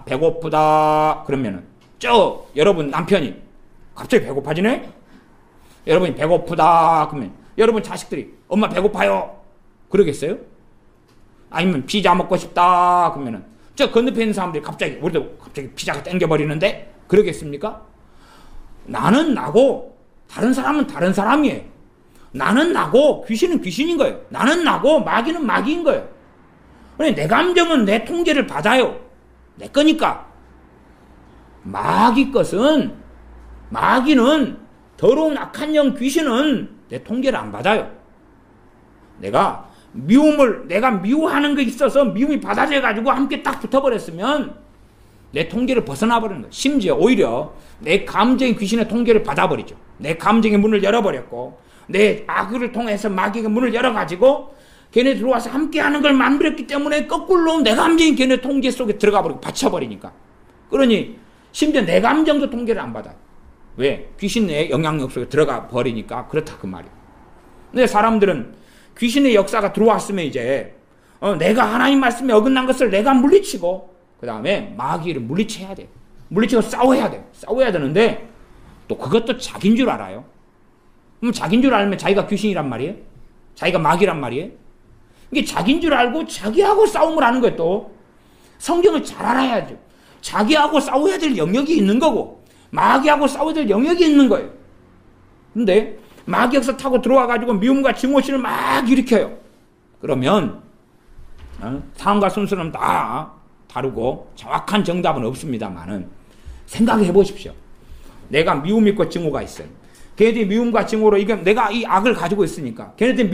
배고프다 그러면은 여러분 남편이 갑자기 배고파지네? 여러분이 배고프다 그러면 여러분 자식들이 엄마 배고파요 그러겠어요? 아니면 피자 먹고 싶다 그러면은 건너편 있는 사람들이 우리도 갑자기 피자가 땡겨버리는데 그러겠습니까? 나는 나고 다른 사람은 다른 사람이에요. 나는 나고 귀신은 귀신인 거예요. 나는 나고 마귀는 마귀인 거예요. 내 감정은 내 통제를 받아요. 내 거니까. 마귀는 더러운 악한 영 귀신은 내 통제를 안 받아요. 내가 미워하는 게 있어서 미움이 받아져가지고 함께 딱 붙어버렸으면 내 통제를 벗어나 버리는 거예요. 심지어 오히려 내 감정이 귀신의 통제를 받아버리죠. 내 감정의 문을 열어버렸고 내 악을 통해서 마귀가 문을 열어가지고 걔네 들어와서 함께하는 걸 만들었기 때문에 거꾸로 내 감정이 걔네 통제 속에 들어가 버리고 받쳐버리니까. 그러니 심지어 내 감정도 통제를 안 받아요. 왜? 귀신의 영향력 속에 들어가 버리니까 그렇다 그 말이에요. 근데 사람들은 귀신의 역사가 들어왔으면 이제 내가 하나님 말씀에 어긋난 것을 내가 물리치고 그 다음에 마귀를 물리쳐야 돼요. 물리치고 싸워야 돼요. 싸워야 되는데 또 그것도 자기인 줄 알아요. 그럼 자기인 줄 알면 자기가 귀신이란 말이에요? 자기가 마귀란 말이에요? 이게 자기인 줄 알고 자기하고 싸움을 하는 거예요. 또 성경을 잘 알아야죠. 자기하고 싸워야 될 영역이 있는 거고 마귀하고 싸워야 될 영역이 있는 거예요. 근데 마귀 역사 타고 들어와가지고 미움과 증오심을 막 일으켜요. 그러면 상황과 순서는 다 다르고 정확한 정답은 없습니다만은 생각해 보십시오. 내가 미움 있고 증오가 있어요. 걔네들이 미움과 증오로 이게 내가 이 악을 가지고 있으니까 걔네들이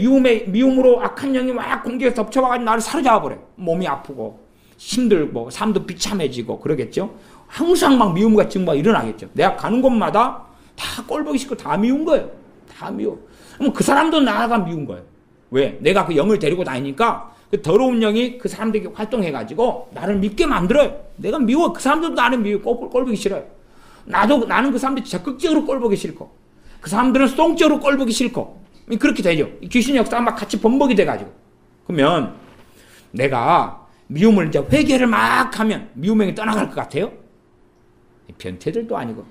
미움으로 악한 영이 막 공격에 덮쳐와가지고 나를 사로잡아 버려요. 몸이 아프고 힘들고 삶도 비참해지고 그러겠죠. 항상 막 미움과 증오가 일어나겠죠. 내가 가는 곳마다 다 꼴보기 싫고 다 미운 거예요. 다 미워. 그럼 그 사람도 나가 미운 거예요. 왜? 내가 그 영을 데리고 다니니까 그 더러운 영이 그 사람들에게 활동해가지고 나를 밉게 만들어요. 내가 미워. 그 사람들도 나를 미워. 꼴보기 싫어요. 나는 그 사람들이 적극적으로 꼴보기 싫고 그 사람들은 수동적으로 꼴보기 싫고 그렇게 되죠. 귀신 역사가 막 같이 번복이 돼가지고 그러면 내가 미움을 이제 회개를 막 하면 미움이 떠나갈 것 같아요? 변태들도 아니고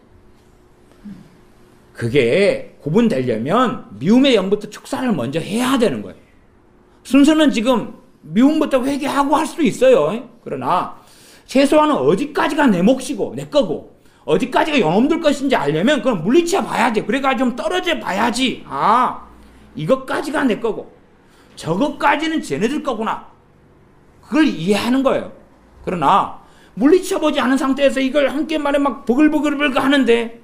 그게 구분되려면 미움의 영부터 축사를 먼저 해야 되는 거예요. 순서는 지금 미움부터 회개하고 할 수도 있어요. 그러나 최소한은 어디까지가 내 몫이고 내 거고 어디까지가 영혼들 것인지 알려면 그건 물리쳐 봐야 돼. 그래가지고 좀 떨어져 봐야지. 아, 이것까지가 내 거고 저것까지는 쟤네들 거구나. 그걸 이해하는 거예요. 그러나 물리쳐 보지 않은 상태에서 이걸 함께 말해 막 버글버글 하는데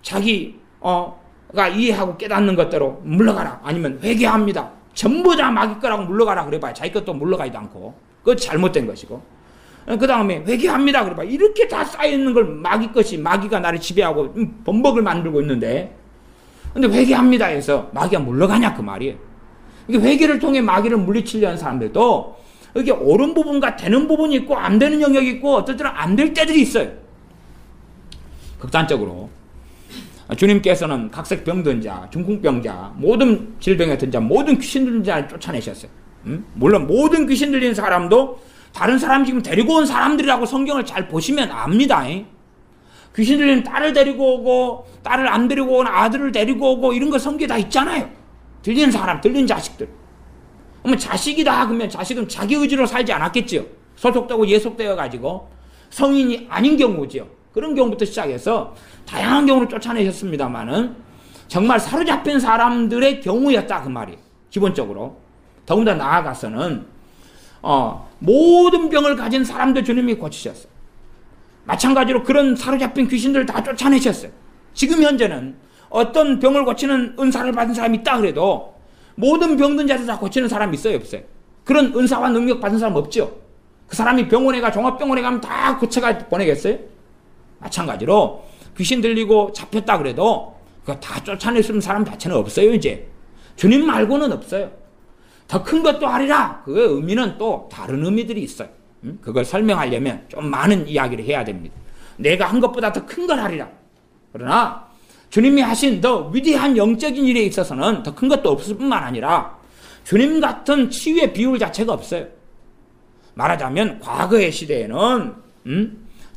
자기가 이해하고 깨닫는 것대로 물러가라. 아니면 회개합니다. 전부 다 마귀 거라고 물러가라 그래봐야 자기 것도 물러가지도 않고 그거 잘못된 것이고 그 다음에 회개합니다 그래봐 이렇게 다 쌓여있는 걸 마귀 것이 마귀가 나를 지배하고 범벅을 만들고 있는데 근데 회개합니다 해서 마귀가 물러가냐 그 말이에요. 이게 회개를 통해 마귀를 물리치려는 사람들도 이게 옳은 부분과 되는 부분이 있고 안 되는 영역이 있고 어떨 때는 안 될 때들이 있어요. 극단적으로 주님께서는 각색 병든 자, 중풍병자, 모든 질병에 든 자, 모든 귀신 들린 자를 쫓아내셨어요. 물론 모든 귀신 들린 사람도 다른 사람 지금 데리고 온 사람들이라고 성경을 잘 보시면 압니다. 귀신 들린 딸을 데리고 오고 딸을 안 데리고 오는 아들을 데리고 오고 이런 거 성경에 다 있잖아요. 들린 사람, 들린 자식들. 그러면 자식이다 그러면 자식은 자기 의지로 살지 않았겠지요. 소속되고 예속되어 가지고 성인이 아닌 경우지요. 그런 경우부터 시작해서 다양한 경우를 쫓아내셨습니다만은 정말 사로잡힌 사람들의 경우였다 그 말이에요. 기본적으로. 더군다나 나아가서는 모든 병을 가진 사람들 주님이 고치셨어요. 마찬가지로 그런 사로잡힌 귀신들을 다 쫓아내셨어요. 지금 현재는 어떤 병을 고치는 은사를 받은 사람이 있다 그래도 모든 병든 자들 다 고치는 사람이 있어요 없어요? 그런 은사와 능력 받은 사람 없죠. 그 사람이 병원에 가 종합병원에 가면 다 고쳐가 보내겠어요? 마찬가지로 귀신 들리고 잡혔다 그래도 그거 다 쫓아낼 수 있는 사람 자체는 없어요. 이제 주님 말고는 없어요. 더 큰 것도 하리라. 그 의미는 또 다른 의미들이 있어요. 그걸 설명하려면 좀 많은 이야기를 해야 됩니다. 내가 한 것보다 더 큰 걸 하리라. 그러나 주님이 하신 더 위대한 영적인 일에 있어서는 더 큰 것도 없을 뿐만 아니라 주님 같은 치유의 비율 자체가 없어요. 말하자면 과거의 시대에는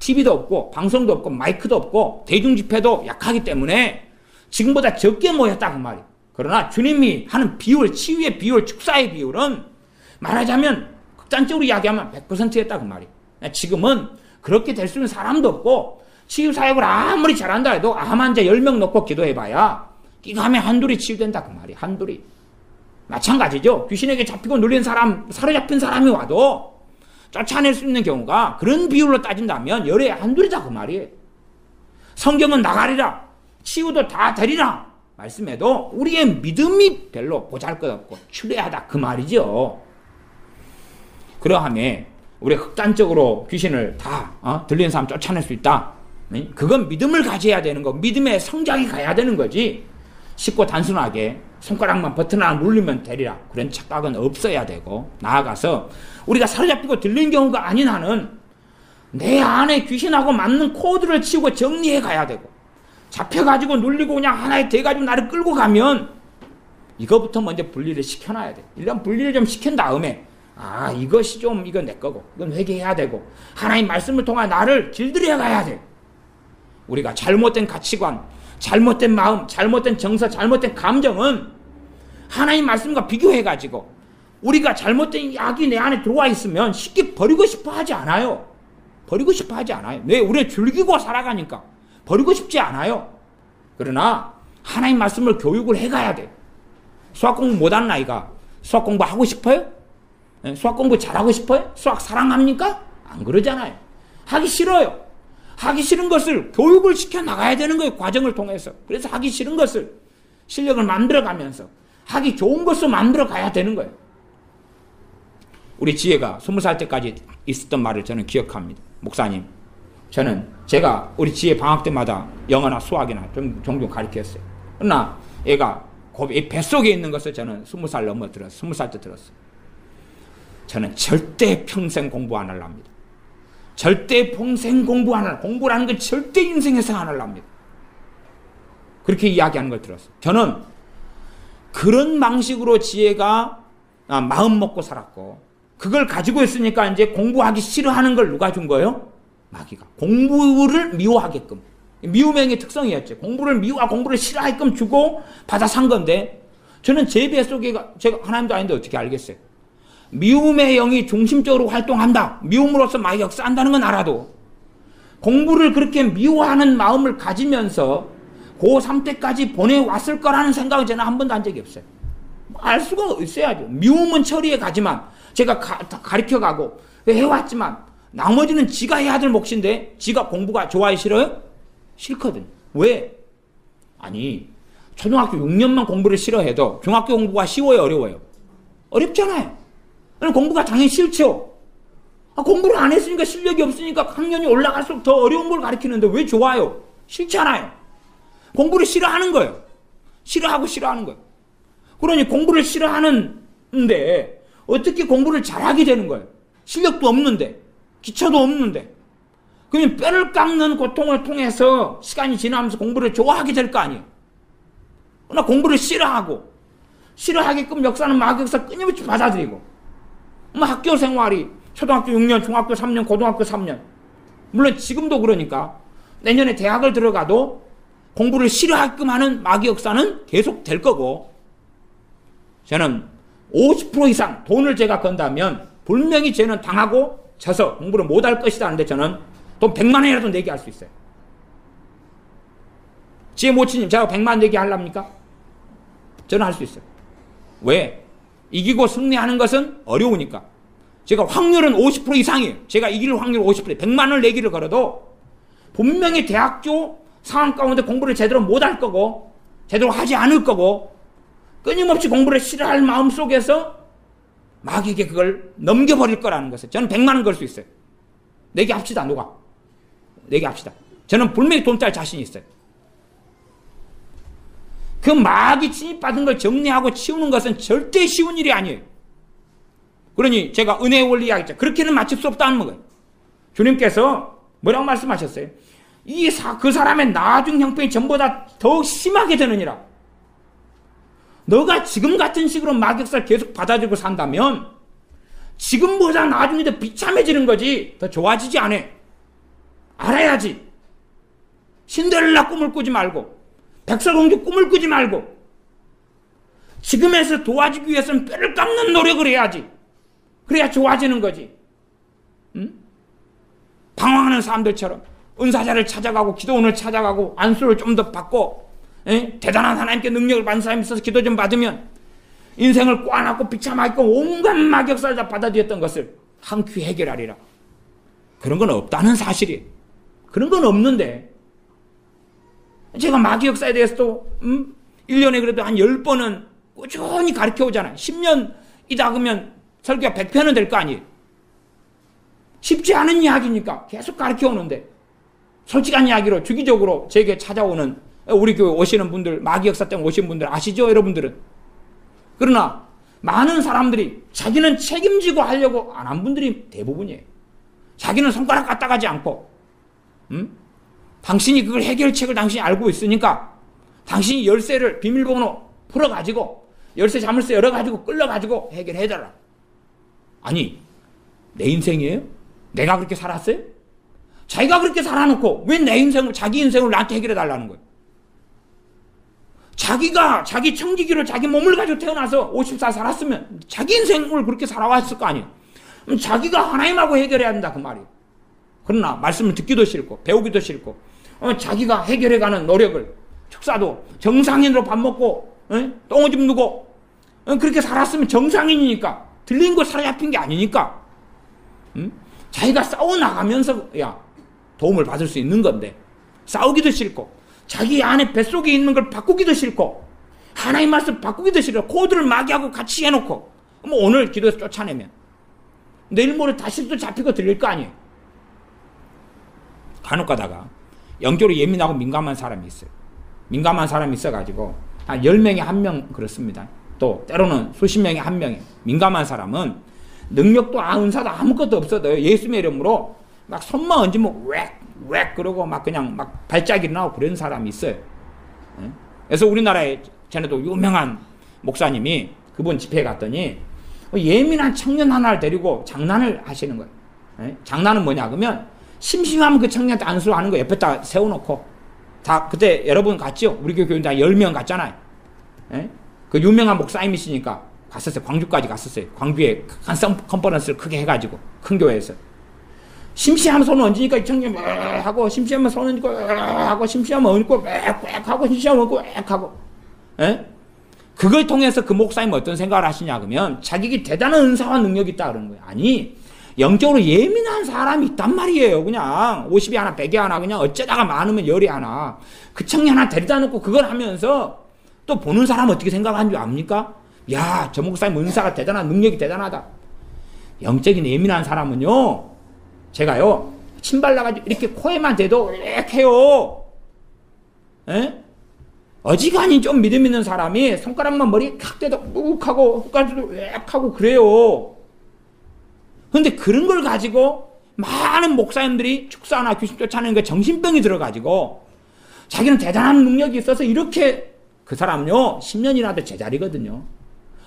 TV도 없고 방송도 없고 마이크도 없고 대중집회도 약하기 때문에 지금보다 적게 모였다 그 말이에요. 그러나 주님이 하는 비율, 치유의 비율, 축사의 비율은 말하자면 극단적으로 이야기하면 100%였다 그 말이에요. 지금은 그렇게 될 수 있는 사람도 없고 치유사역을 아무리 잘한다 해도 암 환자 10명 놓고 기도해봐야 이거 한둘이 치유된다 그 말이에요. 한둘이. 마찬가지죠. 귀신에게 잡히고 눌린 사람, 사로잡힌 사람이 와도 쫓아낼 수 있는 경우가 그런 비율로 따진다면 열에 한둘이다 그 말이에요. 성경은 나가리라, 치유도 다 되리라 말씀해도 우리의 믿음이 별로 보잘것없고 추레하다 그 말이죠. 그러함에 우리가 극단적으로 귀신을 다 들리는 사람 쫓아낼 수 있다. 그건 믿음을 가져야 되는 거, 믿음의 성장이 가야 되는 거지. 쉽고 단순하게 손가락만 버튼 하나 누르면 되리라, 그런 착각은 없어야 되고, 나아가서 우리가 사로잡히고 들린 경우가 아닌 한은 내 안에 귀신하고 맞는 코드를 치우고 정리해 가야 되고, 잡혀가지고 눌리고 그냥 하나에 돼가지고 나를 끌고 가면 이거부터 먼저 분리를 시켜놔야 돼. 일단 분리를 좀 시킨 다음에 이것이 좀 이건 내 거고 이건 회개해야 되고, 하나님 말씀을 통해 나를 길들여 가야 돼. 우리가 잘못된 가치관, 잘못된 마음, 잘못된 정서, 잘못된 감정은 하나님 말씀과 비교해가지고 우리가 잘못된 약이 내 안에 들어와 있으면 쉽게 버리고 싶어 하지 않아요. 버리고 싶어 하지 않아요. 왜? 우리는 즐기고 살아가니까 버리고 싶지 않아요. 그러나 하나님 말씀을 교육을 해가야 돼. 수학 공부 못하는 아이가 수학 공부 하고 싶어요? 수학 공부 잘하고 싶어요? 수학 사랑합니까? 안 그러잖아요. 하기 싫어요. 하기 싫은 것을 교육을 시켜 나가야 되는 거예요. 과정을 통해서. 그래서 하기 싫은 것을 실력을 만들어가면서 하기 좋은 것을 만들어 가야 되는 거예요. 우리 지혜가 20살 때까지 있었던 말을 저는 기억합니다. 목사님, 제가 우리 지혜 방학 때마다 영어나 수학이나 좀 종종 가르쳤어요. 그러나 얘가 뱃속에 있는 것을 저는 20살 넘어 들었어요. 20살 때 들었어요. 저는 절대 평생 공부 안 하랍니다. 절대 평생 공부 안 하라. 공부라는 건 절대 인생에서 안 하랍니다. 그렇게 이야기하는 걸 들었어요. 저는 그런 방식으로 지혜가 마음 먹고 살았고, 그걸 가지고 있으니까 이제 공부하기 싫어하는 걸 누가 준 거예요? 마귀가. 공부를 미워하게끔. 미움행의 특성이었죠. 공부를 공부를 싫어하게끔 주고 받아 산 건데, 저는 제 뱃속에, 제가 하나님도 아닌데 어떻게 알겠어요? 미움의 영이 중심적으로 활동한다, 미움으로서 마귀가 역사한다는 건 알아도 공부를 그렇게 미워하는 마음을 가지면서 고3 때까지 보내왔을 거라는 생각은 저는 한 번도 한 적이 없어요. 알 수가 있어야죠. 미움은 처리해 가지만, 제가 가르쳐가고 해왔지만 나머지는 지가 해야 될 몫인데, 지가 공부가 좋아요 싫어요? 싫거든. 왜? 아니, 초등학교 6년만 공부를 싫어해도 중학교 공부가 쉬워요, 어려워요? 어렵잖아요. 공부가 당연히 싫죠. 공부를 안 했으니까, 실력이 없으니까 학년이 올라갈수록 더 어려운 걸 가르치는데 왜 좋아요? 싫잖아요. 공부를 싫어하는 거예요. 싫어하는 거예요. 그러니 공부를 싫어하는데 어떻게 공부를 잘하게 되는 거예요? 실력도 없는데, 기초도 없는데. 그러면 뼈를 깎는 고통을 통해서 시간이 지나면서 공부를 좋아하게 될 거 아니에요. 그러나 공부를 싫어하게끔 역사는 마귀 역사 끊임없이 받아들이고, 학교 생활이 초등학교 6년, 중학교 3년, 고등학교 3년. 물론 지금도 그러니까 내년에 대학을 들어가도 공부를 싫어하게끔 하는 마귀 역사는 계속 될 거고, 저는 50% 이상 돈을 제가 건다면 분명히 쟤는 당하고 져서 공부를 못할 것이다 하는데, 저는 돈 100만 원이라도 내게 할 수 있어요. 지혜 모치님, 제가 100만 원 내게 하랍니까? 저는 할 수 있어요. 왜? 이기고 승리하는 것은 어려우니까. 제가 확률은 50% 이상이에요. 제가 이길 확률 50%, 100만 원을 내기를 걸어도 분명히 대학교 상황 가운데 공부를 제대로 못할 거고, 제대로 하지 않을 거고, 끊임없이 공부를 싫어할 마음 속에서 마귀에게 그걸 넘겨버릴 거라는 것을 저는 100만 원 걸 수 있어요. 내기 합시다. 누가? 내기 합시다. 저는 분명히 돈 딸 자신이 있어요. 그 마귀 침입받은 걸 정리하고 치우는 것은 절대 쉬운 일이 아니에요. 그러니 제가 은혜의 원리 이야기했죠. 그렇게는 마칠 수 없다는 거예요. 주님께서 뭐라고 말씀하셨어요? 그 사람의 나중 형편이 전보다 더 심하게 되느니라. 너가 지금 같은 식으로 마귀 역사를 계속 받아들이고 산다면 지금보다 나중에 더 비참해지는 거지 더 좋아지지 않아. 알아야지. 신데렐라 꿈을 꾸지 말고, 백설공주 꿈을 꾸지 말고, 지금에서 도와주기 위해서는 뼈를 깎는 노력을 해야지. 그래야 좋아지는 거지. 응? 방황하는 사람들처럼 은사자를 찾아가고 기도원을 찾아가고 안수를 좀 더 받고, 대단한 하나님께 능력을 받는 사람이 있어서 기도 좀 받으면 인생을 꽈놨고 비참하고 온갖 마격사를 다 받아들였던 것을 한 큐 해결하리라. 그런 건 없다는 사실이에요. 그런 건 없는데, 제가 마귀 역사에 대해서도 1년에 그래도 한 10번은 꾸준히 가르쳐 오잖아요. 10년이다 그러면 설교가 100편은 될 거 아니에요. 쉽지 않은 이야기니까 계속 가르쳐 오는데 솔직한 이야기로 주기적으로 제게 찾아오는 우리 교회 오시는 분들, 마귀 역사 때문에 오신 분들 아시죠? 여러분들은. 그러나 많은 사람들이 자기는 책임지고 하려고 안 한 분들이 대부분이에요. 자기는 손가락 갖다 가지 않고 당신이 그걸 해결책을 당신이 알고 있으니까 당신이 열쇠를 비밀번호 풀어가지고 열쇠 자물쇠 열어가지고 끌어가지고 해결해달라. 아니 내 인생이에요? 내가 그렇게 살았어요? 자기가 그렇게 살아놓고 왜 내 인생을 자기 인생을 나한테 해결해달라는 거예요? 자기가 자기 청지기로 자기 몸을 가지고 태어나서 50살 살았으면 자기 인생을 그렇게 살아왔을 거 아니에요. 그럼 자기가 하나님하고 해결해야 한다 그 말이에요. 그러나 말씀을 듣기도 싫고 배우기도 싫고 자기가 해결해가는 노력을 축사도 정상인으로 밥 먹고 똥오줌 누고 그렇게 살았으면 정상인이니까 들린 거 사로잡힌 게 아니니까 자기가 싸워나가면서 도움을 받을 수 있는 건데 싸우기도 싫고 자기 안에 뱃속에 있는 걸 바꾸기도 싫고 하나님 말씀 바꾸기도 싫어. 코드를 마귀하고 같이 해놓고 뭐 오늘 기도에서 쫓아내면 내일 모레 다시 또 잡히고 들릴 거 아니에요. 간혹 가다가 영적으로 예민하고 민감한 사람이 있어요. 민감한 사람이 있어가지고 한 10명에 1명 그렇습니다. 또 때로는 수십 명에 1명이 민감한 사람은 능력도 은사도 아무것도 없어도 예수님의 이름으로 막 손만 얹으면 웩 그러고 막 그냥 막 발작이 나고 그런 사람이 있어요. 그래서 우리나라에 전에도 유명한 목사님이 그분 집회에 갔더니 예민한 청년 하나를 데리고 장난을 하시는 거예요. 장난은 뭐냐 그러면 심심하면 그 청년한테 안수하는 거 옆에다 세워놓고 다 그때 여러분 갔죠? 우리 교회 다 10명 갔잖아요. 그 유명한 목사님이시니까 갔었어요. 광주까지 갔었어요. 광주에 한 컨퍼런스를 크게 해가지고 큰 교회에서 심심하면 손을 얹으니까 이 청년 하고 심심하면 손 얹고 하고 심심하면 얹고 하고 심심하면 얹고 하고 그걸 통해서 그 목사님은 어떤 생각을 하시냐 그러면 자기에게 대단한 은사와 능력이 있다 그러는 거예요. 아니 영적으로 예민한 사람이 있단 말이에요. 그냥 50이 하나 100이 하나 그냥 어쩌다가 많으면 열이 하나 그 청년 하나 데려다 놓고 그걸 하면서 또 보는 사람 어떻게 생각하는 줄 압니까? 야, 저 목사님 은사가 대단한 능력이 대단하다. 영적인 예민한 사람은요 제가요 침 발라가지고 이렇게 코에만 대도 이렇게 해요. 어지간히 좀 믿음 있는 사람이 손가락만 머리에 칵 대도 묵 하고 손가락도 웩 하고 그래요. 그런데 그런 걸 가지고 많은 목사님들이 축사나 귀신 쫓아내는 게 정신병이 들어가지고 자기는 대단한 능력이 있어서 이렇게 그 사람은요 10년이나 돼 제자리거든요.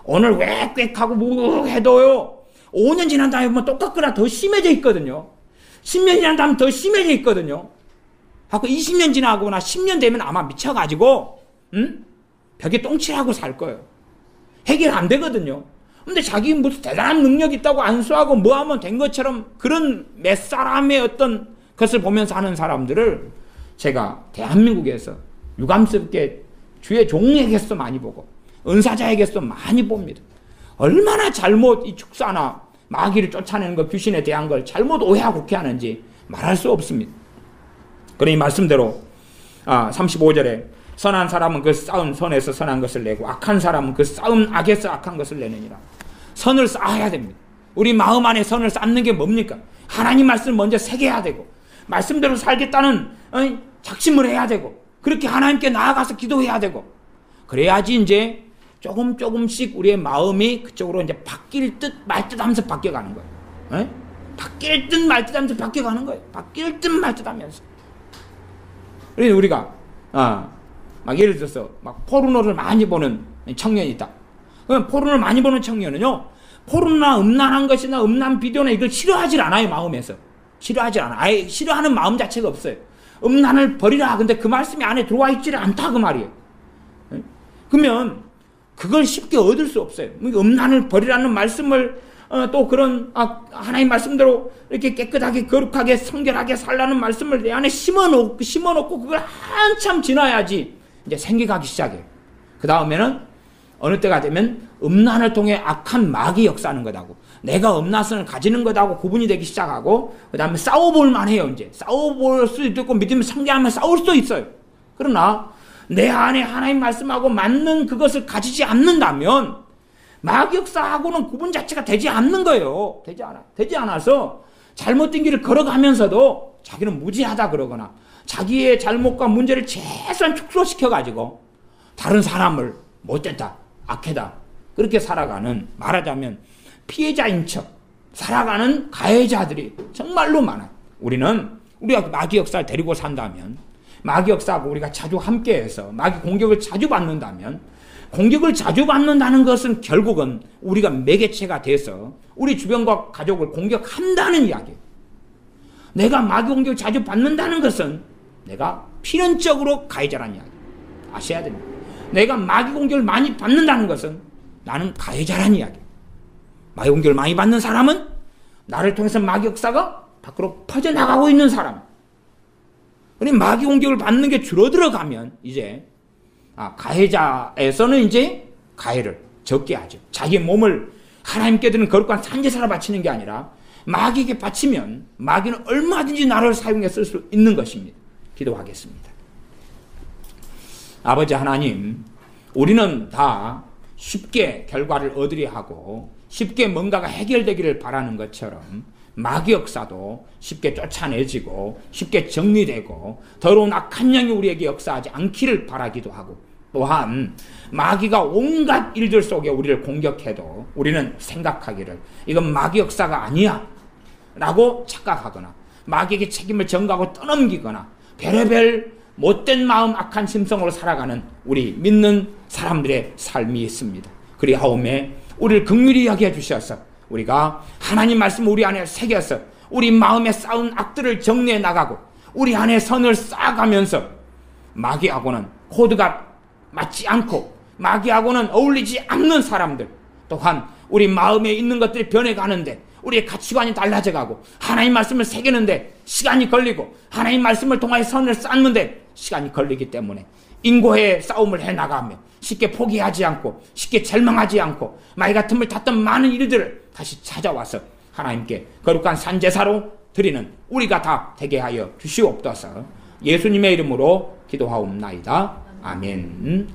오늘 웩 하고 묵 해도요 5년 지난 다음에 보면 똑같거나 더 심해져 있거든요. 10년 지난 다음에 더 심해져 있거든요. 하고 20년 지나거나 10년 되면 아마 미쳐가지고 벽에 똥칠하고 살 거예요. 해결 안 되거든요. 근데 자기 무슨 대단한 능력이 있다고 안수하고 뭐 하면 된 것처럼 그런 몇 사람의 어떤 것을 보면서 하는 사람들을 제가 대한민국에서 유감스럽게 주의 종에게서 많이 보고 은사자에게서 많이 봅니다. 얼마나 잘못 이 축사나 마귀를 쫓아내는 것, 귀신에 대한 걸 잘못 오해하고 그렇게 하는지 말할 수 없습니다. 그러니 말씀대로 35절에 선한 사람은 그 쌓은 선에서 선한 것을 내고 악한 사람은 그 쌓은 악에서 악한 것을 내느니라. 선을 쌓아야 됩니다. 우리 마음 안에 선을 쌓는 게 뭡니까? 하나님 말씀을 먼저 새겨야 되고 말씀대로 살겠다는 작심을 해야 되고 그렇게 하나님께 나아가서 기도해야 되고 그래야지 이제 조금씩 우리의 마음이 그쪽으로 이제 바뀔 듯 말 듯 하면서 바뀌어가는 거예요. 바뀔 듯 말 듯 하면서 바뀌어가는 거예요. 바뀔 듯 말 듯 하면서. 그래서 우리가 막 예를 들어서 막 포르노를 많이 보는 청년이 있다. 그럼 포르노를 많이 보는 청년은요 포르노나 음란한 것이나 음란 비디오나 이걸 싫어하질 않아요. 마음에서 싫어하질 않아. 아예 싫어하는 마음 자체가 없어요. 음란을 버리라. 근데 그 말씀이 안에 들어와 있지를 않다 그 말이에요. 그러면 그걸 쉽게 얻을 수 없어요. 음란을 버리라는 말씀을 또 그런 하나님 말씀대로 이렇게 깨끗하게 거룩하게 성결하게 살라는 말씀을 내 안에 심어놓고 그걸 한참 지나야지 이제 생겨가기 시작해요. 그 다음에는 어느 때가 되면 음란을 통해 악한 마귀 역사하는 것하고 내가 음란성을 가지는 것하고 구분이 되기 시작하고 그 다음에 싸워볼 만해요. 이제 싸워볼 수도 있고 믿음을 상대하면 싸울 수도 있어요. 그러나 내 안에 하나님 말씀하고 맞는 그것을 가지지 않는다면 마귀 역사하고는 구분 자체가 되지 않는 거예요. 되지 않아서 잘못된 길을 걸어가면서도 자기는 무지하다 그러거나 자기의 잘못과 문제를 최소한 축소시켜가지고 다른 사람을 못됐다, 악하다 그렇게 살아가는, 말하자면 피해자인 척 살아가는 가해자들이 정말로 많아요. 우리가 마귀 역사를 데리고 산다면, 마귀 역사하고 우리가 자주 함께해서 마귀 공격을 자주 받는다면, 공격을 자주 받는다는 것은 결국은 우리가 매개체가 돼서 우리 주변과 가족을 공격한다는 이야기예요. 내가 마귀 공격을 자주 받는다는 것은 내가 필연적으로 가해자라는 이야기 아셔야 됩니다. 내가 마귀 공격을 많이 받는다는 것은 나는 가해자라는 이야기. 마귀 공격을 많이 받는 사람은 나를 통해서 마귀 역사가 밖으로 퍼져나가고 있는 사람. 그러니 마귀 공격을 받는 게 줄어들어가면 이제 가해자에서는 이제 가해를 적게 하죠. 자기 몸을 하나님께 드는 거룩한 산제사로 바치는 게 아니라 마귀에게 바치면 마귀는 얼마든지 나를 사용해 쓸 수 있는 것입니다. 기도하겠습니다. 아버지 하나님, 우리는 다 쉽게 결과를 얻으려 하고 쉽게 뭔가가 해결되기를 바라는 것처럼 마귀 역사도 쉽게 쫓아내지고 쉽게 정리되고 더러운 악한 영이 우리에게 역사하지 않기를 바라기도 하고, 또한 마귀가 온갖 일들 속에 우리를 공격해도 우리는 생각하기를 이건 마귀 역사가 아니야 라고 착각하거나 마귀에게 책임을 전가하고 떠넘기거나 별의별 못된 마음, 악한 심성으로 살아가는 우리 믿는 사람들의 삶이 있습니다. 그리하오매 우리를 긍휼히 여겨 주셔서 우리가 하나님 말씀을 우리 안에 새겨서 우리 마음에 쌓은 악들을 정리해 나가고 우리 안에 선을 쌓아가면서 마귀하고는 코드가 맞지 않고 마귀하고는 어울리지 않는 사람들, 또한 우리 마음에 있는 것들이 변해가는데 우리의 가치관이 달라져가고 하나님 말씀을 새기는데 시간이 걸리고 하나님 말씀을 통하여 선을 쌓는데 시간이 걸리기 때문에 인고의 싸움을 해나가며 쉽게 포기하지 않고 쉽게 절망하지 않고 마귀 같은 물 탔던 많은 일들을 다시 찾아와서 하나님께 거룩한 산제사로 드리는 우리가 다 되게 하여 주시옵소서. 예수님의 이름으로 기도하옵나이다. 아멘.